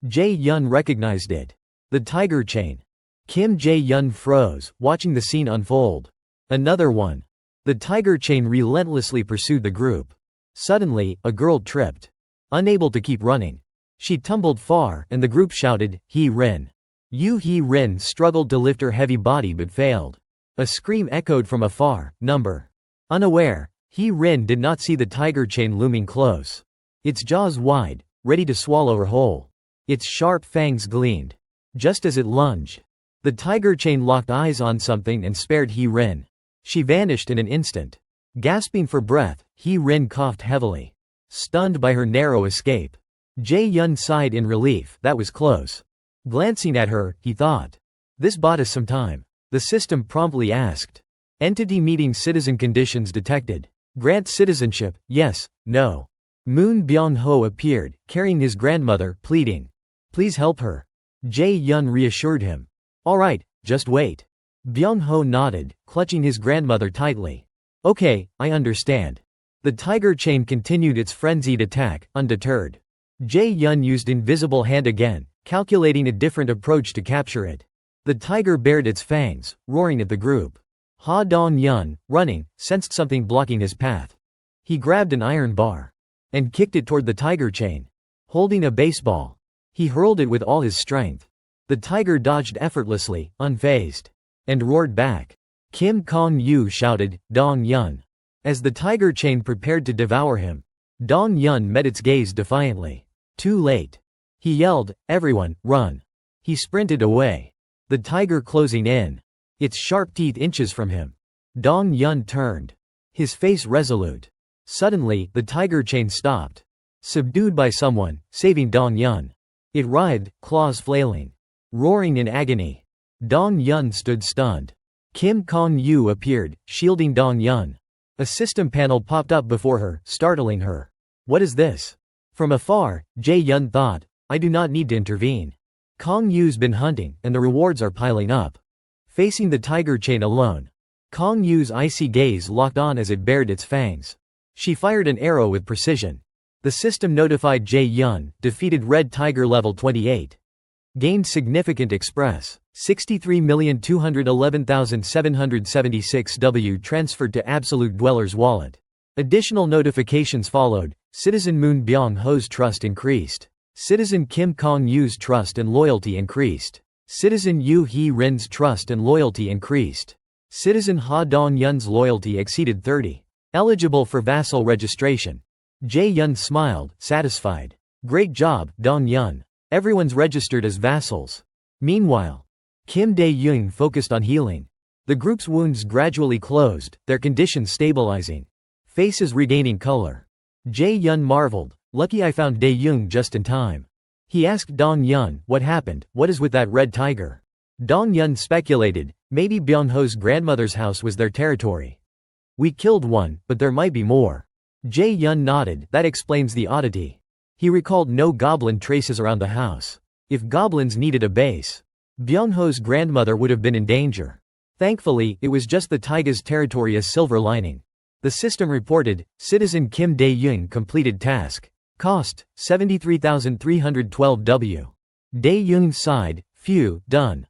Jae-yun recognized it. The tiger chain. Kim Jae-yun froze, watching the scene unfold. Another one. The tiger chain relentlessly pursued the group. Suddenly, a girl tripped. Unable to keep running, she tumbled far, and the group shouted, "Hee-rin." Hee-rin struggled to lift her heavy body but failed. A scream echoed from afar, "Number." Unaware, Hee-rin did not see the tiger chain looming close. Its jaws wide, ready to swallow her whole. Its sharp fangs gleamed. Just as it lunged, the tiger chain locked eyes on something and spared Hee-rin. She vanished in an instant. Gasping for breath, Hee-rin coughed heavily, stunned by her narrow escape. Jae-yun sighed in relief. That was close. Glancing at her, he thought, "This bought us some time." The system promptly asked, "Entity meeting citizen conditions detected. Grant citizenship, yes, no." Moon Byung-ho appeared, carrying his grandmother, pleading, "Please help her." Jae-yun reassured him. "All right, just wait." Byung-ho nodded, clutching his grandmother tightly. "Okay, I understand." The tiger chain continued its frenzied attack, undeterred. Jae-yun used invisible hand again, calculating a different approach to capture it. The tiger bared its fangs, roaring at the group. Ha Dong-yun, running, sensed something blocking his path. He grabbed an iron bar and kicked it toward the tiger chain. Holding a baseball, he hurled it with all his strength. The tiger dodged effortlessly, unfazed, and roared back. Kim Kong-yu shouted, "Dong-yun." As the tiger chain prepared to devour him, Dong-yun met its gaze defiantly. Too late. He yelled, "Everyone, run." He sprinted away. The tiger closing in, its sharp teeth inches from him. Dong-yun turned, his face resolute. Suddenly, the tiger chain stopped. Subdued by someone, saving Dong-yun. It writhed, claws flailing, roaring in agony. Dong-yun stood stunned. Kim Kong-yu appeared, shielding Dong-yun. A system panel popped up before her, startling her. "What is this?" From afar, Jae-yun thought, "I do not need to intervene. Kong-yu's been hunting, and the rewards are piling up." Facing the tiger chain alone, Kong-yu's icy gaze locked on as it bared its fangs. She fired an arrow with precision. The system notified Jae-yun, defeated Red Tiger level 28. Gained significant express. 63,211,776 W transferred to Absolute Dweller's wallet. Additional notifications followed. Citizen Moon Byung-ho's trust increased. Citizen Kim Kong-yu's trust and loyalty increased. Citizen Yu Hee-rin's trust and loyalty increased. Citizen Ha Dong-yun's loyalty exceeded 30. Eligible for vassal registration. Jae-yun smiled, satisfied. "Great job, Dong-yun. Everyone's registered as vassals." Meanwhile, Kim Dae-young focused on healing. The group's wounds gradually closed, their condition stabilizing. Faces regaining color. Jae-yun marveled, "Lucky I found Dae-young just in time." He asked Dong Yun, what happened, what is with that red tiger? Dong Yun speculated, maybe Byung-ho's grandmother's house was their territory. We killed one, but there might be more. Jae-yun nodded, that explains the oddity. He recalled no goblin traces around the house. If goblins needed a base, Byung-ho's grandmother would have been in danger. Thankfully, it was just the taiga's territory. A silver lining. The system reported, Citizen Kim Dae-young completed task. Cost, 73,312 W. Dae-young sighed, phew, done.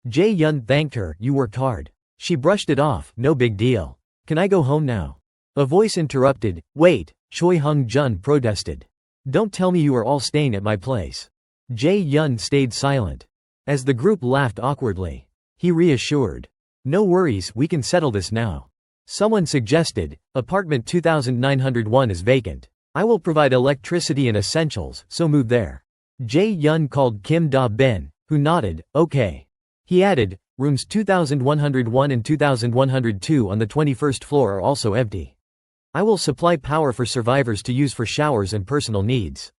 Jae-yun thanked her, you worked hard. She brushed it off, no big deal. Can I go home now? A voice interrupted, wait, Choi Hung-jun protested. Don't tell me you are all staying at my place. Jae-yun stayed silent. As the group laughed awkwardly, he reassured. No worries, we can settle this now. Someone suggested, apartment 2901 is vacant. I will provide electricity and essentials, so move there. Jae-yun called Kim Da-bin, who nodded, okay. He added, rooms 2101 and 2102 on the 21st floor are also empty. I will supply power for survivors to use for showers and personal needs.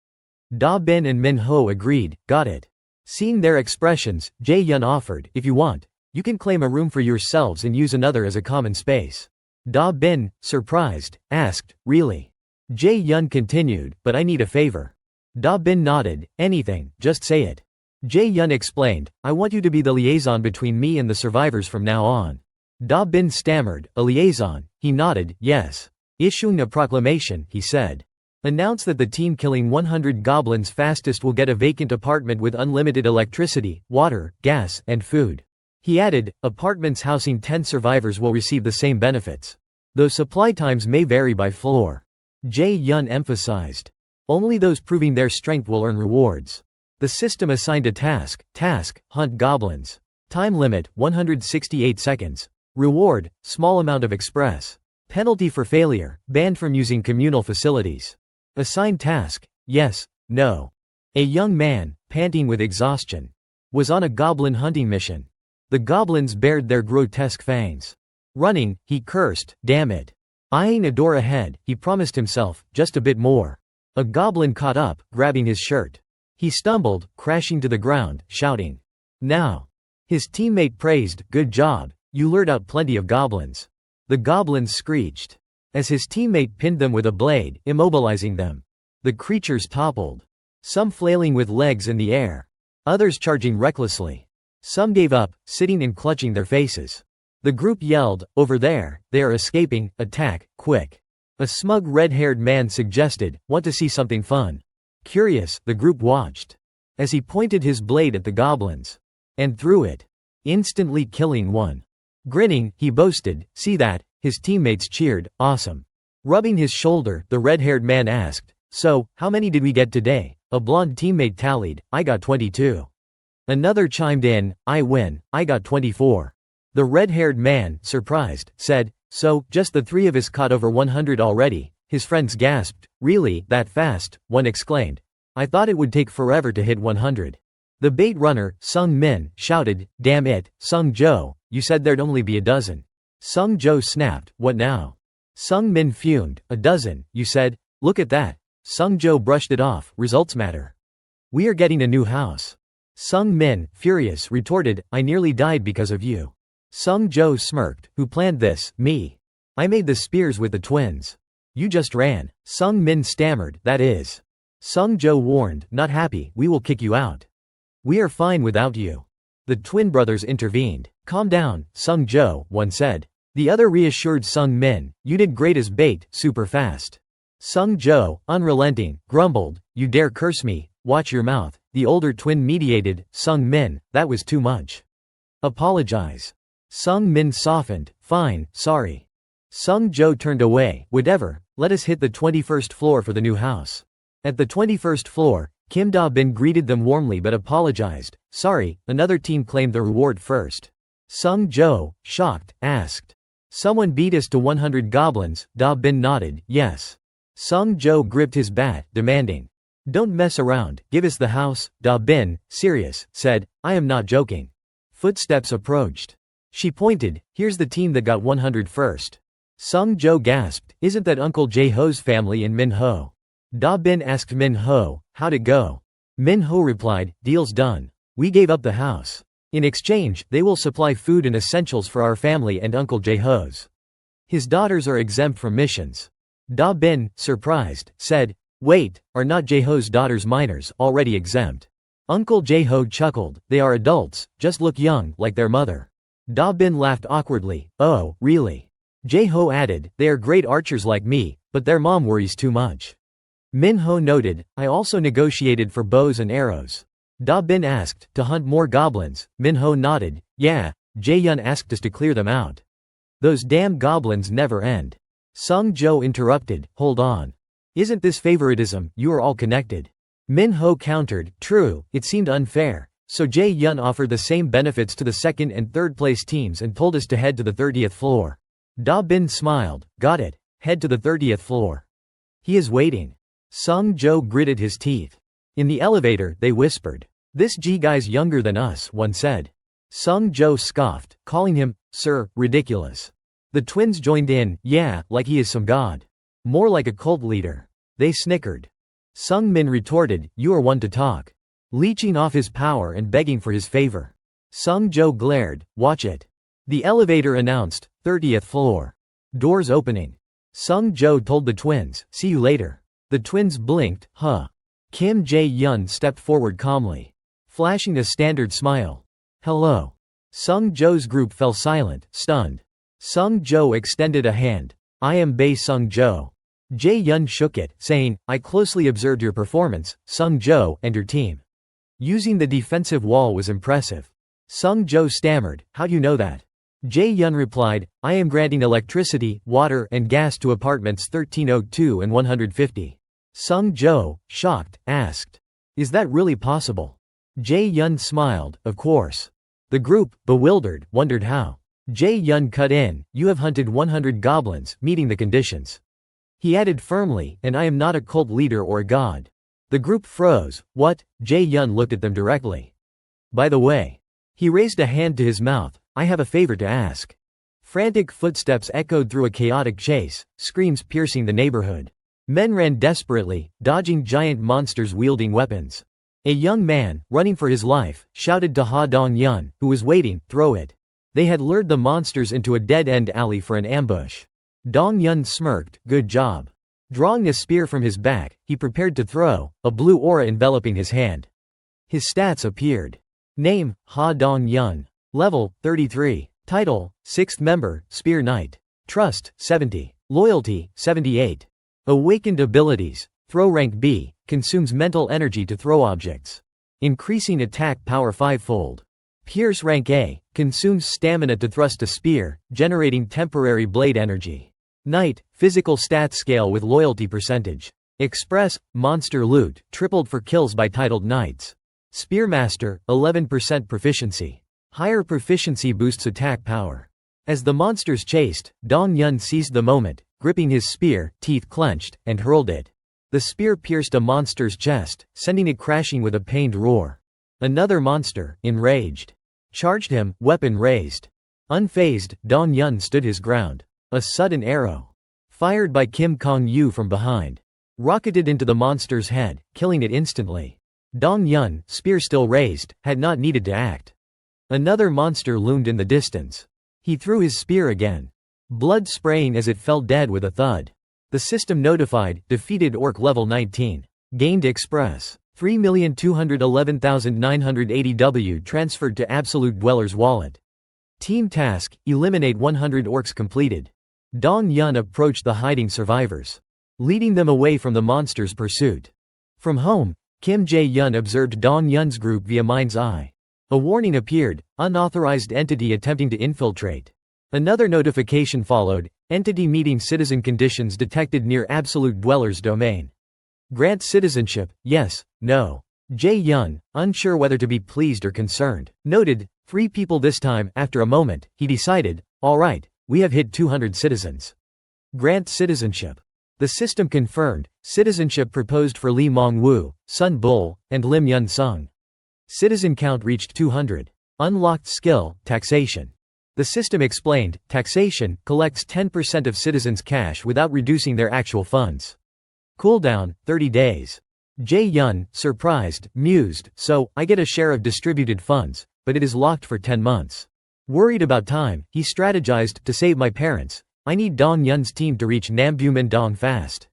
Da-bin and Min-ho agreed, got it. Seeing their expressions, Jae-yun offered, if you want, you can claim a room for yourselves and use another as a common space. Da-bin, surprised, asked, really? Jae-yun continued, but I need a favor. Da-bin nodded, anything, just say it. Jae-yun explained, I want you to be the liaison between me and the survivors from now on. Da-bin stammered, a liaison. He nodded, yes. Issuing a proclamation, he said. Announce that the team killing 100 goblins fastest will get a vacant apartment with unlimited electricity, water, gas, and food. He added, apartments housing 10 survivors will receive the same benefits. Though supply times may vary by floor. Jae-yun emphasized. Only those proving their strength will earn rewards. The system assigned a task, hunt goblins. Time limit, 168 seconds. Reward, small amount of express. Penalty for failure, banned from using communal facilities. Assigned task, yes, no. A young man, panting with exhaustion, was on a goblin hunting mission. The goblins bared their grotesque fangs. Running, he cursed, damn it. Eyeing a door ahead, he promised himself, just a bit more. A goblin caught up, grabbing his shirt. He stumbled, crashing to the ground, shouting. Now. His teammate praised, good job, you lured out plenty of goblins. The goblins screeched. As his teammate pinned them with a blade, immobilizing them. The creatures toppled. Some flailing with legs in the air. Others charging recklessly. Some gave up, sitting and clutching their faces. The group yelled, over there, they are escaping, attack, quick. A smug red-haired man suggested, want to see something fun. Curious, the group watched. As he pointed his blade at the goblins. And threw it. Instantly killing one. Grinning, he boasted, see that, his teammates cheered, awesome. Rubbing his shoulder, the red-haired man asked, so, how many did we get today? A blonde teammate tallied, I got 22. Another chimed in, I win, I got 24. The red-haired man, surprised, said, so, just the three of us caught over 100 already. His friends gasped, really, that fast? One exclaimed. I thought it would take forever to hit 100. The bait runner, Sung Min, shouted, damn it, Sung Jo, you said there'd only be a dozen. Sung Jo snapped, what now? Sung Min fumed, a dozen, you said, look at that. Sung Jo brushed it off, results matter. We are getting a new house. Sung Min, furious, retorted, I nearly died because of you. Sung Jo smirked, who planned this? Me. I made the spears with the twins. You just ran. Sung Min stammered, that is. Sung Jo warned, not happy, we will kick you out. We are fine without you. The twin brothers intervened. Calm down, Sung Jo, one said. The other reassured Sung Min, you did great as bait, super fast. Sung Jo, unrelenting, grumbled, you dare curse me, watch your mouth. The older twin mediated, Sung Min, that was too much. Apologize. Sung Min softened, fine, sorry. Sung Jo turned away, whatever, let us hit the 21st floor for the new house. At the 21st floor, Kim Da-bin greeted them warmly but apologized, sorry, another team claimed the reward first. Sung Jo, shocked, asked. Someone beat us to 100 goblins, Da-bin nodded, yes. Sung Jo gripped his bat, demanding. Don't mess around, give us the house. Da-bin, serious, said, I am not joking. Footsteps approached. She pointed, here's the team that got 100 first. Sung Jo gasped, isn't that Uncle Jae-ho's family in Min-ho? Da-bin asked Min-ho, how'd it go? Min-ho replied, "Deal's done. We gave up the house. In exchange, they will supply food and essentials for our family and Uncle Jaeho's. His daughters are exempt from missions." Da-bin, surprised, said, "Wait, are not Jaeho's daughters minors, already exempt?" Uncle Jaeho chuckled, "They are adults, just look young, like their mother." Da-bin laughed awkwardly, "Oh, really?" Jaeho added, "They are great archers like me, but their mom worries too much." Min-ho noted, "I also negotiated for bows and arrows." Da-bin asked, "To hunt more goblins?" Min-ho nodded, "Yeah, Jae-yun asked us to clear them out. Those damn goblins never end." Sung-jo interrupted, "Hold on. Isn't this favoritism? You are all connected." Min-ho countered, "True, it seemed unfair. So Jae-yun offered the same benefits to the second and third place teams and told us to head to the 30th floor. Da-bin smiled, "Got it. Head to the 30th floor. He is waiting." Sung-jo gritted his teeth. In the elevator, they whispered. "This G guy's younger than us," one said. Sung-jo scoffed, calling him, "Sir, ridiculous." The twins joined in, "Yeah, like he is some god. More like a cult leader." They snickered. Sung-min retorted, "You are one to talk." Leeching off his power and begging for his favor. Sung-jo glared, "Watch it." The elevator announced, 30th floor. Doors opening. Sung-jo told the twins, "See you later." The twins blinked, "Huh." Kim Jae-yun stepped forward calmly, flashing a standard smile. "Hello." Sung-jo's group fell silent, stunned. Sung-jo extended a hand. "I am Bae Sung-jo." Jae-yun shook it, saying, "I closely observed your performance, Sung-jo, and your team. Using the defensive wall was impressive." Sung-jo stammered, "How do you know that?" Jae-yun replied, "I am granting electricity, water, and gas to apartments 1302 and 150. Sung-jo, shocked, asked, "Is that really possible?" Jae-yun smiled, "Of course." The group, bewildered, wondered how. Jae-yun cut in, "You have hunted 100 goblins, meeting the conditions." He added firmly, "And I am not a cult leader or a god." The group froze. "What?" Jae-yun looked at them directly. "By the way." He raised a hand to his mouth, "I have a favor to ask." Frantic footsteps echoed through a chaotic chase, screams piercing the neighborhood. Men ran desperately, dodging giant monsters wielding weapons. A young man, running for his life, shouted to Ha Dong-yun, who was waiting, "Throw it." They had lured the monsters into a dead-end alley for an ambush. Dong-yun smirked, "Good job." Drawing a spear from his back, he prepared to throw, a blue aura enveloping his hand. His stats appeared. Name, Ha Dong-yun. Level, 33. Title, 6th member, Spear Knight. Trust, 70. Loyalty, 78. Awakened abilities. Throw rank B, consumes mental energy to throw objects. Increasing attack power 5-fold. Pierce rank A, consumes stamina to thrust a spear, generating temporary blade energy. Knight, physical stats scale with loyalty percentage. Express, monster loot, tripled for kills by titled knights. Spearmaster, 11% proficiency. Higher proficiency boosts attack power. As the monsters chased, Dong-yun seized the moment, gripping his spear, teeth clenched, and hurled it. The spear pierced a monster's chest, sending it crashing with a pained roar. Another monster, enraged, charged him, weapon raised. Unfazed, Dong-yun stood his ground. A sudden arrow, fired by Kim Kong-yu from behind, rocketed into the monster's head, killing it instantly. Dong-yun, spear still raised, had not needed to act. Another monster loomed in the distance. He threw his spear again, blood spraying as it fell dead with a thud. The system notified, defeated Orc level 19. Gained Express. 3,211,980 W transferred to Absolute Dweller's wallet. Team task, eliminate 100 orcs completed. Dong-yun approached the hiding survivors, leading them away from the monster's pursuit. From home, Kim Jae-yun observed Dong-yun's group via mind's eye. A warning appeared, unauthorized entity attempting to infiltrate. Another notification followed, entity meeting citizen conditions detected near Absolute Dweller's domain. Grant citizenship, yes, no. Jae-yun, unsure whether to be pleased or concerned, noted, 3 people this time. After a moment, he decided, all right, we have hit 200 citizens. Grant citizenship. The system confirmed, citizenship proposed for Lee Mong-woo, Sun Bull, and Lim Yun-sung. Citizen count reached 200. Unlocked skill, taxation. The system explained, taxation collects 10% of citizens' cash without reducing their actual funds. Cooldown, 30 days. Jae-yun, surprised, mused, so, I get a share of distributed funds, but it is locked for 10 months. Worried about time, he strategized, to save my parents, I need Dong-yun's team to reach Nambu-Mindong fast.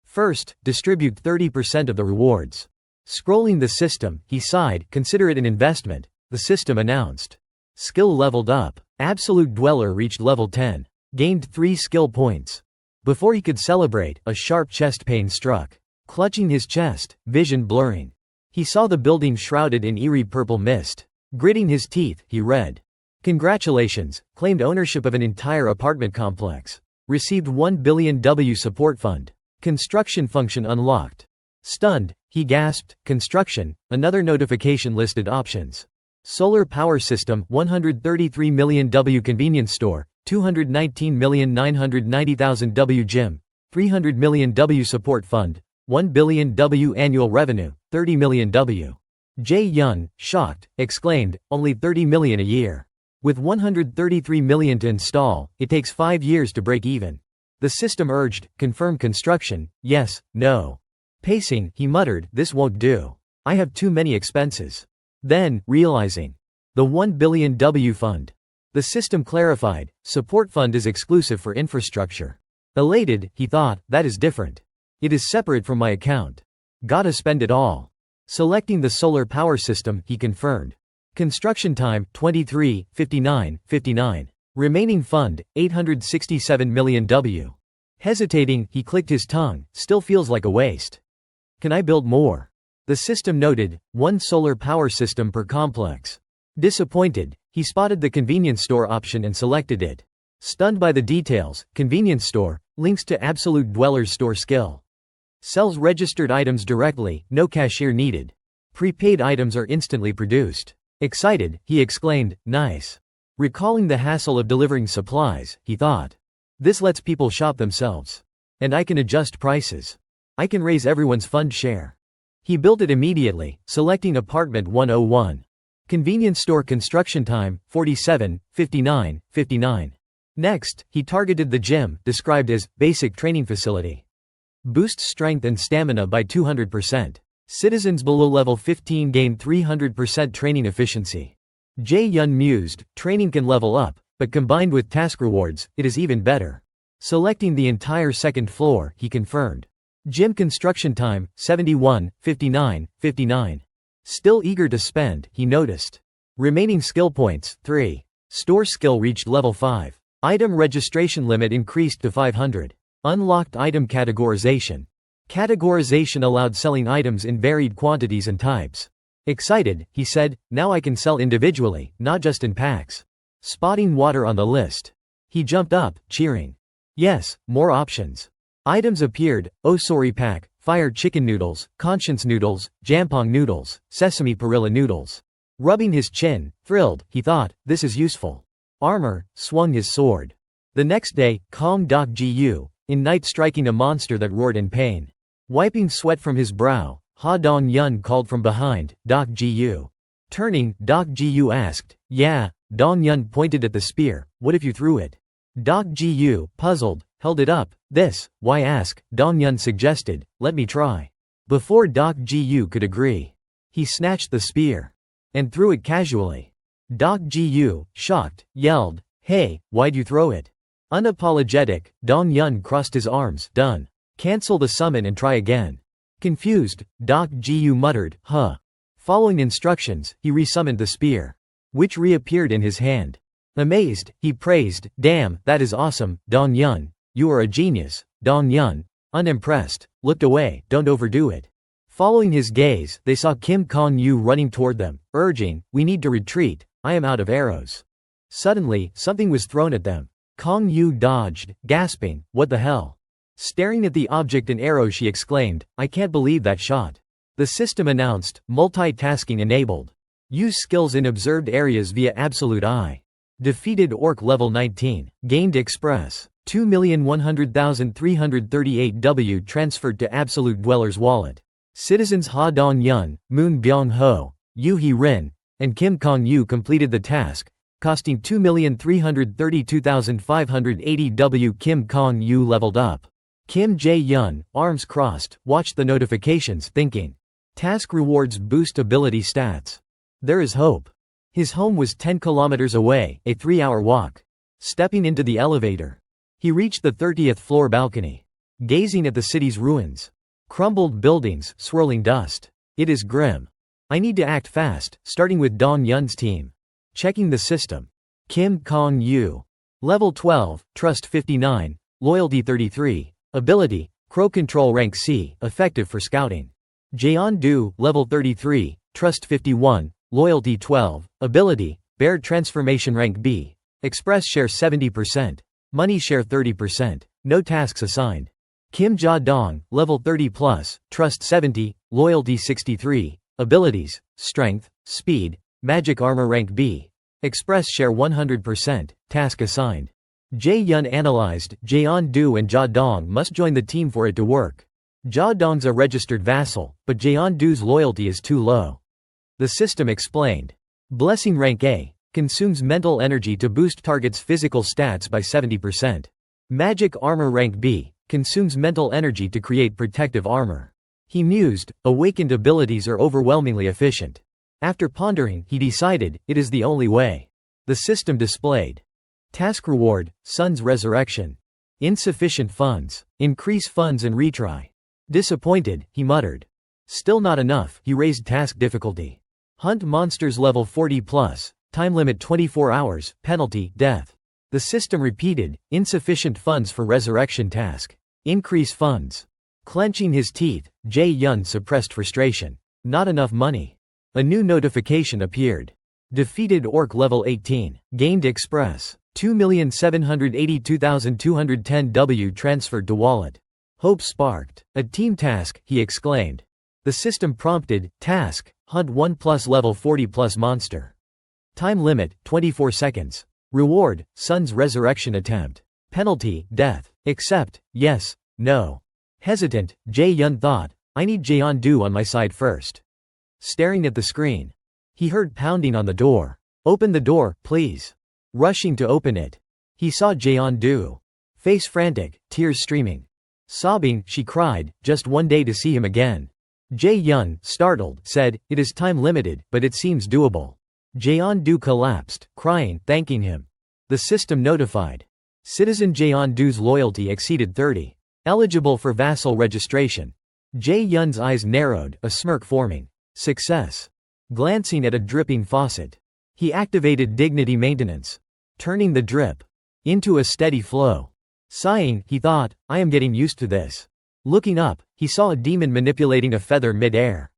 First, distribute 30% of the rewards. Scrolling the system, he sighed, consider it an investment, the system announced. Skill leveled up. Absolute Dweller reached level 10. Gained 3 skill points. Before he could celebrate, a sharp chest pain struck. Clutching his chest, vision blurring. He saw the building shrouded in eerie purple mist. Gritting his teeth, he read. Congratulations, claimed ownership of an entire apartment complex. Received 1 billion W support fund. Construction function unlocked. Stunned, he gasped, construction, another notification listed options. Solar power system, 133 million W convenience store, 219,990,000 W gym, 300 million W support fund, 1 billion W annual revenue, 30 million W. Jae-yun, shocked, exclaimed, only 30 million a year. With 133 million to install, it takes 5 years to break even. The system urged, confirm construction, yes, no. Pacing, he muttered, this won't do. I have too many expenses. Then, realizing. The 1 billion W fund. The system clarified, support fund is exclusive for infrastructure. Elated, he thought, that is different. It is separate from my account. Gotta spend it all. Selecting the solar power system, he confirmed. Construction time, 23:59:59. Remaining fund, 867 million W. Hesitating, he clicked his tongue, still feels like a waste. Can I build more? The system noted, 1 solar power system per complex. Disappointed, he spotted the convenience store option and selected it. Stunned by the details, convenience store, links to Absolute Dweller's store skill. Sells registered items directly, no cashier needed. Prepaid items are instantly produced. Excited, he exclaimed, nice. Recalling the hassle of delivering supplies, he thought. This lets people shop themselves. And I can adjust prices. I can raise everyone's fund share. He built it immediately, selecting apartment 101. Convenience store construction time, 47:59:59. Next, he targeted the gym, described as basic training facility. Boosts strength and stamina by 200%. Citizens below level 15 gain 300% training efficiency. Jae-yun mused, training can level up, but combined with task rewards, it is even better. Selecting the entire second floor, he confirmed. Gym construction time, 71:59:59. Still eager to spend, he noticed. Remaining skill points, 3. Store skill reached level 5. Item registration limit increased to 500. Unlocked item categorization. Categorization allowed selling items in varied quantities and types. Excited, he said, now I can sell individually, not just in packs. Spotting water on the list. He jumped up, cheering. Yes, more options. Items appeared, Osori pack, fire chicken noodles, conscience noodles, jampong noodles, sesame perilla noodles. Rubbing his chin, thrilled, he thought, this is useful. Armor, swung his sword. The next day, Kong Dok Ji-yu, in night striking a monster that roared in pain. Wiping sweat from his brow, Ha Dong-yun called from behind, Dok Ji-yu. Turning, Dok Ji-yu asked, yeah, Dong-yun pointed at the spear, what if you threw it? Dok Ji-yu, puzzled, held it up, this, why ask, Dong-yun suggested, let me try. Before Dok Ji-yu could agree. He snatched the spear. And threw it casually. Dok Ji-yu, shocked, yelled, hey, why'd you throw it? Unapologetic, Dong-yun crossed his arms, done. Cancel the summon and try again. Confused, Dok Ji-yu muttered, huh. Following instructions, he resummoned the spear. Which reappeared in his hand. Amazed, he praised, damn, that is awesome, Dong-yun. You are a genius, Dong-yun. Unimpressed, looked away, don't overdo it. Following his gaze, they saw Kim Kong-yu running toward them, urging, we need to retreat, I am out of arrows. Suddenly, something was thrown at them. Kong-yu dodged, gasping, what the hell? Staring at the object and arrow she exclaimed, I can't believe that shot. The system announced, multitasking enabled. Use skills in observed areas via Absolute Eye. Defeated Orc level 19. Gained Express. 2,100,338 W transferred to Absolute Dweller's wallet. Citizens Ha Dong-yun, Moon Byung-ho, Yu Hee-rin, and Kim Kong-yu completed the task, costing 2,332,580 W. Kim Kong-yu leveled up. Kim Jae-yun, arms crossed, watched the notifications, thinking. Task rewards boost ability stats. There is hope. His home was 10 kilometers away, a 3-hour walk. Stepping into the elevator, he reached the 30th floor balcony. Gazing at the city's ruins. Crumbled buildings, swirling dust. It is grim. I need to act fast, starting with Dong Yun's team. Checking the system. Kim Kong-yu. Level 12, Trust 59, Loyalty 33, Ability, Crow Control Rank C, effective for scouting. Jeon-do, Level 33, Trust 51, Loyalty 12, Ability, Bear Transformation Rank B, Express Share 70%, Money Share 30%, no tasks assigned. Kim Ja-dong, Level 30+, Trust 70, Loyalty 63, Abilities, Strength, Speed, Magic Armor Rank B, Express Share 100%, task assigned. Jae-yun analyzed, Jeon-do and Ja-dong must join the team for it to work. Ja-dong's a registered vassal, but Jeon-do's loyalty is too low. The system explained. Blessing Rank A, consumes mental energy to boost target's physical stats by 70%. Magic Armor Rank B, consumes mental energy to create protective armor. He mused, awakened abilities are overwhelmingly efficient. After pondering, he decided, it is the only way. The system displayed. Task reward, Sun's resurrection. Insufficient funds. Increase funds and retry. Disappointed, he muttered. Still not enough, he raised task difficulty. Hunt monsters level 40+, time limit 24 hours, penalty, death. The system repeated, insufficient funds for resurrection task. Increase funds. Clenching his teeth, Jae-yun suppressed frustration. Not enough money. A new notification appeared. Defeated Orc level 18. Gained Express. 2,782,210 W transferred to wallet. Hope sparked. A team task, he exclaimed. The system prompted, task, hunt 1+ level 40+ monster. Time limit, 24 seconds. Reward, Sun's resurrection attempt. Penalty, death. Accept, yes, no. Hesitant, Jae-yun thought, I need Jeon-do on my side first. Staring at the screen. He heard pounding on the door. Open the door, please. Rushing to open it. He saw Jeon-do. Face frantic, tears streaming. Sobbing, she cried, just one day to see him again. Jae-yun, startled, said, it is time limited, but it seems doable. Jeon-do collapsed, crying, thanking him. The system notified. Citizen Jeon-do's loyalty exceeded 30. Eligible for vassal registration. Jae-yun's eyes narrowed, a smirk forming. Success. Glancing at a dripping faucet. He activated dignity maintenance. Turning the drip into a steady flow. Sighing, he thought, I am getting used to this. Looking up, he saw a demon manipulating a feather mid-air.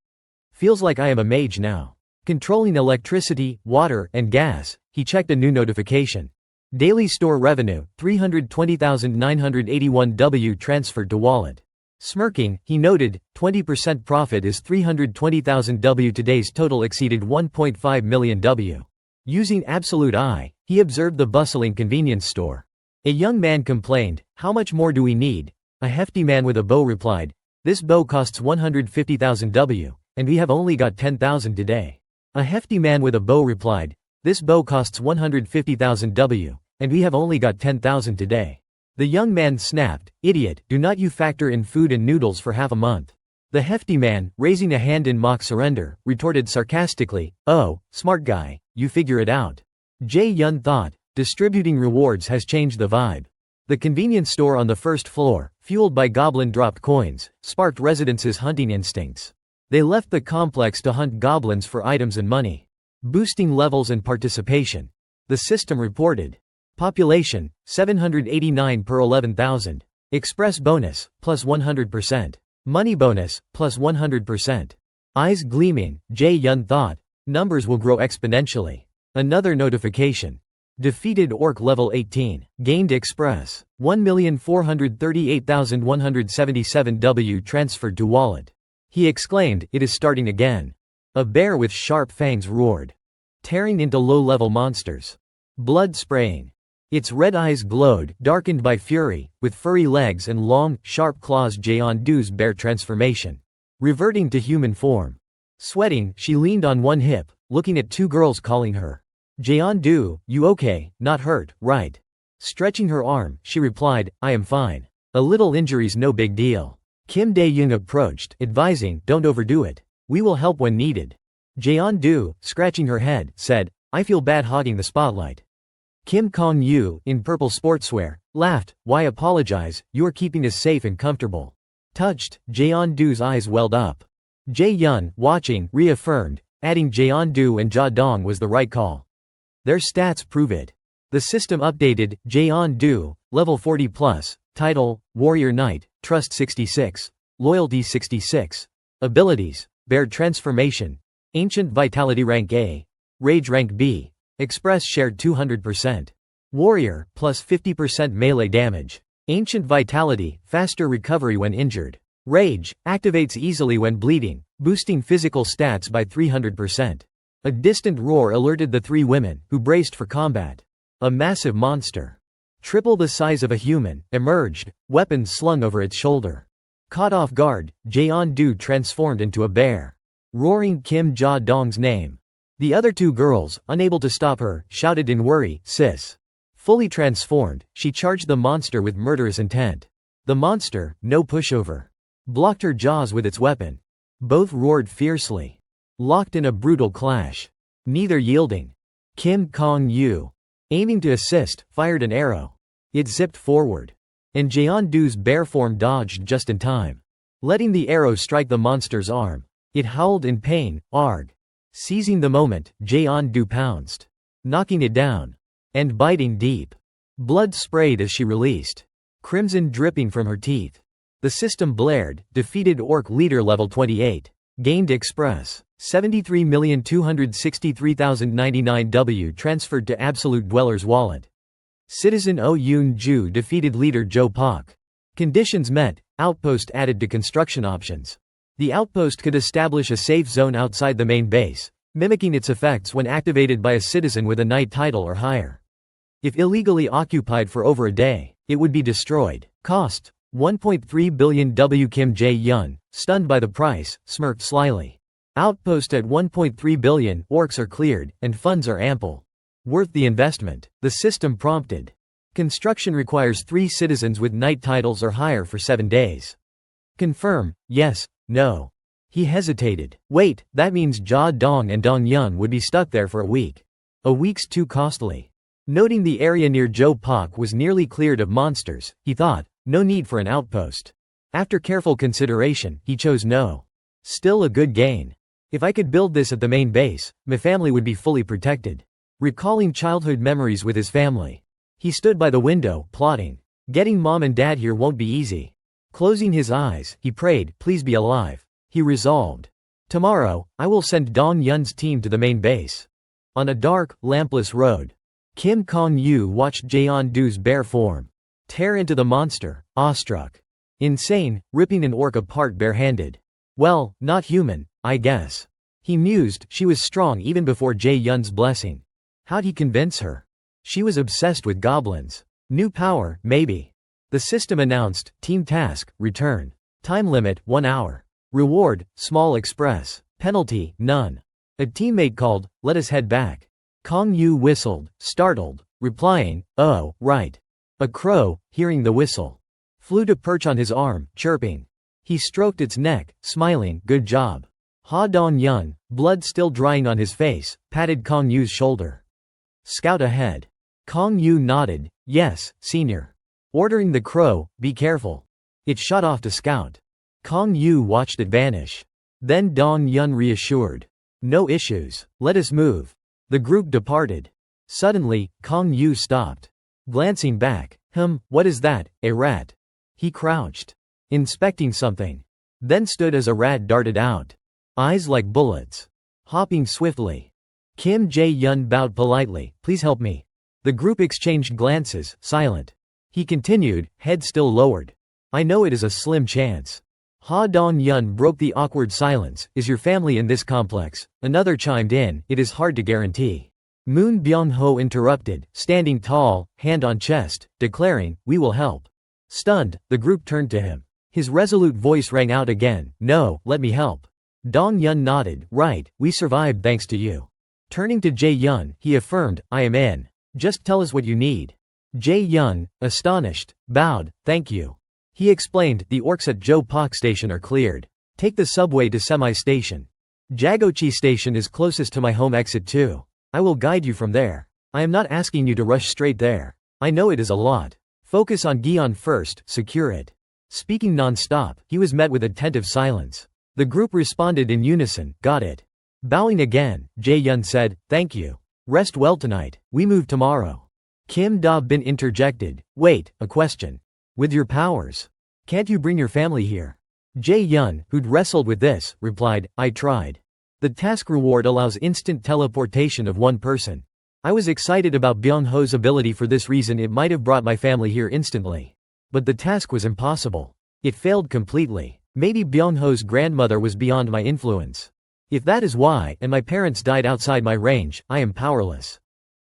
Feels like I am a mage now. Controlling electricity, water, and gas, he checked a new notification. Daily store revenue, 320,981 W transferred to wallet. Smirking, he noted, 20% profit is 320,000 W. Today's total exceeded 1.5 million W. Using absolute eye, he observed the bustling convenience store. A young man complained, how much more do we need? A hefty man with a bow replied, this bow costs 150,000 W, and we have only got 10,000 today. A hefty man with a bow replied, this bow costs 150,000 W, and we have only got 10,000 today. The young man snapped, idiot, do not you factor in food and noodles for half a month? The hefty man, raising a hand in mock surrender, retorted sarcastically, oh, smart guy, you figure it out. Jae-yun thought, distributing rewards has changed the vibe. The convenience store on the first floor, fueled by goblin-dropped coins, sparked residents' hunting instincts. They left the complex to hunt goblins for items and money. Boosting levels and participation. The system reported. Population, 789 per 11,000. Express bonus, plus 100%. Money bonus, plus 100%. Eyes gleaming, Jae-yun thought, numbers will grow exponentially. Another notification. Defeated Orc level 18. Gained Express. 1,438,177 W transferred to wallet. He exclaimed, it is starting again. A bear with sharp fangs roared. Tearing into low-level monsters. Blood spraying. Its red eyes glowed, darkened by fury, with furry legs and long, sharp claws. Jeon-do's bear transformation. Reverting to human form. Sweating, she leaned on one hip, looking at two girls calling her. Jeon-do, you okay, not hurt, right? Stretching her arm, she replied, I am fine. A little injury's no big deal. Kim Dae-young approached, advising, don't overdo it. We will help when needed. Jeon-do, scratching her head, said, I feel bad hogging the spotlight. Kim Kong-yu, in purple sportswear, laughed, why apologize, you are keeping us safe and comfortable. Touched, Jeon-do's eyes welled up. Jae-yun, watching, reaffirmed, adding Jeon-do and Ja-dong was the right call. Their stats prove it. The system updated, Jeon-do, level 40+, title, Warrior Knight, Trust 66, Loyalty 66. Abilities, Bear Transformation, Ancient Vitality Rank A, Rage Rank B, Express Shared 200%. Warrior, plus 50% melee damage. Ancient Vitality, faster recovery when injured. Rage, activates easily when bleeding, boosting physical stats by 300%. A distant roar alerted the three women, who braced for combat. A massive monster, triple the size of a human, emerged, weapons slung over its shoulder. Caught off guard, Jeon-do transformed into a bear, roaring Kim Ja-dong's name. The other two girls, unable to stop her, shouted in worry, sis. Fully transformed, she charged the monster with murderous intent. The monster, no pushover, blocked her jaws with its weapon. Both roared fiercely, locked in a brutal clash, neither yielding. Kim Kong-yu, aiming to assist, fired an arrow. It zipped forward, and Jeon-do's bear form dodged just in time, letting the arrow strike the monster's arm. It howled in pain, arg. Seizing the moment, Jeon-do pounced, knocking it down, and biting deep. Blood sprayed as she released, crimson dripping from her teeth. The system blared, defeated Orc Leader level 28. Gained Express, 73,263,099 W transferred to Absolute Dweller's wallet. Citizen Oh Yoon-ju defeated Leader Jo Pak. Conditions met, outpost added to construction options. The outpost could establish a safe zone outside the main base, mimicking its effects when activated by a citizen with a knight title or higher. If illegally occupied for over a day, it would be destroyed. Cost, 1.3 billion W. Kim Jae-yun, stunned by the price, smirked slyly. Outpost at 1.3 billion, orcs are cleared, and funds are ample. Worth the investment, the system prompted. Construction requires 3 citizens with knight titles or higher for 7 days. Confirm, yes, no. He hesitated. Wait, that means Ja-dong and Dong-yun would be stuck there for a week. A week's too costly. Noting the area near Jo Pak was nearly cleared of monsters, he thought, no need for an outpost. After careful consideration, he chose no. Still a good gain. If I could build this at the main base, my family would be fully protected. Recalling childhood memories with his family, he stood by the window, plotting. Getting mom and dad here won't be easy. Closing his eyes, he prayed, please be alive. He resolved. Tomorrow, I will send Dong-yun's team to the main base. On a dark, lampless road, Kim Kong-yu watched Jeon-do's bear form tear into the monster, awestruck. Insane, ripping an orc apart barehanded. Well, not human, I guess. He mused, she was strong even before Jae-yun's blessing. How'd he convince her? She was obsessed with goblins. New power, maybe. The system announced, team task, return. Time limit, 1 hour. Reward, small express. Penalty, none. A teammate called, let us head back. Kong-yu whistled, startled, replying, oh, right. A crow, hearing the whistle, flew to perch on his arm, chirping. He stroked its neck, smiling, good job. Ha Dong-yun, blood still drying on his face, patted Kong-yu's shoulder. Scout ahead. Kong-yu nodded, yes, senior. Ordering the crow, be careful. It shot off to scout. Kong-yu watched it vanish. Then Dong-yun reassured. No issues, let us move. The group departed. Suddenly, Kong-yu stopped. Glancing back, what is that, a rat? He crouched, inspecting something. Then stood as a rat darted out. Eyes like bullets. Hopping swiftly. Kim Jae-yun bowed politely, please help me. The group exchanged glances, silent. He continued, head still lowered. I know it is a slim chance. Ha Dong-yun broke the awkward silence, is your family in this complex? Another chimed in, it is hard to guarantee. Moon Byung-ho interrupted, standing tall, hand on chest, declaring, we will help. Stunned, the group turned to him. His resolute voice rang out again, no, let me help. Dong-yun nodded, right, we survived thanks to you. Turning to Jae-yun, he affirmed, I am in. Just tell us what you need. Jae-yun, astonished, bowed, thank you. He explained, the orcs at Jo Pak Station are cleared. Take the subway to Semi Station. Jagochi Station is closest to my home exit too. I will guide you from there. I am not asking you to rush straight there. I know it is a lot. Focus on Gion first, secure it. Speaking non-stop, he was met with attentive silence. The group responded in unison, got it. Bowing again, Jae-yun said, thank you. Rest well tonight, we move tomorrow. Kim Da-bin interjected, wait, a question. With your powers, can't you bring your family here? Jae-yun, who'd wrestled with this, replied, I tried. The task reward allows instant teleportation of one person. I was excited about Byung-ho's ability for this reason it might have brought my family here instantly. But the task was impossible. It failed completely. Maybe Byung-ho's grandmother was beyond my influence. If that is why, and my parents died outside my range, I am powerless.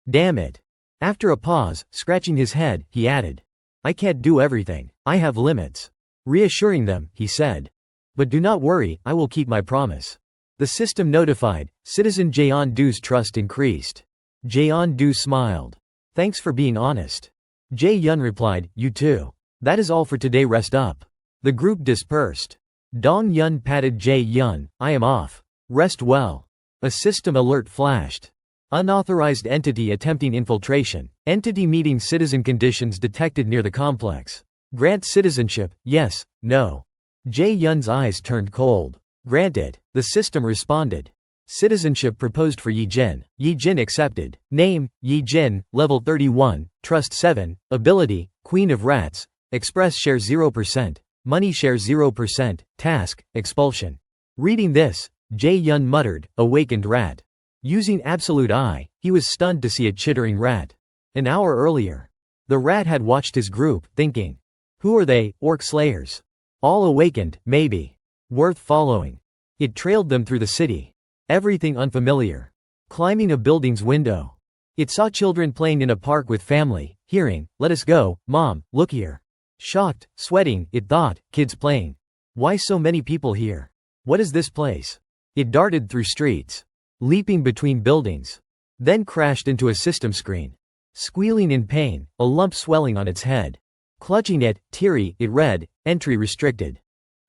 Damn it. After a pause, scratching his head, he added. I can't do everything. I have limits. Reassuring them, he said. But do not worry, I will keep my promise. The system notified, Citizen Jaeon-do's trust increased. Jaeon-do smiled. Thanks for being honest. Jae-yun replied, you too. That is all for today, rest up. The group dispersed. Dong-yun patted Jae-yun, I am off. Rest well. A system alert flashed. Unauthorized entity attempting infiltration. Entity meeting citizen conditions detected near the complex. Grant citizenship, yes, no. Jae-yun's eyes turned cold. Grant it, the system responded. Citizenship proposed for Yi-jin. Yi-jin accepted. Name, Yi-jin, level 31, trust 7, ability, Queen of Rats, express share 0%, money share 0%, task, expulsion. Reading this, Jae-yun muttered, awakened rat. Using absolute eye, he was stunned to see a chittering rat. An hour earlier, the rat had watched his group, thinking, who are they, orc slayers? All awakened, maybe. Worth following. It trailed them through the city. Everything unfamiliar. Climbing a building's window. It saw children playing in a park with family, hearing, let us go, mom, look here. Shocked, sweating, it thought, kids playing. Why so many people here? What is this place? It darted through streets. Leaping between buildings. Then crashed into a system screen. Squealing in pain, a lump swelling on its head. Clutching it, teary, it read, entry restricted.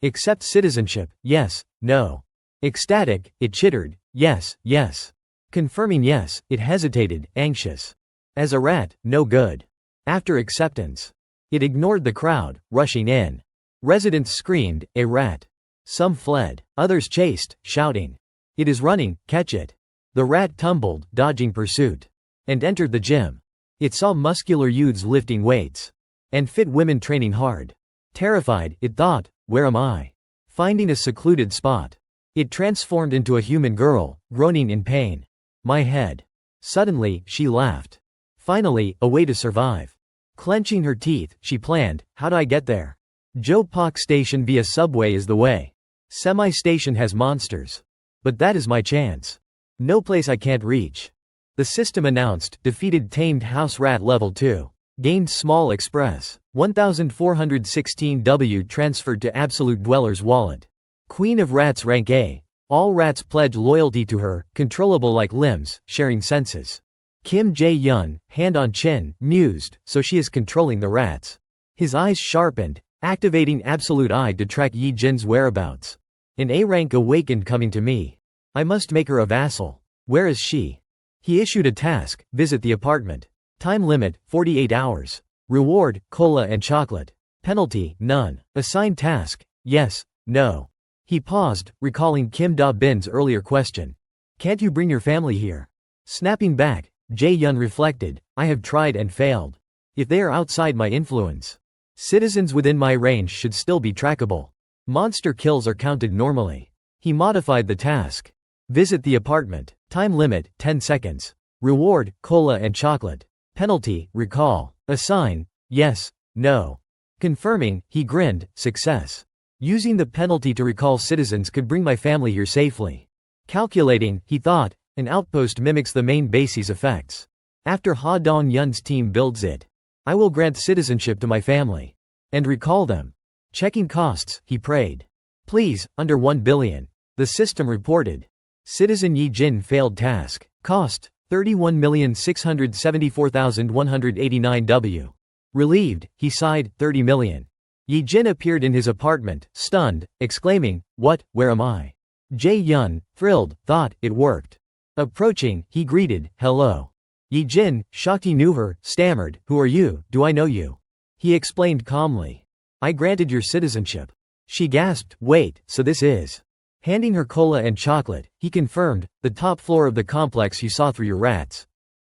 Accept citizenship, yes, no. Ecstatic, it chittered, yes, yes. Confirming yes, it hesitated, anxious. As a rat, no good. After acceptance. It ignored the crowd, rushing in. Residents screamed, a rat. Some fled, others chased, shouting. It is running, catch it. The rat tumbled, dodging pursuit. And entered the gym. It saw muscular youths lifting weights. And fit women training hard. Terrified, it thought, where am I? Finding a secluded spot. It transformed into a human girl, groaning in pain. My head. Suddenly, she laughed. Finally, a way to survive. Clenching her teeth, she planned, how do I get there? Jo Pak Station via subway is the way. Semi Station has monsters. But that is my chance. No place I can't reach. The system announced, defeated tamed house rat level 2. Gained small express. 1416 W transferred to absolute dweller's wallet. Queen of Rats rank A. All rats pledge loyalty to her, controllable like limbs, sharing senses. Kim Jae-yun, hand on chin, mused, so she is controlling the rats. His eyes sharpened, activating absolute eye to track Yi-jin's whereabouts. An A rank awakened coming to me. I must make her a vassal. Where is she? He issued a task, visit the apartment. Time limit, 48 hours. Reward, cola and chocolate. Penalty, none. Assigned task, yes, no. He paused, recalling Kim Da-bin's earlier question. Can't you bring your family here? Snapping back, Jae-yun reflected, I have tried and failed. If they are outside my influence, citizens within my range should still be trackable. Monster kills are counted normally. He modified the task. Visit the apartment. Time limit, 10 seconds. Reward, cola and chocolate. Penalty, recall. Assign, yes, no. Confirming, he grinned, success. Using the penalty to recall citizens could bring my family here safely. Calculating, he thought, an outpost mimics the main base's effects. After Ha Dong-yun's team builds it, I will grant citizenship to my family. And recall them. Checking costs, he prayed. Please, under 1 billion. The system reported. Citizen Yi-jin failed task. Cost, 31,674,189 W. Relieved, he sighed, 30 million. Yi Jin appeared in his apartment, stunned, exclaiming, "What, where am I?" Jae Yun, thrilled, thought, it worked. Approaching, he greeted, "Hello." Yi Jin, shocked he knew her, stammered, "Who are you, do I know you?" He explained calmly. "I granted your citizenship." She gasped, "Wait, so this is..." Handing her cola and chocolate, he confirmed, "The top floor of the complex you saw through your rats.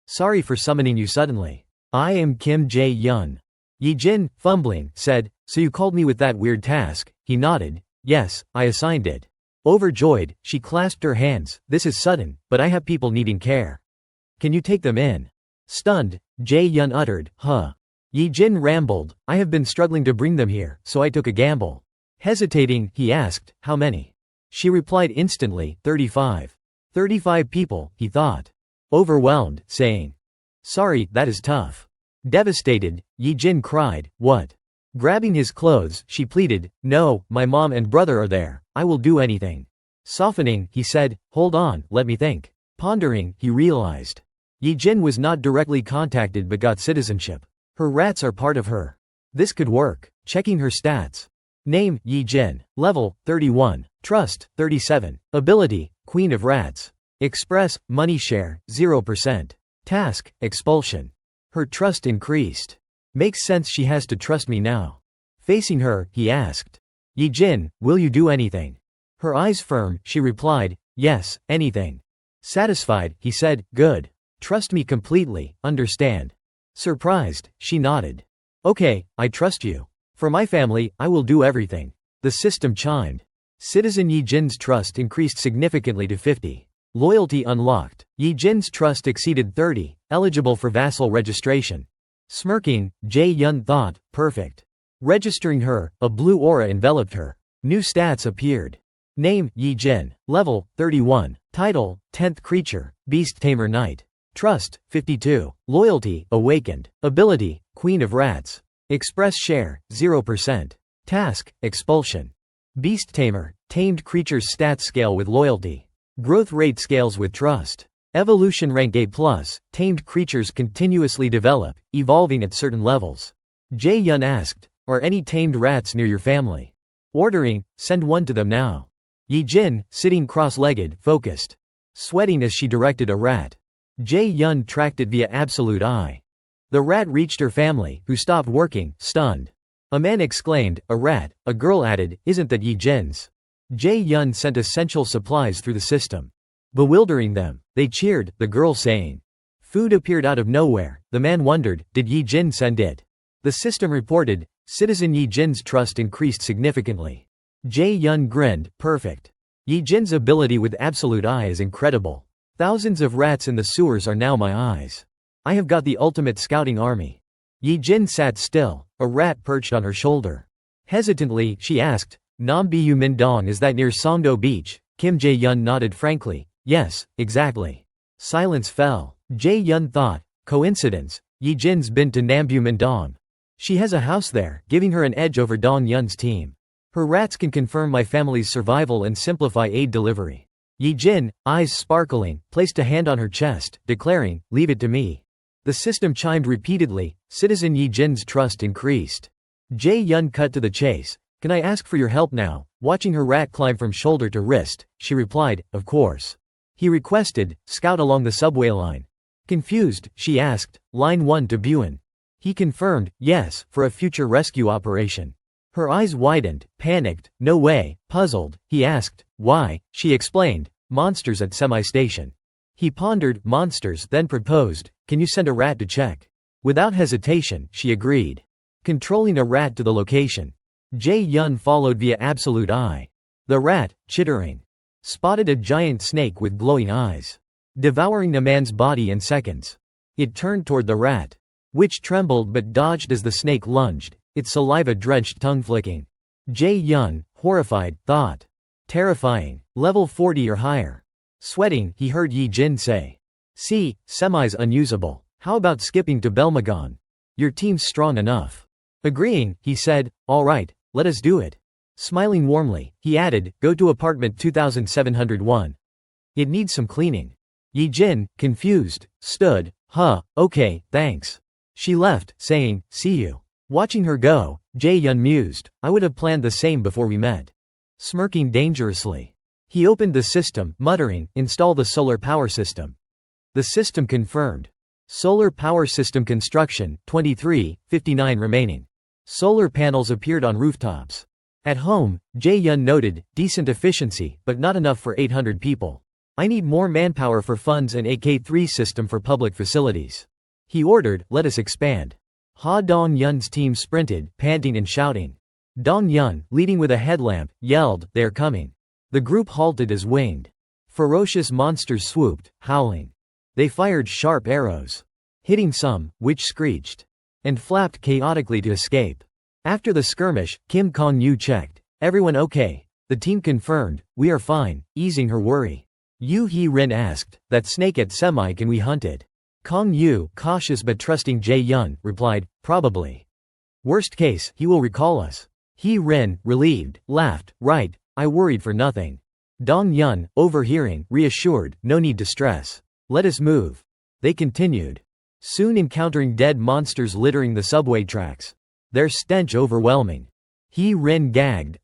Sorry for summoning you suddenly. I am Kim Jae-yun." Yi Jin, fumbling, said, "So you called me with that weird task?" He nodded, "Yes, I assigned it." Overjoyed, she clasped her hands, "This is sudden, but I have people needing care. Can you take them in?" Stunned, Jae-yun uttered, "Huh." Yi Jin rambled, "I have been struggling to bring them here, so I took a gamble." Hesitating, he asked, "How many?" She replied instantly, 35. 35 people, he thought. Overwhelmed, saying, "Sorry, that is tough." Devastated, Yi Jin cried, "What?" Grabbing his clothes, she pleaded, "No, my mom and brother are there, I will do anything." Softening, he said, "Hold on, let me think." Pondering, he realized. Yi Jin was not directly contacted but got citizenship. Her rats are part of her. This could work. Checking her stats. Name, Yi Jin. Level, 31. Trust, 37. Ability, Queen of Rats. Express, money share, 0%. Task, expulsion. Her trust increased. Makes sense she has to trust me now. Facing her, he asked, "Yi Jin, will you do anything?" Her eyes firm, she replied, "Yes, anything." Satisfied, he said, "Good. Trust me completely, understand?" Surprised, she nodded. "Okay, I trust you. For my family, I will do everything." The system chimed. Citizen Yi Jin's trust increased significantly to 50. Loyalty unlocked. Yi Jin's trust exceeded 30, eligible for vassal registration. Smirking, Jae-yun thought, perfect. Registering her, a blue aura enveloped her. New stats appeared. Name, Yi Jin. Level, 31. Title, 10th Creature, Beast Tamer Knight. Trust, 52. Loyalty, Awakened. Ability, Queen of Rats. Express share, 0%. Task, Expulsion. Beast Tamer, tamed creatures stats scale with loyalty. Growth rate scales with trust. Evolution rank A+, tamed creatures continuously develop, evolving at certain levels. Jae-yun asked, "Are any tamed rats near your family?" Ordering, "Send one to them now." Yi Jin, sitting cross-legged, focused. Sweating as she directed a rat. Jae-yun tracked it via absolute eye. The rat reached her family, who stopped working, stunned. A man exclaimed, "A rat," a girl added, "Isn't that Yi Jin's?" Jae-yun sent essential supplies through the system. Bewildering them, they cheered, the girl saying. Food appeared out of nowhere, the man wondered, did Yi Jin send it? The system reported, Citizen Yi Jin's trust increased significantly. Jae-yun grinned, perfect. Yi Jin's ability with absolute eye is incredible. Thousands of rats in the sewers are now my eyes. I have got the ultimate scouting army. Yi Jin sat still, a rat perched on her shoulder. Hesitantly, she asked, Nambiyu Mindong, is that near Songdo Beach? Kim Jae-yun nodded frankly, yes, exactly. Silence fell. Jae-yun thought, coincidence, Yi Jin's been to Nambu Mindong. She has a house there, giving her an edge over Dong Yun's team. Her rats can confirm my family's survival and simplify aid delivery. Yi Jin, eyes sparkling, placed a hand on her chest, declaring, leave it to me. The system chimed repeatedly, Citizen Yi Jin's trust increased. Jae-yun cut to the chase, can I ask for your help now? Watching her rat climb from shoulder to wrist, she replied, of course. He requested, scout along the subway line. Confused, she asked, line 1 to Buin. He confirmed, yes, for a future rescue operation. Her eyes widened, panicked, no way, puzzled, he asked, why? She explained, monsters at semi-station. He pondered, monsters, then proposed, can you send a rat to check? Without hesitation, she agreed. Controlling a rat to the location. Jae-yun followed via absolute eye. The rat, chittering, spotted a giant snake with glowing eyes, devouring the man's body in seconds. It turned toward the rat, which trembled but dodged as the snake lunged, its saliva-drenched tongue flicking. Jae-yun, horrified, thought. Terrifying, level 40 or higher. Sweating, he heard Yi Jin say. See, semi's unusable. How about skipping to Belmagon? Your team's strong enough. Agreeing, he said, all right, let us do it. Smiling warmly, he added, go to apartment 2701. It needs some cleaning. Yi Jin, confused, stood, okay, thanks. She left, saying, see you. Watching her go, Jae-yun mused, I would have planned the same before we met. Smirking dangerously. He opened the system, muttering, install the solar power system. The system confirmed. Solar power system construction, 23:59 remaining. Solar panels appeared on rooftops. At home, Jae-yun noted, decent efficiency, but not enough for 800 people. I need more manpower for funds and AK-3 system for public facilities. He ordered, let us expand. Ha Dong-yun's team sprinted, panting and shouting. Dong-yun, leading with a headlamp, yelled, they are coming. The group halted as winged. Ferocious monsters swooped, howling. They fired sharp arrows, hitting some, which screeched and flapped chaotically to escape. After the skirmish, Kim Kong-yu checked. Everyone okay? The team confirmed, we are fine, easing her worry. Yu Hee-rin asked, that snake at Semi, can we hunt it? Kong-yu, cautious but trusting Jae-yun, replied, probably. Worst case, he will recall us. Hee-rin, relieved, laughed, right, I worried for nothing. Dong-yun, overhearing, reassured, no need to stress. Let us move. They continued. Soon encountering dead monsters littering the subway tracks. Their stench overwhelming. Hee-rin gagged,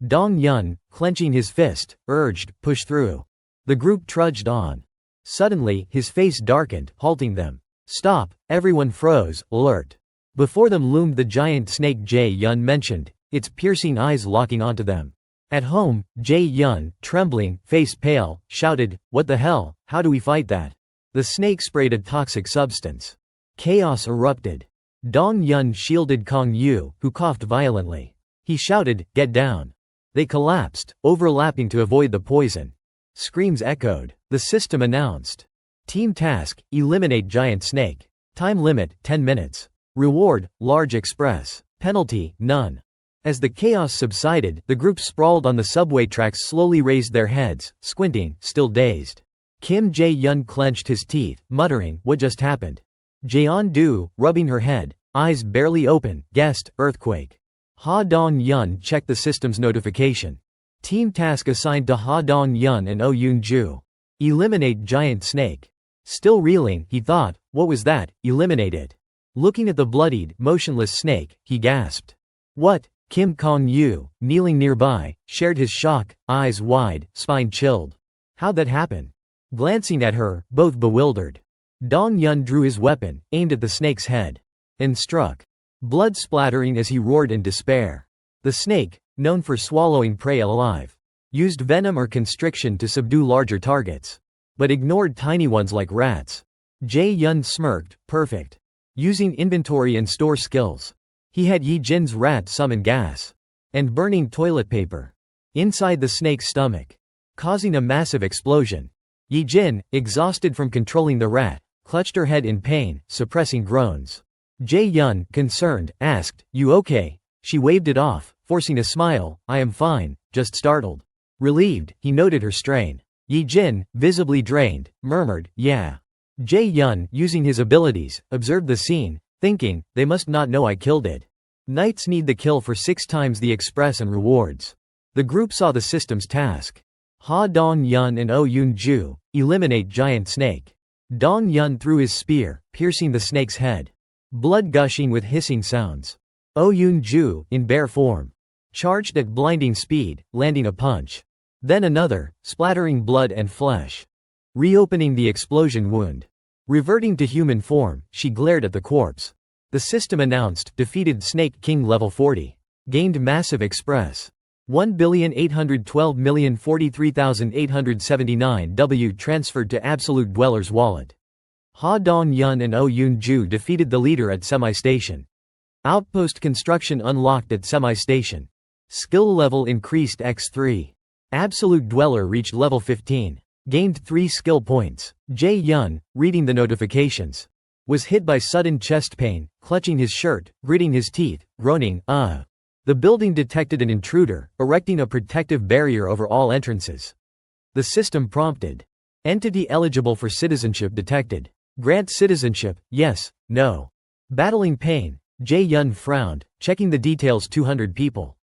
Dong-yun, clenching his fist, urged, push through. The group trudged on. Suddenly, his face darkened, halting them. Stop, everyone froze, alert. Before them loomed the giant snake Jae-yun mentioned, its piercing eyes locking onto them. At home, Jae-yun, trembling, face pale, shouted, what the hell, how do we fight that? The snake sprayed a toxic substance. Chaos erupted. Dong-yun shielded Kong-yu, who coughed violently. He shouted, get down. They collapsed, overlapping to avoid the poison. Screams echoed. The system announced. Team task, eliminate giant snake. Time limit, 10 minutes. Reward, large express. Penalty, none. As the chaos subsided, the group sprawled on the subway tracks slowly raised their heads, squinting, still dazed. Kim Jae-yun clenched his teeth, muttering, what just happened? Jaeon-do, rubbing her head, eyes barely open, guessed, earthquake. Ha Dong-yun checked the system's notification. Team task assigned to Ha Dong-yun and Oh Yoon-ju. Eliminate giant snake. Still reeling, he thought, what was that? Eliminate it. Looking at the bloodied, motionless snake, he gasped. What? Kim Kong-yu, kneeling nearby, shared his shock, eyes wide, spine chilled. How'd that happen? Glancing at her, both bewildered. Dong-yun drew his weapon, aimed at the snake's head. And struck. Blood splattering as he roared in despair. The snake, known for swallowing prey alive, used venom or constriction to subdue larger targets. But ignored tiny ones like rats. Jae-yun smirked, perfect. Using inventory and store skills. He had Yi-jin's rat summon gas. And burning toilet paper. Inside the snake's stomach. Causing a massive explosion. Yi-jin, exhausted from controlling the rat, clutched her head in pain, suppressing groans. Jae-yun, concerned, asked, you okay? She waved it off, forcing a smile, I am fine, just startled. Relieved, he noted her strain. Yi-jin, visibly drained, murmured, yeah. Jae-yun, using his abilities, observed the scene, thinking, they must not know I killed it. Knights need the kill for 6 times the express and rewards. The group saw the system's task. Ha Dong-yun and Oh Yoon-ju, eliminate giant snake. Dong-yun threw his spear, piercing the snake's head. Blood gushing with hissing sounds. Oh Yoon-ju, in bare form. Charged at blinding speed, landing a punch. Then another, splattering blood and flesh. Reopening the explosion wound. Reverting to human form, she glared at the corpse. The system announced, defeated Snake King level 40. Gained massive express. 1,812,043,879 W transferred to Absolute Dweller's wallet. Ha Dong-yun and Oh Yoon-ju defeated the leader at Semi-Station. Outpost construction unlocked at Semi-Station. Skill level increased x3. Absolute Dweller reached level 15. Gained 3 skill points. Jae-yun, reading the notifications. Was hit by sudden chest pain, clutching his shirt, gritting his teeth, groaning, The building detected an intruder, erecting a protective barrier over all entrances. The system prompted. Entity eligible for citizenship detected. Grant citizenship, yes, no. Battling pain, Jae-yun frowned, checking the details 200 people.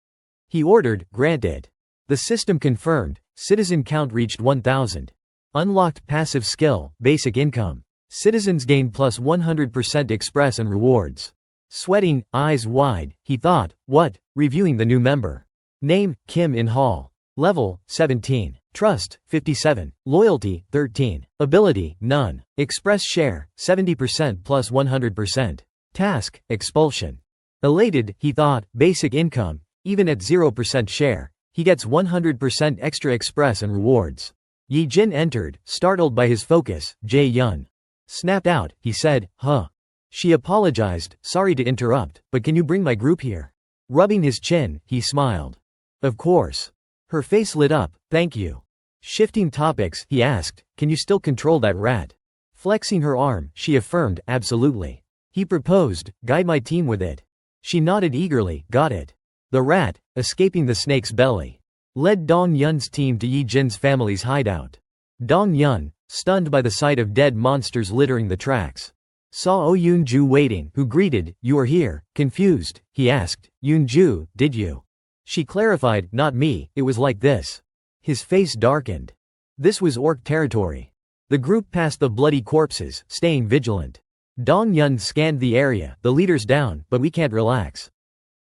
He ordered, grant it. The system confirmed, citizen count reached 1,000. Unlocked passive skill, basic income. Citizens gain plus 100% express and rewards. Sweating, eyes wide, he thought, what? Reviewing the new member. Name, Kim In Hall. Level, 17. Trust, 57. Loyalty, 13. Ability, none. Express share, 70% plus 100%. Task, expulsion. Elated, he thought, basic income, even at 0% share, he gets 100% extra express and rewards. Yi Jin entered, startled by his focus. Jae Yun snapped out, he said, huh. She apologized, sorry to interrupt, but can you bring my group here? Rubbing his chin, he smiled. Of course. Her face lit up, thank you. Shifting topics, he asked, can you still control that rat? Flexing her arm, she affirmed, absolutely. He proposed, guide my team with it. She nodded eagerly, got it. The rat, escaping the snake's belly, led Dong Yun's team to Yi Jin's family's hideout. Dong Yun, stunned by the sight of dead monsters littering the tracks, saw Oh Yoon-ju waiting, who greeted, you are here. Confused, he asked, Yoon-ju, did you? She clarified, not me, it was like this. His face darkened. This was orc territory. The group passed the bloody corpses, staying vigilant. Dong Yun scanned the area, the leader's down, but we can't relax.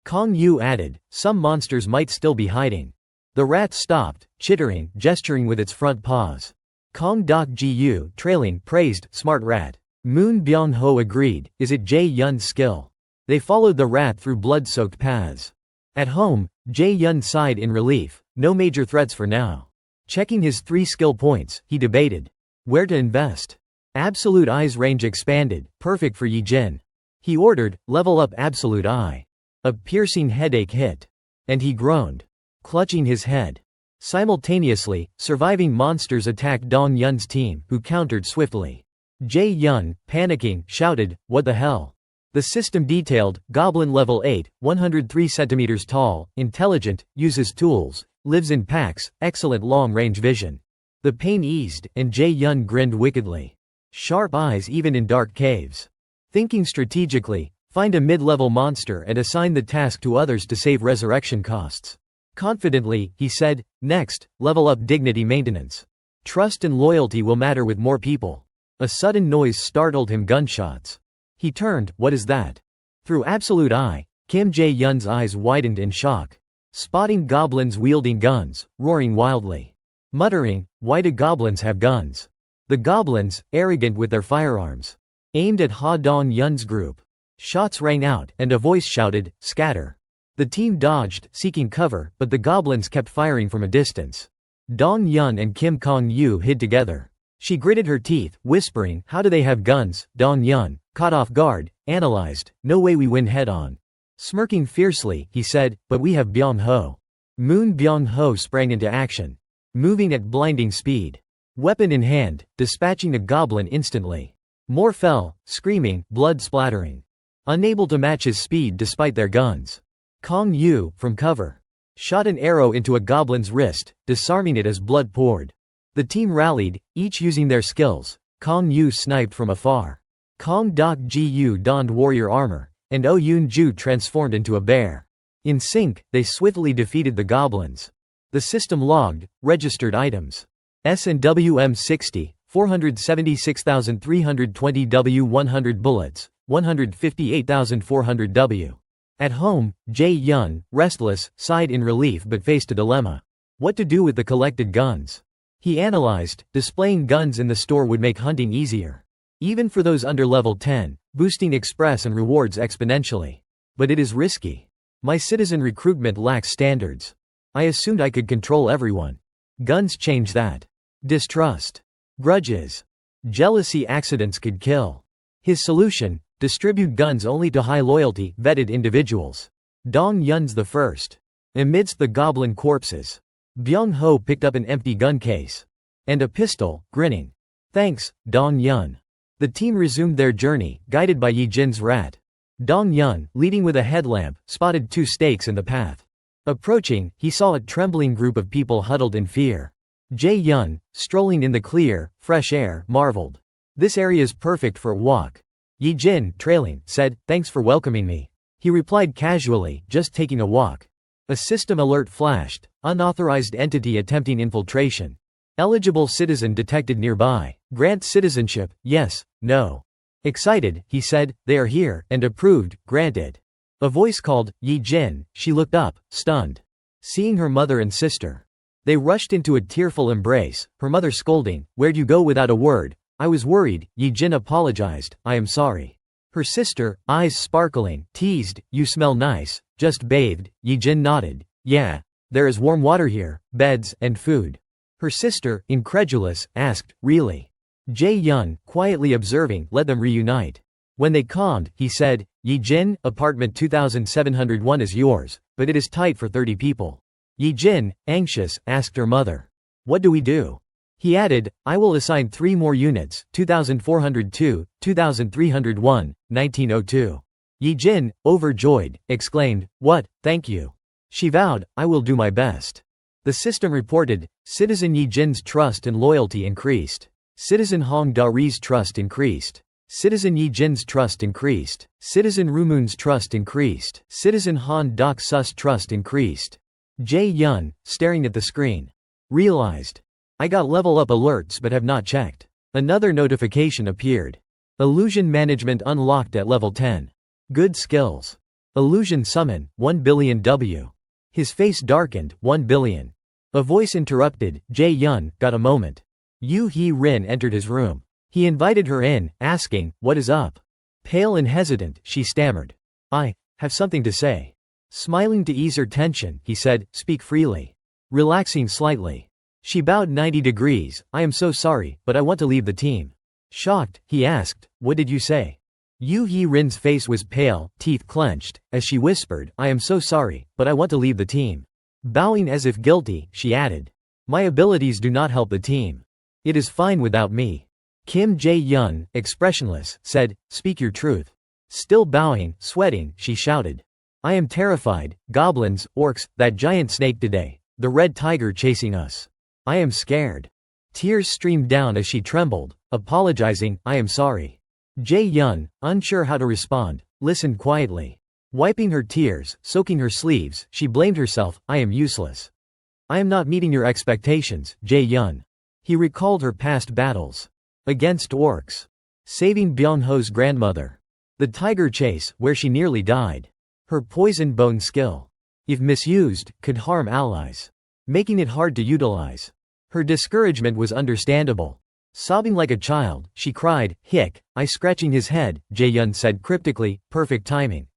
Kong Yu added, some monsters might still be hiding. The rat stopped, chittering, gesturing with its front paws. Kong Dok Ji Yu, trailing, praised, smart rat. Moon Byung-ho agreed, is it Jae Yun's skill? They followed the rat through blood-soaked paths. At home, Jae Yun sighed in relief, no major threats for now. Checking his 3 skill points, he debated where to invest. Absolute Eye's range expanded, perfect for Yi Jin. He ordered, level up Absolute Eye. A piercing headache hit. And he groaned, clutching his head. Simultaneously, surviving monsters attacked Dong Yun's team, who countered swiftly. Jae Yun, panicking, shouted, what the hell? The system detailed, Goblin level 8, 103 centimeters tall, intelligent, uses tools, lives in packs, excellent long-range vision. The pain eased, and Jae Yun grinned wickedly. Sharp eyes even in dark caves. Thinking strategically, find a mid-level monster and assign the task to others to save resurrection costs. Confidently, he said, next, level up dignity maintenance. Trust and loyalty will matter with more people. A sudden noise startled him, gunshots. He turned, what is that? Through Absolute Eye, Kim Jae Yun's eyes widened in shock. Spotting goblins wielding guns, roaring wildly. Muttering, why do goblins have guns? The goblins, arrogant with their firearms, aimed at Ha Dong Yun's group. Shots rang out, and a voice shouted, scatter. The team dodged, seeking cover, but the goblins kept firing from a distance. Dong Yun and Kim Kong Yu hid together. She gritted her teeth, whispering, how do they have guns? Dong Yun, caught off guard, analyzed, no way we win head-on. Smirking fiercely, he said, but we have Byung-ho. Moon Byung-ho sprang into action. Moving at blinding speed. Weapon in hand, dispatching a goblin instantly. More fell, screaming, blood splattering. Unable to match his speed despite their guns. Kong Yu, from cover, shot an arrow into a goblin's wrist, disarming it as blood poured. The team rallied, each using their skills. Kong Yu sniped from afar. Kong Dok Ji Yu donned warrior armor, and Oh Yoon-ju transformed into a bear. In sync, they swiftly defeated the goblins. The system logged, registered items. S&WM 60, 476,320 W, 100 bullets, 158,400 W. At home, Jae Yun, restless, sighed in relief but faced a dilemma. What to do with the collected guns? He analyzed, displaying guns in the store would make hunting easier. Even for those under level 10, boosting express and rewards exponentially. But it is risky. My citizen recruitment lacks standards. I assumed I could control everyone. Guns change that. Distrust. Grudges. Jealousy, accidents could kill. His solution, distribute guns only to high-loyalty, vetted individuals. Dong Yun's the first. Amidst the goblin corpses, Byung-ho picked up an empty gun case. And a pistol, grinning. Thanks, Dong Yun. The team resumed their journey, guided by Yi Jin's rat. Dong Yun, leading with a headlamp, spotted 2 stakes in the path. Approaching, he saw a trembling group of people huddled in fear. Jae Yun, strolling in the clear, fresh air, marveled. This area's perfect for a walk. Yi Jin, trailing, said, thanks for welcoming me. He replied casually, just taking a walk. A system alert flashed, unauthorized entity attempting infiltration. Eligible citizen detected nearby. Grant citizenship, yes, no. Excited, he said, "They are here," and approved, "Granted." A voice called, "Yi Jin." She looked up, stunned. Seeing her mother and sister. They rushed into a tearful embrace, her mother scolding, "Where'd you go without a word?" "I was worried," Yi Jin apologized, "I am sorry." Her sister, eyes sparkling, teased, "You smell nice. Just bathed?" Yi Jin nodded. "Yeah. There is warm water here, beds, and food." Her sister, incredulous, asked, "Really?" Jae-yun, quietly observing, let them reunite. When they calmed, he said, "Yi Jin, apartment 2701 is yours, but it is tight for 30 people. Yi Jin, anxious, asked her mother, "What do we do?" He added, "I will assign 3 more units, 2402, 2301, 1902. Yi Jin, overjoyed, exclaimed, "What, thank you." She vowed, "I will do my best." The system reported, Citizen Yi Jin's trust and loyalty increased. Citizen Hong Da-ri's trust increased. Citizen Yi Jin's trust increased. Citizen Rumun's trust increased. Citizen Han Dak-sus trust increased. Jae-yun, staring at the screen, realized, "I got level up alerts but have not checked." Another notification appeared. Illusion management unlocked at level 10. Good skills. Illusion summon, 1 billion W. His face darkened, 1 billion. A voice interrupted, Jae-yun, got a moment. Yu Hee-rin entered his room. He invited her in, asking, "What is up?" Pale and hesitant, she stammered, "I have something to say." Smiling to ease her tension, he said, "Speak freely." Relaxing slightly. She bowed 90 degrees, "I am so sorry, but I want to leave the team." Shocked, he asked, "What did you say?" Yu Hee-rin's face was pale, teeth clenched, as she whispered, "I am so sorry, but I want to leave the team." Bowing as if guilty, she added, "My abilities do not help the team. It is fine without me." Kim Jae-yun, expressionless, said, "Speak your truth." Still bowing, sweating, she shouted, "I am terrified, goblins, orcs, that giant snake today, the red tiger chasing us. I am scared." Tears streamed down as she trembled, apologizing, "I am sorry." Jae-yun, unsure how to respond, listened quietly. Wiping her tears, soaking her sleeves, she blamed herself, "I am useless. I am not meeting your expectations, Jae-yun." He recalled her past battles. Against orcs. Saving Byung-ho's grandmother. The tiger chase, where she nearly died. Her poison bone skill, if misused, could harm allies, making it hard to utilize. Her discouragement was understandable. Sobbing like a child, she cried, "Hick, I." Scratching his head, Jae-yun said cryptically, "Perfect timing.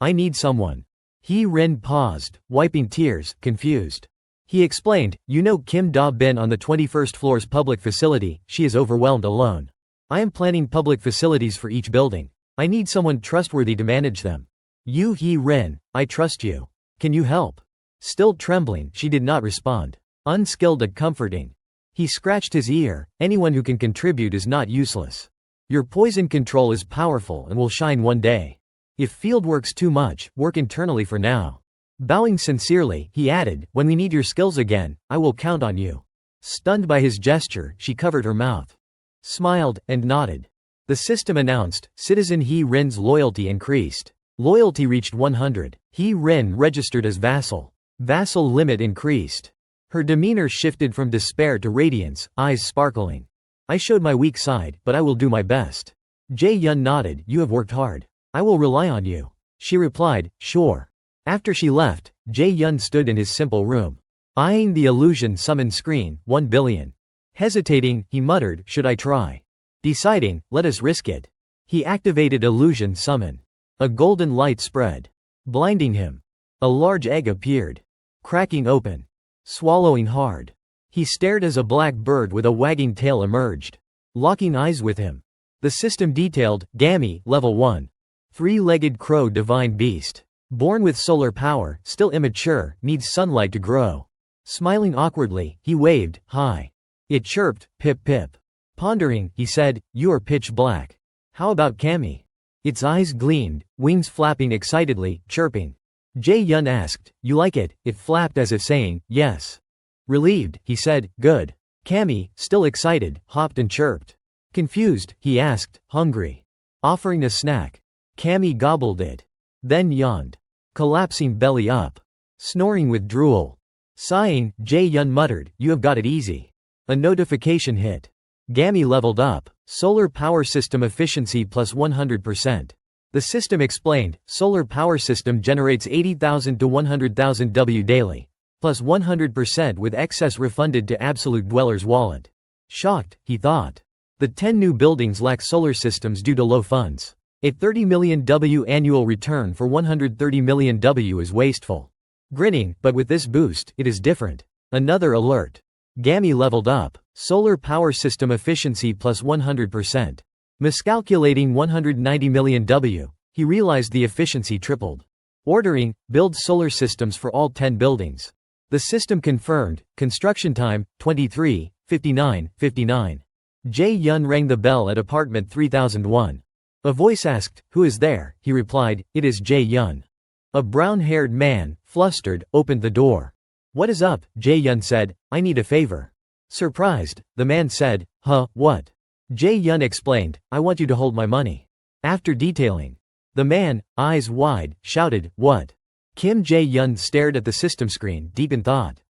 I need someone." Hee-rin paused, wiping tears, confused. He explained, "You know Kim Da-bin on the 21st floor's public facility, she is overwhelmed alone. I am planning public facilities for each building. I need someone trustworthy to manage them." Yu Hee-rin, "I trust you. Can you help?" Still trembling, she did not respond. Unskilled at comforting. He scratched his ear, "Anyone who can contribute is not useless. Your poison control is powerful and will shine one day. If field works too much, work internally for now." Bowing sincerely, he added, "When we need your skills again, I will count on you." Stunned by his gesture, she covered her mouth, smiled, and nodded. The system announced, Citizen Hee-rin's loyalty increased. Loyalty reached 100. Hee-rin registered as vassal. Vassal limit increased. Her demeanor shifted from despair to radiance, eyes sparkling. "I showed my weak side, but I will do my best." Jae-yun nodded, "You have worked hard. I will rely on you." She replied, "Sure." After she left, Jae-yun stood in his simple room, eyeing the illusion summon screen, 1 billion. Hesitating, he muttered, "Should I try?" Deciding, "Let us risk it." He activated illusion summon. A golden light spread, blinding him. A large egg appeared, cracking open, swallowing hard. He stared as a black bird with a wagging tail emerged, locking eyes with him. The system detailed, Gammy, level 1. 3-legged crow divine beast. Born with solar power, still immature, needs sunlight to grow. Smiling awkwardly, he waved, "Hi." It chirped, "Pip pip." Pondering, he said, "You are pitch black. How about Cammy?" Its eyes gleamed, wings flapping excitedly, chirping. Jae-yun asked, "You like it?" It flapped as if saying, "Yes." Relieved, he said, "Good." Cammy, still excited, hopped and chirped. Confused, he asked, "Hungry?" Offering a snack. Cammy gobbled it. Then yawned, collapsing belly up, snoring with drool. Sighing, Jae-yun muttered, "You have got it easy." A notification hit. Gammy leveled up. Solar power system efficiency plus 100%. The system explained, solar power system generates 80,000 to 100,000 W daily. Plus 100% with excess refunded to absolute dweller's wallet. Shocked, he thought. The 10 new buildings lack solar systems due to low funds. A 30 million W annual return for 130 million W is wasteful. Grinning, but with this boost, it is different. Another alert. Gammy leveled up. Solar power system efficiency plus 100%. Miscalculating 190 million W, he realized the efficiency tripled. Ordering, build solar systems for all 10 buildings. The system confirmed, construction time, 23:59:59. Jae-yun rang the bell at apartment 3001. A voice asked, "Who is there?" He replied, "It is Jae-yun." A brown-haired man, flustered, opened the door. "What is up?" Jae-yun said, "I need a favor." Surprised, the man said, "Huh, what?" Jae-yun explained, "I want you to hold my money." After detailing, the man, eyes wide, shouted, "What?" Kim Jae-yun stared at the system screen, deep in thought.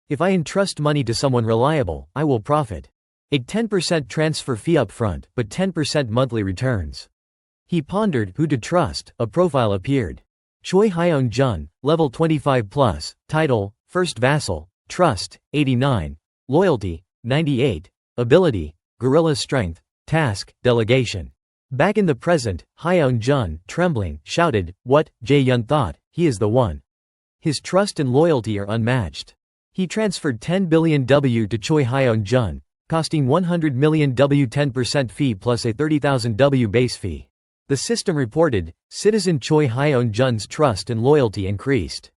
"If I entrust money to someone reliable, I will profit. A 10% transfer fee up front, but 10% monthly returns." He pondered who to trust. A profile appeared. Choi Hyun-jun, level 25+, title, First Vassal, Trust, 89, Loyalty, 98, Ability, Guerrilla Strength, Task, Delegation. Back in the present, Hyun-jun, trembling, shouted, "What?" Jae-yun thought, he is the one. His trust and loyalty are unmatched. He transferred 10 billion W to Choi Hyun-jun, costing 100 million W 10% fee plus a 30,000 W base fee. The system reported, citizen Choi Hyun-jun's trust and loyalty increased.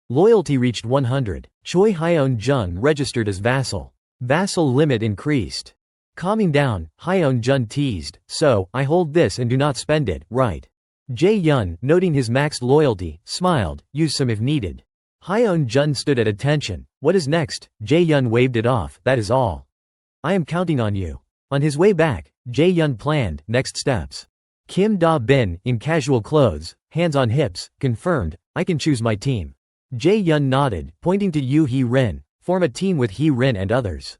Loyalty reached 100. Choi Hyun-jun registered as vassal. Vassal limit increased. Calming down, Hyun-jun teased, "So, I hold this and do not spend it, right?" Jae-yun, noting his maxed loyalty, smiled, "Use some if needed." Hyun-jun stood at attention. "What is next?" Jae-yun waved it off, "That is all. I am counting on you." On his way back, Jae-yun planned next steps. Kim Da-bin, in casual clothes, hands on hips, confirmed, "I can choose my team." Jae-yun nodded, pointing to Yoo Hee-rin, "Form a team with Hee-rin and others.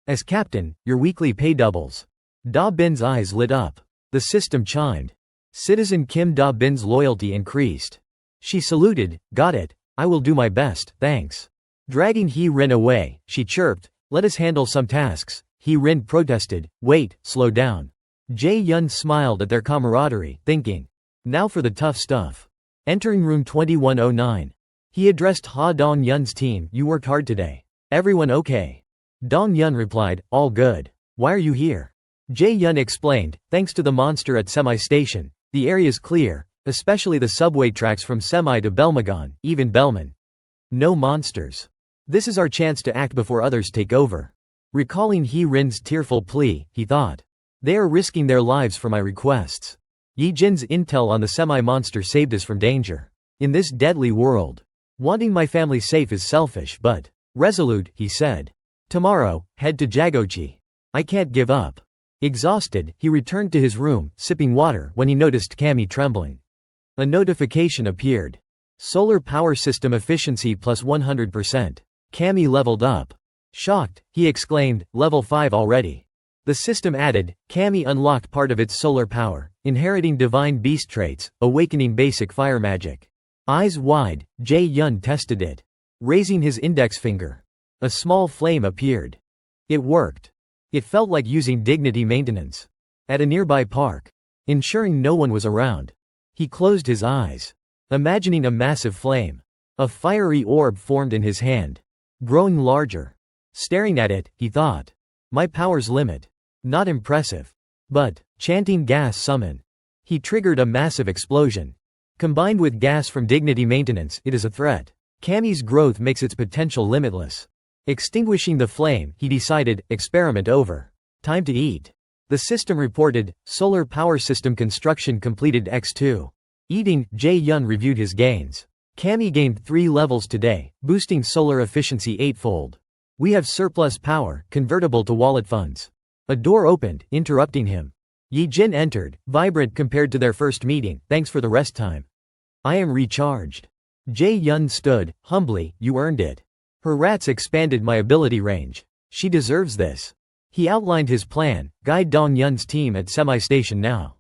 As captain, your weekly pay doubles." Da-bin's eyes lit up. The system chimed. Citizen Kim Da-bin's loyalty increased. She saluted, "Got it. I will do my best, thanks." Dragging Hee-rin away, she chirped, "Let us handle some tasks." Hee-rin protested, "Wait, slow down." Jae-yun smiled at their camaraderie, thinking, "Now for the tough stuff." Entering room 2109. He addressed Ha Dong-yun's team, "You worked hard today. Everyone okay?" Dong-yun replied, "All good. Why are you here?" Jae-yun explained, "Thanks to the monster at Semi Station, the area's clear, especially the subway tracks from Semi to Belmagon, even Belman. No monsters. This is our chance to act before others take over." Recalling Hee-rin's tearful plea, he thought, "They are risking their lives for my requests. Yi-jin's intel on the semi-monster saved us from danger. In this deadly world, wanting my family safe is selfish but resolute," he said. "Tomorrow, head to Jagochi. I can't give up." Exhausted, he returned to his room, sipping water when he noticed Cammy trembling. A notification appeared. Solar power system efficiency plus 100%. Cammy leveled up. Shocked, he exclaimed, "Level 5 already." The system added, Cammy unlocked part of its solar power, inheriting divine beast traits, awakening basic fire magic. Eyes wide, Jae-yun tested it. Raising his index finger. A small flame appeared. It worked. It felt like using dignity maintenance. At a nearby park. Ensuring no one was around. He closed his eyes. Imagining a massive flame. A fiery orb formed in his hand. Growing larger. Staring at it, he thought. My power's limit. Not impressive. But, chanting gas summon. He triggered a massive explosion. Combined with gas from dignity maintenance, it is a threat. Cammy's growth makes its potential limitless. Extinguishing the flame, he decided, experiment over. Time to eat. The system reported, solar power system construction completed X2. Eating, Jae-yun reviewed his gains. Cammy gained 3 levels today, boosting solar efficiency 8-fold. We have surplus power, convertible to wallet funds. A door opened, interrupting him. Yi-jin entered, vibrant compared to their first meeting, thanks for the rest time. I am recharged. Jae-yun stood, humbly, you earned it. Her rats expanded my ability range. She deserves this. He outlined his plan, guide Dong Yun's team at semi-station now.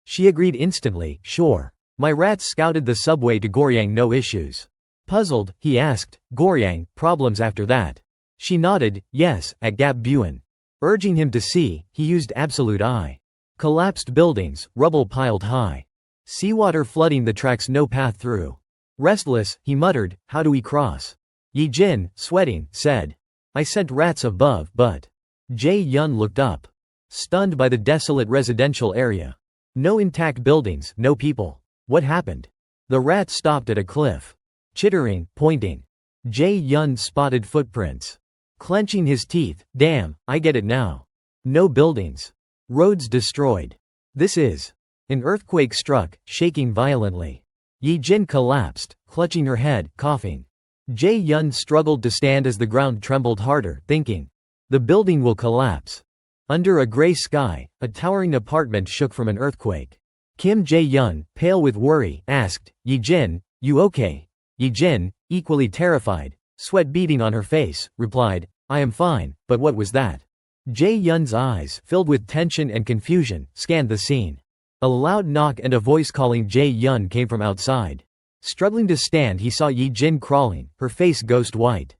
She agreed instantly, sure. My rats scouted the subway to Goryang, no issues. Puzzled, he asked, Goryang, problems after that? She nodded, yes, at Gap Buen. Urging him to see, he used absolute eye. Collapsed buildings, rubble piled high. Seawater flooding the tracks, no path through. Restless, he muttered, how do we cross? Yi Jin, sweating, said. I sent rats above, but. Jae Yun looked up. Stunned by the desolate residential area. No intact buildings, no people. What happened? The rats stopped at a cliff. Chittering, pointing. Jae Yun spotted footprints. Clenching his teeth, damn, I get it now. No buildings. Roads destroyed. This is. An earthquake struck, shaking violently. Yi Jin collapsed, clutching her head, coughing. Jae Yun struggled to stand as the ground trembled harder, thinking. The building will collapse. Under a gray sky, a towering apartment shook from an earthquake. Kim Jae Yun, pale with worry, asked, Yi Jin, you okay? Yi Jin, equally terrified, sweat beading on her face, replied, I am fine, but what was that? Jae Yun's eyes, filled with tension and confusion, scanned the scene. A loud knock and a voice calling Jae Yun came from outside. Struggling to stand, he saw Yi Jin crawling, her face ghost white.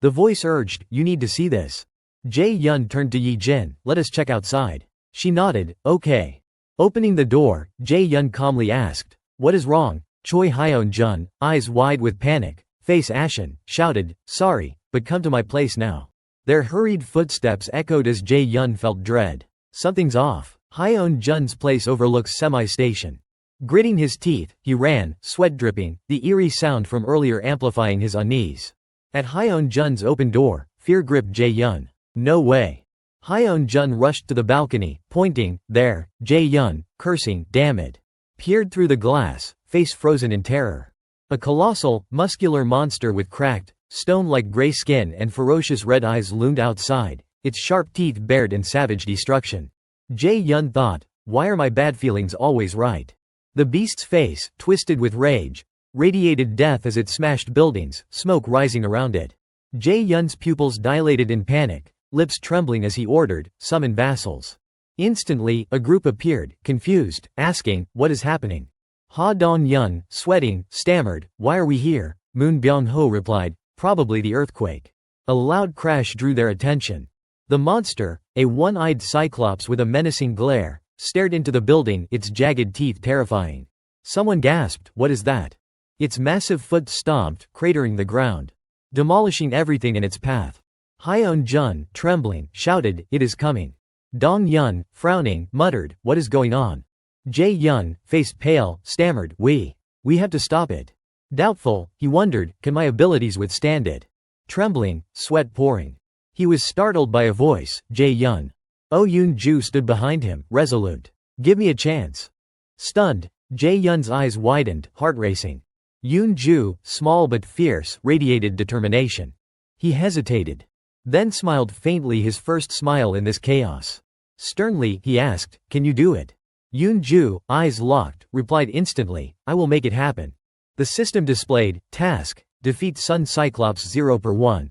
The voice urged, you need to see this. Jae Yun turned to Yi Jin, let us check outside. She nodded, okay. Opening the door, Jae Yun calmly asked, what is wrong? Choi Hyeon Jun, eyes wide with panic, face ashen, shouted, sorry, but come to my place now. Their hurried footsteps echoed as Jae Yun felt dread. Something's off. Hyeon Jun's place overlooks semi-station. Gritting his teeth, he ran, sweat dripping, the eerie sound from earlier amplifying his unease. At Hyeon Jun's open door, fear gripped Jae Yun. No way. Hyeon Jun rushed to the balcony, pointing, there, Jae Yun, cursing, damn it. Peered through the glass, face frozen in terror. A colossal, muscular monster with cracked, stone-like gray skin and ferocious red eyes loomed outside, its sharp teeth bared in savage destruction. Jae Yun thought, why are my bad feelings always right? The beast's face, twisted with rage, radiated death as it smashed buildings, smoke rising around it. Jae Yun's pupils dilated in panic, lips trembling as he ordered, summon vassals. Instantly, a group appeared, confused, asking, what is happening? Ha Dong Yun, sweating, stammered, why are we here? Moon Byung-ho replied, probably the earthquake. A loud crash drew their attention. The monster, a one-eyed cyclops with a menacing glare, stared into the building, its jagged teeth terrifying. Someone gasped, what is that? Its massive foot stomped, cratering the ground, demolishing everything in its path. Hyeon Jun, trembling, shouted, it is coming. Dong Yun, frowning, muttered, what is going on? Jae Yun, face pale, stammered, we have to stop it. Doubtful, he wondered, can my abilities withstand it? Trembling, sweat pouring. He was startled by a voice, Jae Yun. Oh Yoon-ju stood behind him, resolute. Give me a chance. Stunned, Jae Yun's eyes widened, heart racing. Yoon-ju, small but fierce, radiated determination. He hesitated. Then smiled faintly, his first smile in this chaos. Sternly, he asked, can you do it? Yoon-ju, eyes locked, replied instantly, I will make it happen. The system displayed, task, defeat Sun Cyclops 0/1.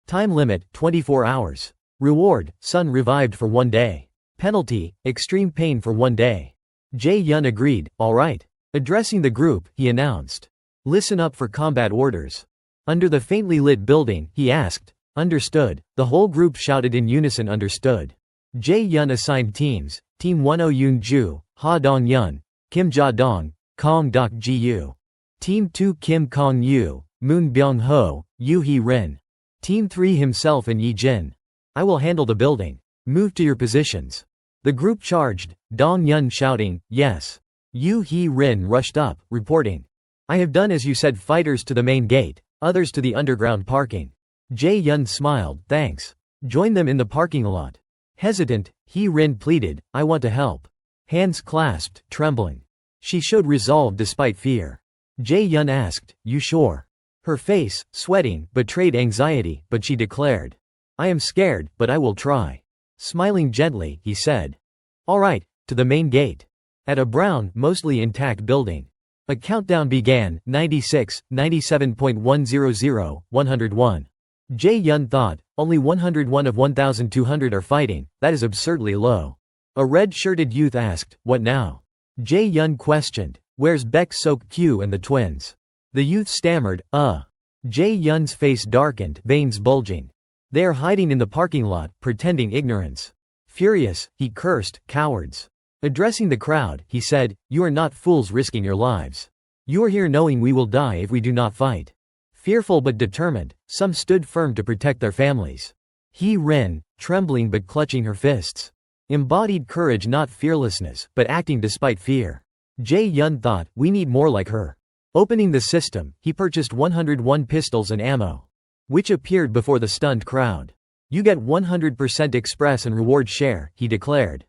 Time limit, 24 hours. Reward, Sun revived for 1 day. Penalty, extreme pain for 1 day. Jae Yun agreed, alright. Addressing the group, he announced. Listen up for combat orders. Under the faintly lit building, he asked, understood. The whole group shouted in unison, understood. Jae Yun assigned teams, Team 10 Yoon-ju, Ha Dong Yun, Kim Ja-dong, Kong Dok-ji-yu. Team 2 Kim Kong-yu, Moon Byung-ho, Yoo Hee-rin. Team 3 himself and Yi Jin. I will handle the building. Move to your positions. The group charged, Dong Yun shouting, yes. Yoo Hee-rin rushed up, reporting. I have done as you said, fighters to the main gate, others to the underground parking. Jae Yun smiled, thanks. Join them in the parking lot. Hesitant, Hee-rin pleaded, I want to help. Hands clasped, trembling. She showed resolve despite fear. Jae Yun asked, you sure? Her face, sweating, betrayed anxiety, but she declared. I am scared, but I will try. Smiling gently, he said. All right, to the main gate. At a brown, mostly intact building. A countdown began, 96, 97.100, 101. Jae-yun thought, only 101 of 1,200 are fighting, that is absurdly low. A red-shirted youth asked, what now? Jae-yun questioned, where's Baek Sok-kyu and the twins? The youth stammered, Jae-yun's face darkened, veins bulging. They are hiding in the parking lot, pretending ignorance. Furious, he cursed, cowards. Addressing the crowd, he said, you are not fools risking your lives. You are here knowing we will die if we do not fight. Fearful but determined, some stood firm to protect their families. Rin, trembling but clutching her fists, embodied courage, not fearlessness, but acting despite fear. Jae-yun thought, we need more like her. Opening the system, he purchased 101 pistols and ammo, which appeared before the stunned crowd. You get 100% express and reward share, he declared.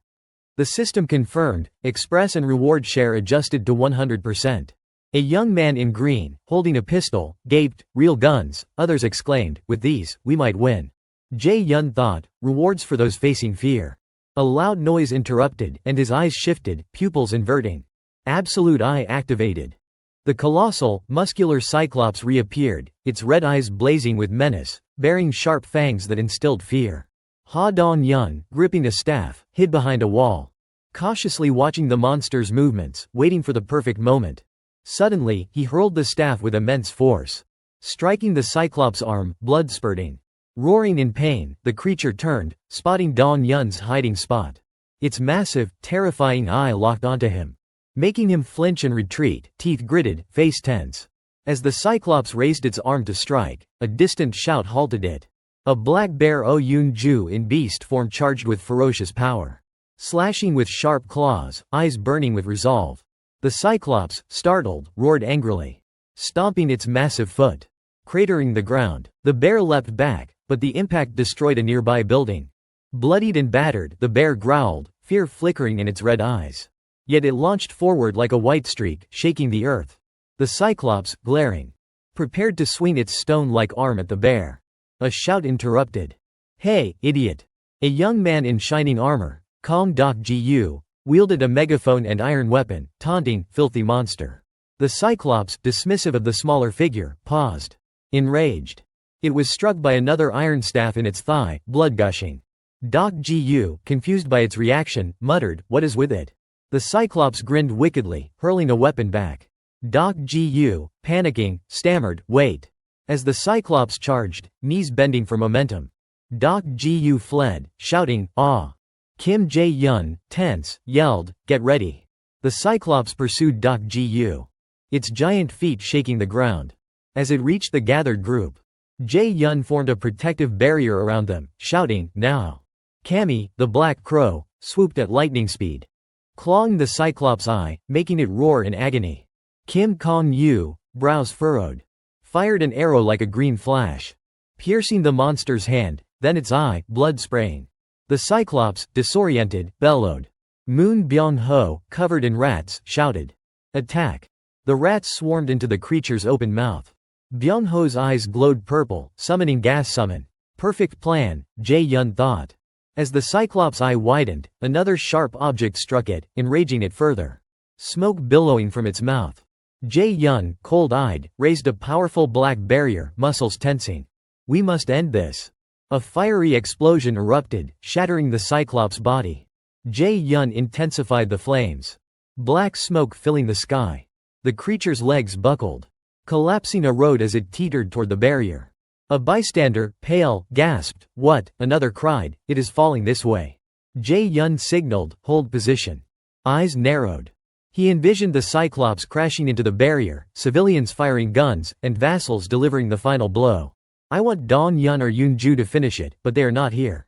The system confirmed, express and reward share adjusted to 100%. A young man in green, holding a pistol, gaped, real guns, others exclaimed, with these, we might win. Jae-yun thought, rewards for those facing fear. A loud noise interrupted, and his eyes shifted, pupils inverting. Absolute Eye activated. The colossal, muscular Cyclops reappeared, its red eyes blazing with menace, bearing sharp fangs that instilled fear. Ha Dong-yun, gripping a staff, hid behind a wall, cautiously watching the monster's movements, waiting for the perfect moment. Suddenly, he hurled the staff with immense force, striking the Cyclops' arm, blood spurting. Roaring in pain, the creature turned, spotting Dong-yun's hiding spot. Its massive, terrifying eye locked onto him, making him flinch and retreat, teeth gritted, face tense. As the Cyclops raised its arm to strike, a distant shout halted it. A black bear Oyun-ju in beast form charged with ferocious power, slashing with sharp claws, eyes burning with resolve. The Cyclops, startled, roared angrily, stomping its massive foot, cratering the ground. The bear leapt back, but the impact destroyed a nearby building. Bloodied and battered, the bear growled, fear flickering in its red eyes. Yet it launched forward like a white streak, shaking the earth. The Cyclops, glaring, prepared to swing its stone-like arm at the bear. A shout interrupted. Hey, idiot! A young man in shining armor, Kong Dok-ji-yu, wielded a megaphone and iron weapon, taunting, filthy monster. The Cyclops, dismissive of the smaller figure, paused. Enraged. It was struck by another iron staff in its thigh, blood gushing. Dok-ji-yu, confused by its reaction, muttered, what is with it? The Cyclops grinned wickedly, hurling a weapon back. Dok-ji-yu, panicking, stammered, wait. As the Cyclops charged, knees bending for momentum, Dok-ji-yu fled, shouting, ah! Kim Jae-yun, tense, yelled, get ready. The Cyclops pursued Dok-ji-yu, its giant feet shaking the ground. As it reached the gathered group, Jae-yun formed a protective barrier around them, shouting, now. Kami, the black crow, swooped at lightning speed, clawing the Cyclops' eye, making it roar in agony. Kim Kong-yu, brows furrowed, fired an arrow like a green flash, piercing the monster's hand, then its eye, blood spraying. The Cyclops, disoriented, bellowed. Moon Byung-ho, covered in rats, shouted, attack. The rats swarmed into the creature's open mouth. Byung-ho's eyes glowed purple, summoning gas summon. Perfect plan, Jae-yun thought. As the Cyclops' eye widened, another sharp object struck it, enraging it further. Smoke billowing from its mouth. Jae-yun, cold-eyed, raised a powerful black barrier, muscles tensing. We must end this. A fiery explosion erupted, shattering the Cyclops' body. Jae-yun intensified the flames. Black smoke filling the sky. The creature's legs buckled, collapsing a road as it teetered toward the barrier. A bystander, pale, gasped, what? Another cried, it is falling this way. Jae-yun signaled, hold position. Eyes narrowed. He envisioned the Cyclops crashing into the barrier, civilians firing guns, and vassals delivering the final blow. I want Dong-yun or Yoon-ju to finish it, but they are not here.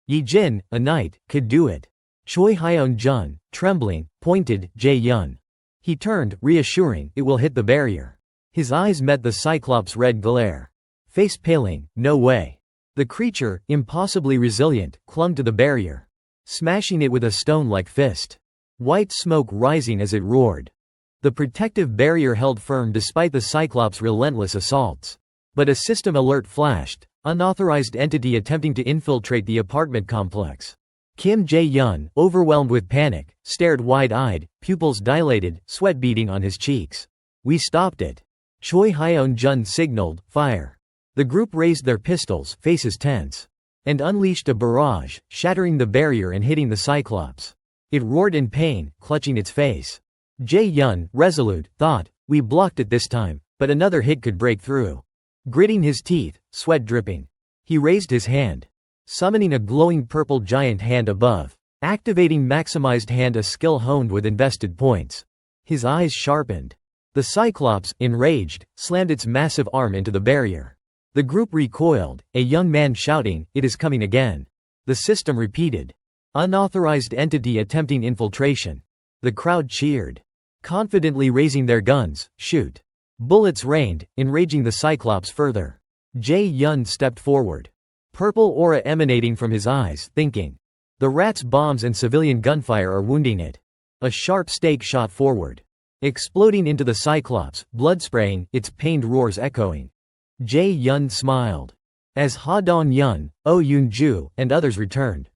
Yi-jin, a knight, could do it. Choi Hyeon-jun, trembling, pointed, Jae-yun. He turned, reassuring, it will hit the barrier. His eyes met the Cyclops' red glare. Face paling, no way. The creature, impossibly resilient, clung to the barrier, smashing it with a stone-like fist. White smoke rising as it roared. The protective barrier held firm despite the Cyclops' relentless assaults. But a system alert flashed, unauthorized entity attempting to infiltrate the apartment complex. Kim Jae-yun, overwhelmed with panic, stared wide-eyed, pupils dilated, sweat beading on his cheeks. We stopped it. Choi Hyeon-jun signaled, fire. The group raised their pistols, faces tense, and unleashed a barrage, shattering the barrier and hitting the Cyclops. It roared in pain, clutching its face. Jae-yun, resolute, thought, "We blocked it this time, but another hit could break through." Gritting his teeth, sweat dripping, he raised his hand, summoning a glowing purple giant hand above. Activating maximized hand, a skill honed with invested points. His eyes sharpened. The Cyclops, enraged, slammed its massive arm into the barrier. The group recoiled, a young man shouting, "It is coming again." The system repeated. Unauthorized entity attempting infiltration. The crowd cheered, confidently raising their guns. "Shoot." Bullets rained, enraging the Cyclops further. Jae-yun stepped forward, purple aura emanating from his eyes, thinking. The rat's bombs and civilian gunfire are wounding it. A sharp stake shot forward, exploding into the Cyclops, blood spraying, its pained roars echoing. Jae-yun smiled. As Ha Dong-yun, Oh Yoon-ju, and others returned.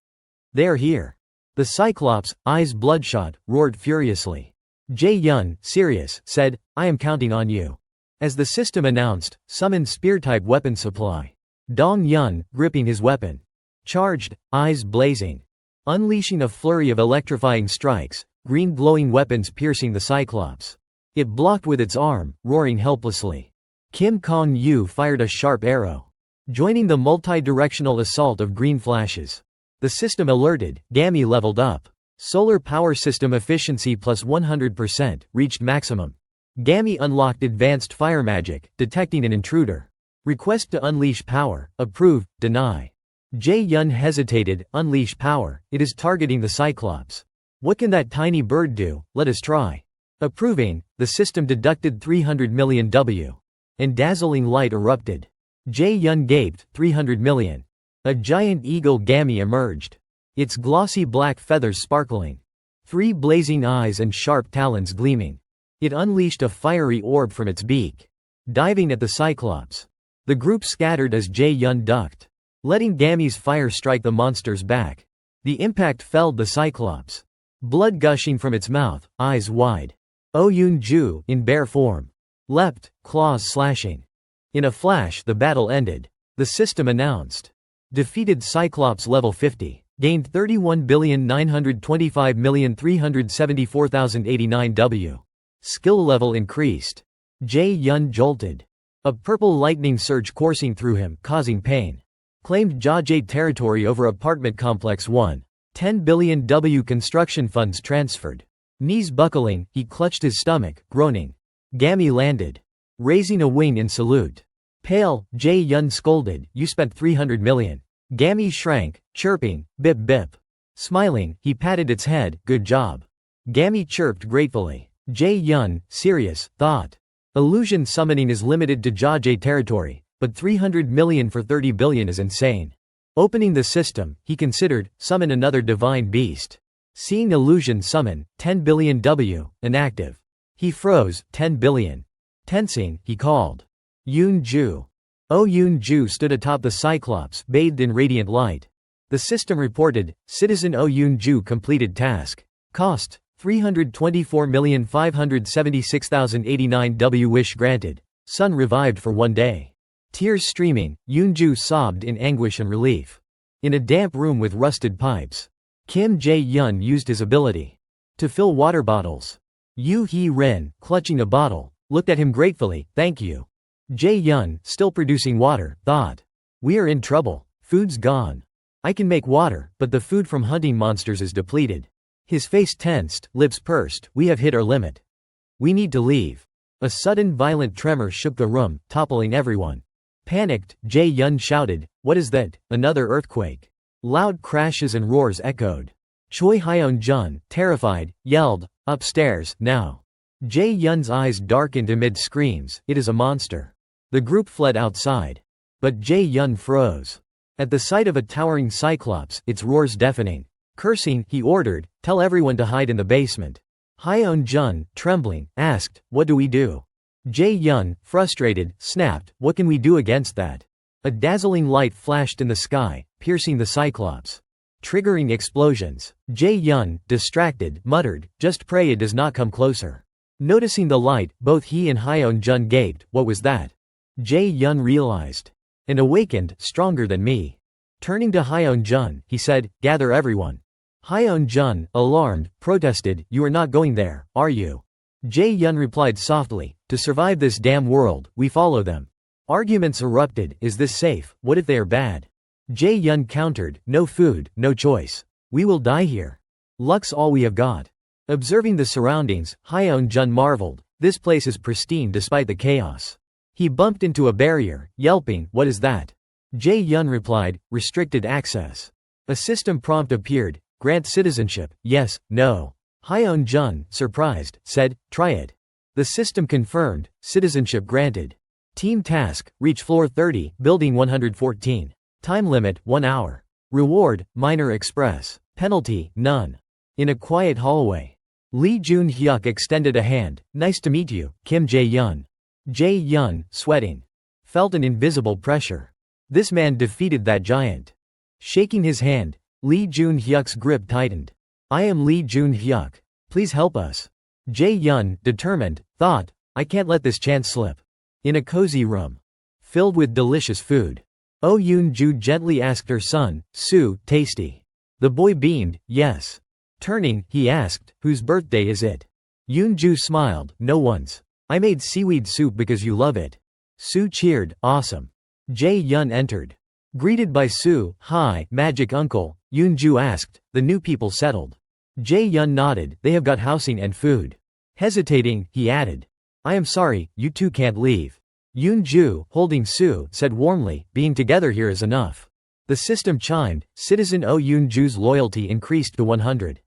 "They're here." The Cyclops, eyes bloodshot, roared furiously. Jae-yun, serious, said, "I am counting on you." As the system announced, summon spear-type weapon supply. Dong-yun, gripping his weapon, charged, eyes blazing, unleashing a flurry of electrifying strikes, green glowing weapons piercing the Cyclops. It blocked with its arm, roaring helplessly. Kim Kong-yu fired a sharp arrow, joining the multi-directional assault of green flashes. The system alerted, Gammy leveled up. Solar power system efficiency plus 100%, reached maximum. Gammy unlocked advanced fire magic, detecting an intruder. Request to unleash power, approve, deny. Jae-yun hesitated, unleash power, it is targeting the Cyclops. What can that tiny bird do, let us try. Approving, the system deducted 300 million W. And dazzling light erupted. Jae-yun gaped, 300 million. A giant eagle Gammy emerged, its glossy black feathers sparkling, 3 blazing eyes and sharp talons gleaming. It unleashed a fiery orb from its beak, diving at the Cyclops. The group scattered as Jae-yun ducked, letting Gammy's fire strike the monster's back. The impact felled the Cyclops, blood gushing from its mouth, eyes wide. Oh Yoon-ju, in bare form, leapt, claws slashing. In a flash the battle ended. The system announced. Defeated Cyclops level 50. Gained 31,925,374,089 W. Skill level increased. Jae-yun jolted. A purple lightning surge coursing through him, causing pain. Claimed Jajay territory over apartment complex 1. 10 billion W construction funds transferred. Knees buckling, he clutched his stomach, groaning. Gammy landed, raising a wing in salute. Pale, Jae-yun scolded, "You spent 300 million. Gammy shrank, chirping, "Bip bip." Smiling, he patted its head, "Good job." Gammy chirped gratefully. Jae-yun, serious, thought. Illusion summoning is limited to Jajay territory, but 300 million for 30 billion is insane. Opening the system, he considered, summon another divine beast. Seeing illusion summon, 10 billion W, inactive. He froze, 10 billion. Tensing, he called. Yoon-ju. Oh Yoon-ju stood atop the Cyclops, bathed in radiant light. The system reported, Citizen Oh Yoon-ju completed task. Cost, 324,576,089 W. Wish granted. Sun revived for 1 day. Tears streaming, Yoon-ju sobbed in anguish and relief. In a damp room with rusted pipes, Kim Jae-yun used his ability to fill water bottles. Yoo Hee-ren, clutching a bottle, looked at him gratefully, "Thank you." Jae-yun, still producing water, thought. "We are in trouble. Food's gone. I can make water, but the food from hunting monsters is depleted." His face tensed, lips pursed, "We have hit our limit. We need to leave." A sudden violent tremor shook the room, toppling everyone. Panicked, Jae-yun shouted, "What is that? Another earthquake?" Loud crashes and roars echoed. Choi Hyeon-jun, terrified, yelled, "Upstairs, now." Jae-yun's eyes darkened amid screams, "It is a monster." The group fled outside. But Jae-yun froze. At the sight of a towering Cyclops, its roars deafening. Cursing, he ordered, "Tell everyone to hide in the basement." Hyeon-jun, trembling, asked, "What do we do?" Jae-yun, frustrated, snapped, "What can we do against that?" A dazzling light flashed in the sky, piercing the Cyclops, triggering explosions. Jae-yun, distracted, muttered, "Just pray it does not come closer." Noticing the light, both he and Hyeon-jun gaped, "What was that?" Jae-yun realized. and awakened, stronger than me. Turning to Hyeon-jun, he said, gather everyone. Hyeon-jun, alarmed, protested, you are not going there, are you? Jae-yun replied softly, to survive this damn world, we follow them. Arguments erupted, is this safe, what if they are bad? Jae-yun countered, no food, no choice. We will die here. Luck's all we have got. Observing the surroundings, Hyeon-jun marveled, this place is pristine despite the chaos. He bumped into a barrier, yelping, what is that? Jae-yun replied, restricted access. A system prompt appeared, grant citizenship, yes, no. Hyeon-jun, surprised, said, try it. The system confirmed, citizenship granted. Team task, reach floor 30, building 114. Time limit, 1 hour. Reward, minor express. Penalty, none. In a quiet hallway. Lee Jun-hyuk extended a hand, nice to meet you, Kim Jae-yun. Jae-yun, sweating. Felt an invisible pressure. This man defeated that giant. Shaking his hand, Lee Jun-hyuk's grip tightened. I am Lee Jun-hyuk. Please help us. Jae-yun, determined, thought, I can't let this chance slip. In a cozy room. Filled with delicious food. Oh Yoon-ju gently asked her son, Sue, tasty? The boy beamed, yes. Turning, he asked, whose birthday is it? Yoon-ju smiled, no one's. I made seaweed soup because you love it. Sue cheered, awesome. Jae-yun entered. Greeted by Sue, hi, magic uncle, Yoon-ju asked, the new people settled. Jae-yun nodded, they have got housing and food. Hesitating, he added. I am sorry, you two can't leave. Yoon-ju, holding Sue, said warmly, being together here is enough. The system chimed, Citizen Oh Yoon-ju's loyalty increased to 100.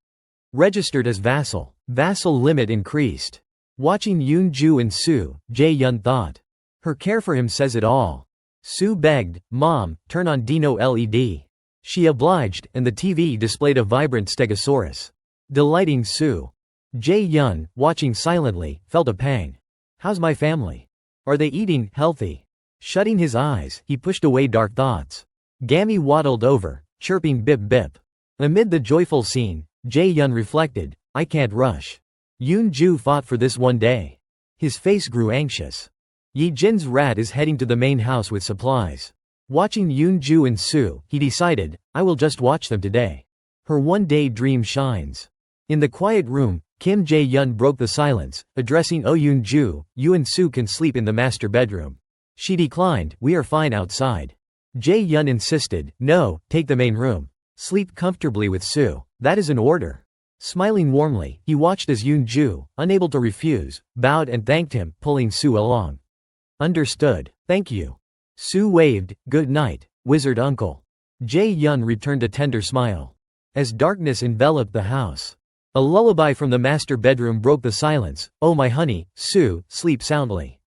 Registered as vassal. Vassal limit increased. Watching Yoon-ju and Sue, Jae-yun thought. Her care for him says it all. Sue begged, Mom, turn on Dino LED. She obliged, and the TV displayed a vibrant stegosaurus. Delighting Sue. Jae-yun, watching silently, felt a pang. How's my family? Are they eating healthy? Shutting his eyes, he pushed away dark thoughts. Gammy waddled over, chirping bip bip. Amid the joyful scene, Jae-yun reflected, I can't rush. Yoon-ju fought for this one day. His face grew anxious. Yi-jin's rat is heading to the main house with supplies. Watching Yoon-ju and Sue, he decided, I will just watch them today. Her one-day dream shines. In the quiet room, Kim Jae-yun broke the silence, addressing Oh Yoon-ju, you and Sue can sleep in the master bedroom. She declined, we are fine outside. Jae-yun insisted, no, take the main room. Sleep comfortably with Sue, that is an order. Smiling warmly, he watched as Yoon-ju, unable to refuse, bowed and thanked him, pulling Sue along. Understood, thank you. Sue waved, good night, wizard uncle. Jae-yun returned a tender smile. As darkness enveloped the house. A lullaby from the master bedroom broke the silence, oh my honey, Sue, sleep soundly.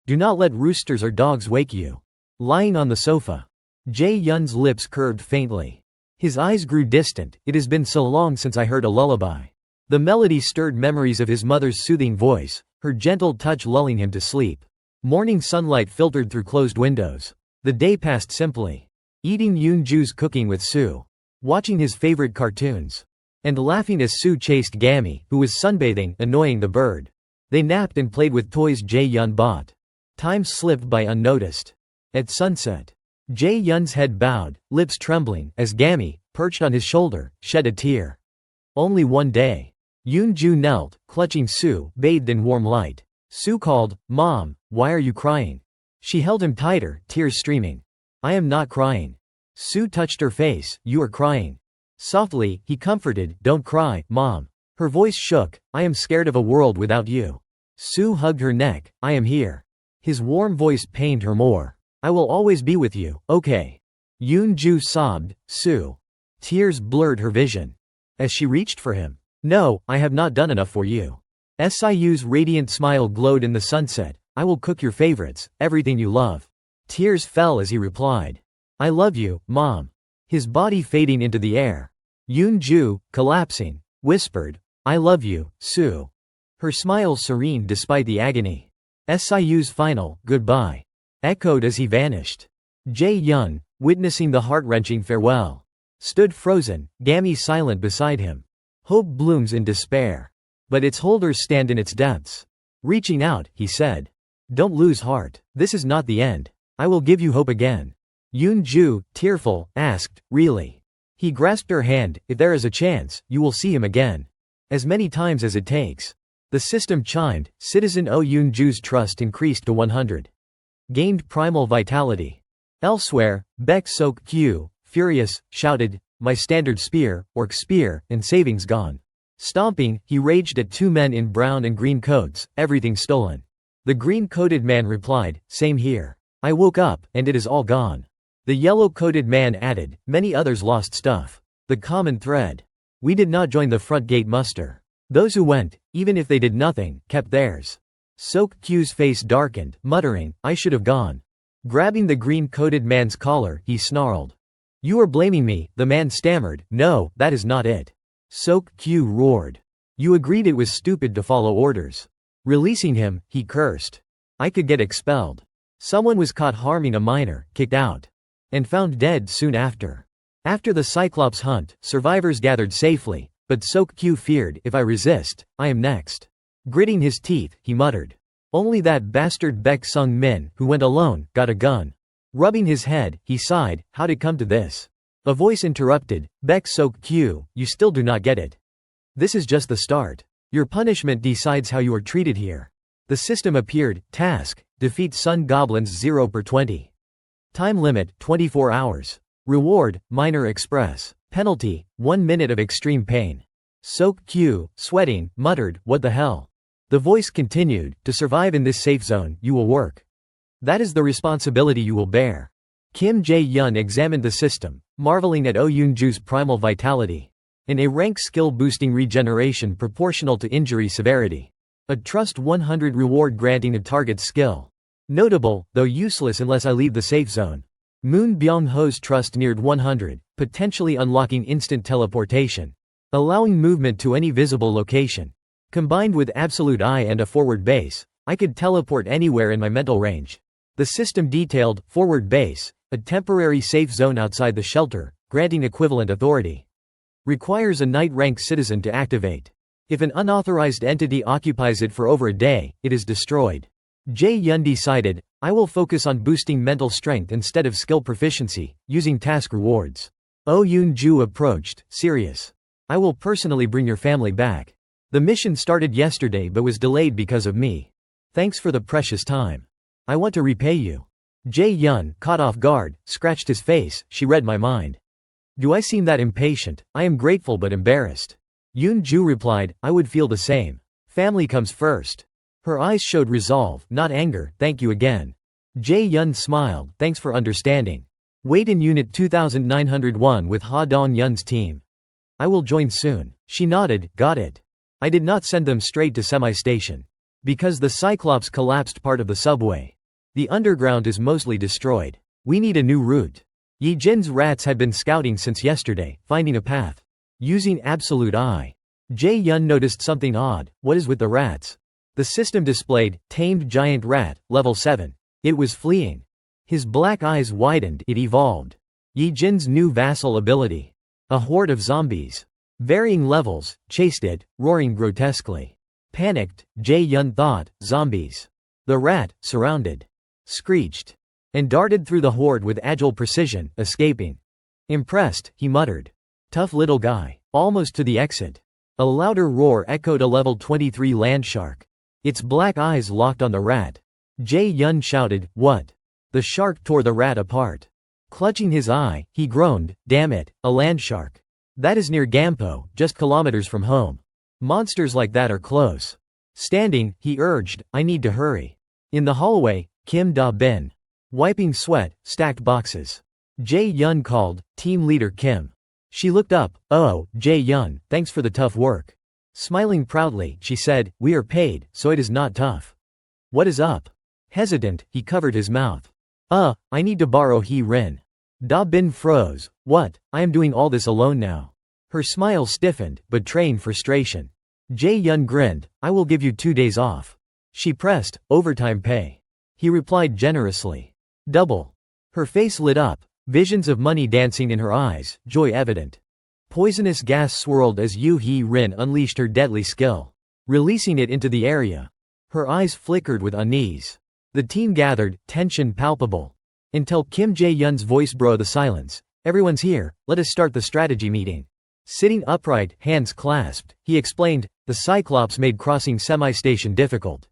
Do not let roosters or dogs wake you. Lying on the sofa. Jae-yun's lips curved faintly. His eyes grew distant, it has been so long since I heard a lullaby. The melody stirred memories of his mother's soothing voice, her gentle touch lulling him to sleep. Morning sunlight filtered through closed windows. The day passed simply. Eating Yoon-ju's cooking with Sue. Watching his favorite cartoons. And laughing as Sue chased Gammy, who was sunbathing, annoying the bird. They napped and played with toys Jae-yun bought. Time slipped by unnoticed. At sunset. Jae-yun's head bowed, lips trembling, as Gammy, perched on his shoulder, shed a tear. Only one day. Yoon-ju knelt, clutching Sue, bathed in warm light. Sue called, Mom, why are you crying? She held him tighter, tears streaming. I am not crying. Sue touched her face, you are crying. Softly, he comforted, don't cry, Mom. Her voice shook, I am scared of a world without you. Sue hugged her neck, I am here. His warm voice pained her more. I will always be with you, okay. Yoon-ju sobbed, Sue. Tears blurred her vision. As she reached for him. No, I have not done enough for you. Siu's radiant smile glowed in the sunset, I will cook your favorites, everything you love. Tears fell as he replied. I love you, Mom. His body fading into the air. Yoon-ju, collapsing, whispered, I love you, Sue. Her smile serene despite the agony. Siu's final, goodbye. Echoed as he vanished. Jae-yun, witnessing the heart-wrenching farewell. Stood frozen, Gammy silent beside him. Hope blooms in despair. But its holders stand in its depths. Reaching out, he said. Don't lose heart, this is not the end. I will give you hope again. Yoon-ju, tearful, asked, really? He grasped her hand. If there is a chance, you will see him again. As many times as it takes. The system chimed. Citizen Oh Yoon-ju's trust increased to 100. Gained primal vitality. Elsewhere, Baek Sok-kyu, furious, shouted, my standard spear, orc spear, and savings gone. Stomping, he raged at two men in brown and green coats, everything stolen. The green-coated man replied, same here. I woke up, and it is all gone. The yellow-coated man added, many others lost stuff. The common thread. We did not join the front gate muster. Those who went, even if they did nothing, kept theirs. Sok-kyu's face darkened, muttering, I should have gone. Grabbing the green-coated man's collar, he snarled. You are blaming me, the man stammered, no, that is not it. Sok-kyu roared. You agreed it was stupid to follow orders. Releasing him, he cursed. I could get expelled. Someone was caught harming a minor, kicked out. And found dead soon after. After the Cyclops hunt, survivors gathered safely, but Sok-kyu feared, if I resist, I am next. Gritting his teeth, he muttered. Only that bastard Baek Sung-min, who went alone, got a gun. Rubbing his head, he sighed, how'd it come to this? A voice interrupted, Baek Sok-kyu, you still do not get it. This is just the start. Your punishment decides how you are treated here. The system appeared, task, defeat Sun Goblins 0/20. Time limit, 24 hours. Reward, Minor Express. Penalty, 1 minute of extreme pain. Sok-kyu, sweating, muttered, what the hell? The voice continued, to survive in this safe zone, you will work. That is the responsibility you will bear. Kim Jae-yun examined the system, marveling at Oh Yoon-ju's primal vitality. An A-rank skill-boosting regeneration proportional to injury severity. A Trust 100 reward granting a target skill. Notable, though useless unless I leave the safe zone. Moon Byung-ho's trust neared 100, potentially unlocking instant teleportation. Allowing movement to any visible location. Combined with absolute eye and a forward base, I could teleport anywhere in my mental range. The system detailed, forward base, a temporary safe zone outside the shelter, granting equivalent authority. Requires a knight-rank citizen to activate. If an unauthorized entity occupies it for over a day, it is destroyed. Jae-yun decided, I will focus on boosting mental strength instead of skill proficiency, using task rewards. Oh Yoon-ju approached, serious. I will personally bring your family back. The mission started yesterday but was delayed because of me. Thanks for the precious time. I want to repay you. Jae-yun, caught off guard, scratched his face, she read my mind. Do I seem that impatient? I am grateful but embarrassed. Yoon-ju replied, I would feel the same. Family comes first. Her eyes showed resolve, not anger, thank you again. Jae-yun smiled, thanks for understanding. Wait in Unit 2901 with Ha Dong-yun's team. I will join soon. She nodded, got it. I did not send them straight to semi-station. Because the Cyclops collapsed part of the subway. The underground is mostly destroyed. We need a new route. Yi-jin's rats had been scouting since yesterday, finding a path. Using absolute eye. Jae-yun noticed something odd, what is with the rats? The system displayed, tamed giant rat, level 7. It was fleeing. His black eyes widened, it evolved. Yi-jin's new vassal ability. A horde of zombies. Varying levels, chased it, roaring grotesquely. Panicked, Jae-yun thought, zombies. The rat, surrounded. Screeched. And darted through the horde with agile precision, escaping. Impressed, he muttered. Tough little guy. Almost to the exit. A louder roar echoed a level 23 landshark. Its black eyes locked on the rat. Jae-yun shouted, what? The shark tore the rat apart. Clutching his eye, he groaned, damn it, a landshark. That is near Gampo, just kilometers from home. Monsters like that are close. Standing, he urged, I need to hurry. In the hallway, Kim Da-bin. Wiping sweat, stacked boxes. Jae-yun called, team leader Kim. She looked up, oh, Jae-yun, thanks for the tough work. Smiling proudly, she said, we are paid, so it is not tough. What is up? Hesitant, he covered his mouth. I need to borrow He-rin. Da-bin froze, what, I am doing all this alone now. Her smile stiffened, betraying frustration. Jae-yun grinned, I will give you 2 days off. She pressed, overtime pay. He replied generously. Double. Her face lit up, visions of money dancing in her eyes, joy evident. Poisonous gas swirled as Yu-Hi-rin unleashed her deadly skill. Releasing it into the area. Her eyes flickered with unease. The team gathered, tension palpable. Until Kim Jae-yun's voice broke the silence. Everyone's here, let us start the strategy meeting. Sitting upright, hands clasped, he explained, the Cyclops made crossing semi-station difficult.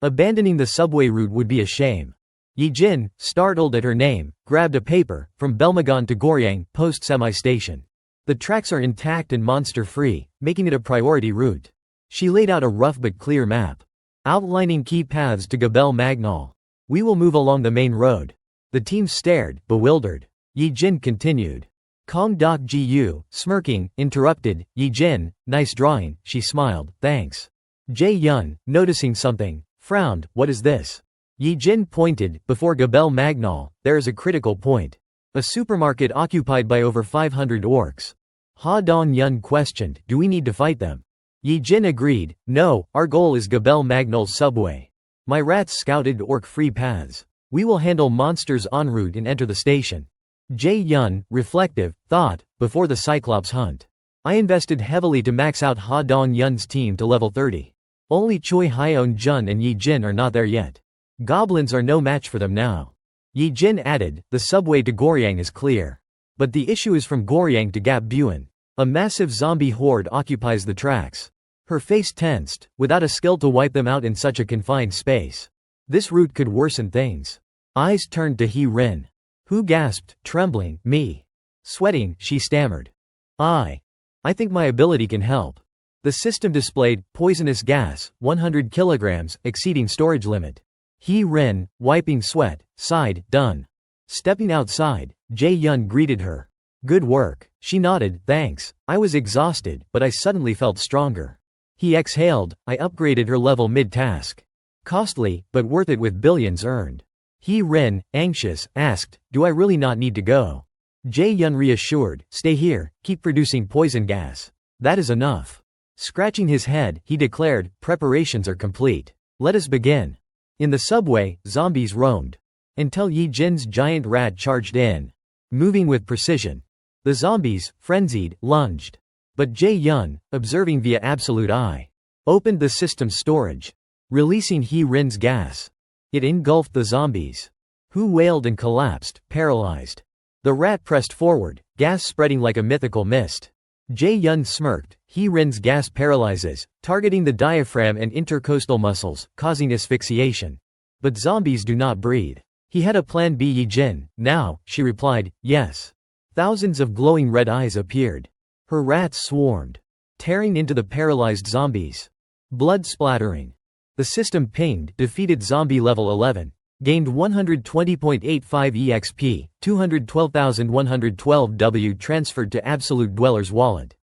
Abandoning the subway route would be a shame. Yi-jin, startled at her name, grabbed a paper, from Belmagon to Goryang, post semi-station. The tracks are intact and monster-free, making it a priority route. She laid out a rough but clear map, outlining key paths to Gabel Magnol. We will move along the main road. The team stared, bewildered. Yi-jin continued. Kong Dok Ji-yu, smirking, interrupted, Yi-jin, nice drawing, she smiled, thanks. Jae-yun, noticing something, frowned, what is this? Yi-jin pointed, before Gabel Magnol, there is a critical point. A supermarket occupied by over 500 orcs. Ha Dong-yun questioned, do we need to fight them? Yi-jin agreed, no, our goal is Gabel Magnol's subway. My rats scouted orc-free paths. We will handle monsters en route and enter the station. Jae-yun, reflective, thought, before the Cyclops hunt. I invested heavily to max out Ha Dong-yun's team to level 30. Only Choi Hyeon-jun and Yi-jin are not there yet. Goblins are no match for them now. Yi-jin added, the subway to Goryang is clear. But the issue is from Goryang to Gap Buin. A massive zombie horde occupies the tracks. Her face tensed, without a skill to wipe them out in such a confined space. This route could worsen things. Eyes turned to Hee-rin. Who gasped, trembling, me. Sweating, she stammered. I think my ability can help. The system displayed, poisonous gas, 100 kilograms, exceeding storage limit. Hee-rin, wiping sweat, sighed, done. Stepping outside, Jae-yun greeted her. Good work. She nodded, thanks. I was exhausted, but I suddenly felt stronger. He exhaled, I upgraded her level mid-task. Costly, but worth it with billions earned. Hee-rin, anxious, asked, do I really not need to go? Jae-yun reassured, stay here, keep producing poison gas. That is enough. Scratching his head, he declared, preparations are complete. Let us begin. In the subway, zombies roamed. Until Yi-jin's giant rat charged in. Moving with precision. The zombies, frenzied, lunged. But Jae-yun, observing via absolute eye, opened the system's storage. Releasing Hee-rin's gas. It engulfed the zombies, who wailed and collapsed, paralyzed. The rat pressed forward, gas spreading like a mythical mist. Jae-yun smirked, Hee-rin's gas paralyzes, targeting the diaphragm and intercostal muscles, causing asphyxiation. But zombies do not breathe. He had a plan B. Yi-jin, now, she replied, yes. Thousands of glowing red eyes appeared. Her rats swarmed, tearing into the paralyzed zombies. Blood splattering. The system pinged, defeated zombie level 11, gained 120.85 EXP, 212,112 W transferred to Absolute Dweller's wallet.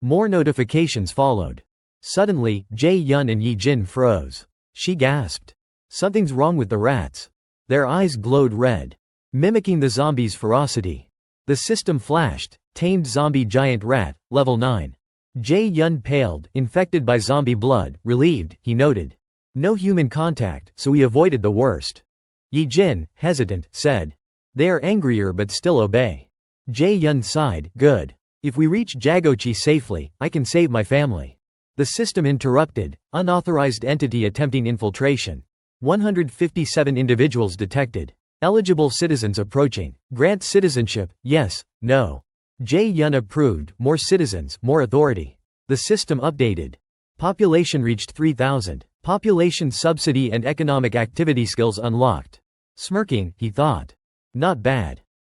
More notifications followed. Suddenly, Jae-yun and Yi-jin froze. She gasped. Something's wrong with the rats. Their eyes glowed red, mimicking the zombies' ferocity. The system flashed, tamed zombie giant rat, level 9. Jae-yun paled, infected by zombie blood, relieved, he noted. No human contact, so we avoided the worst. Yi-jin, hesitant, said. They are angrier but still obey. Jae-yun sighed, good. If we reach Jagochi safely, I can save my family. The system interrupted, unauthorized entity attempting infiltration. 157 individuals detected. Eligible citizens approaching. Grant citizenship, yes, no. Jae-yun approved, more citizens, more authority. The system updated. Population reached 3,000. Population subsidy and economic activity skills unlocked. Smirking, he thought. Not bad.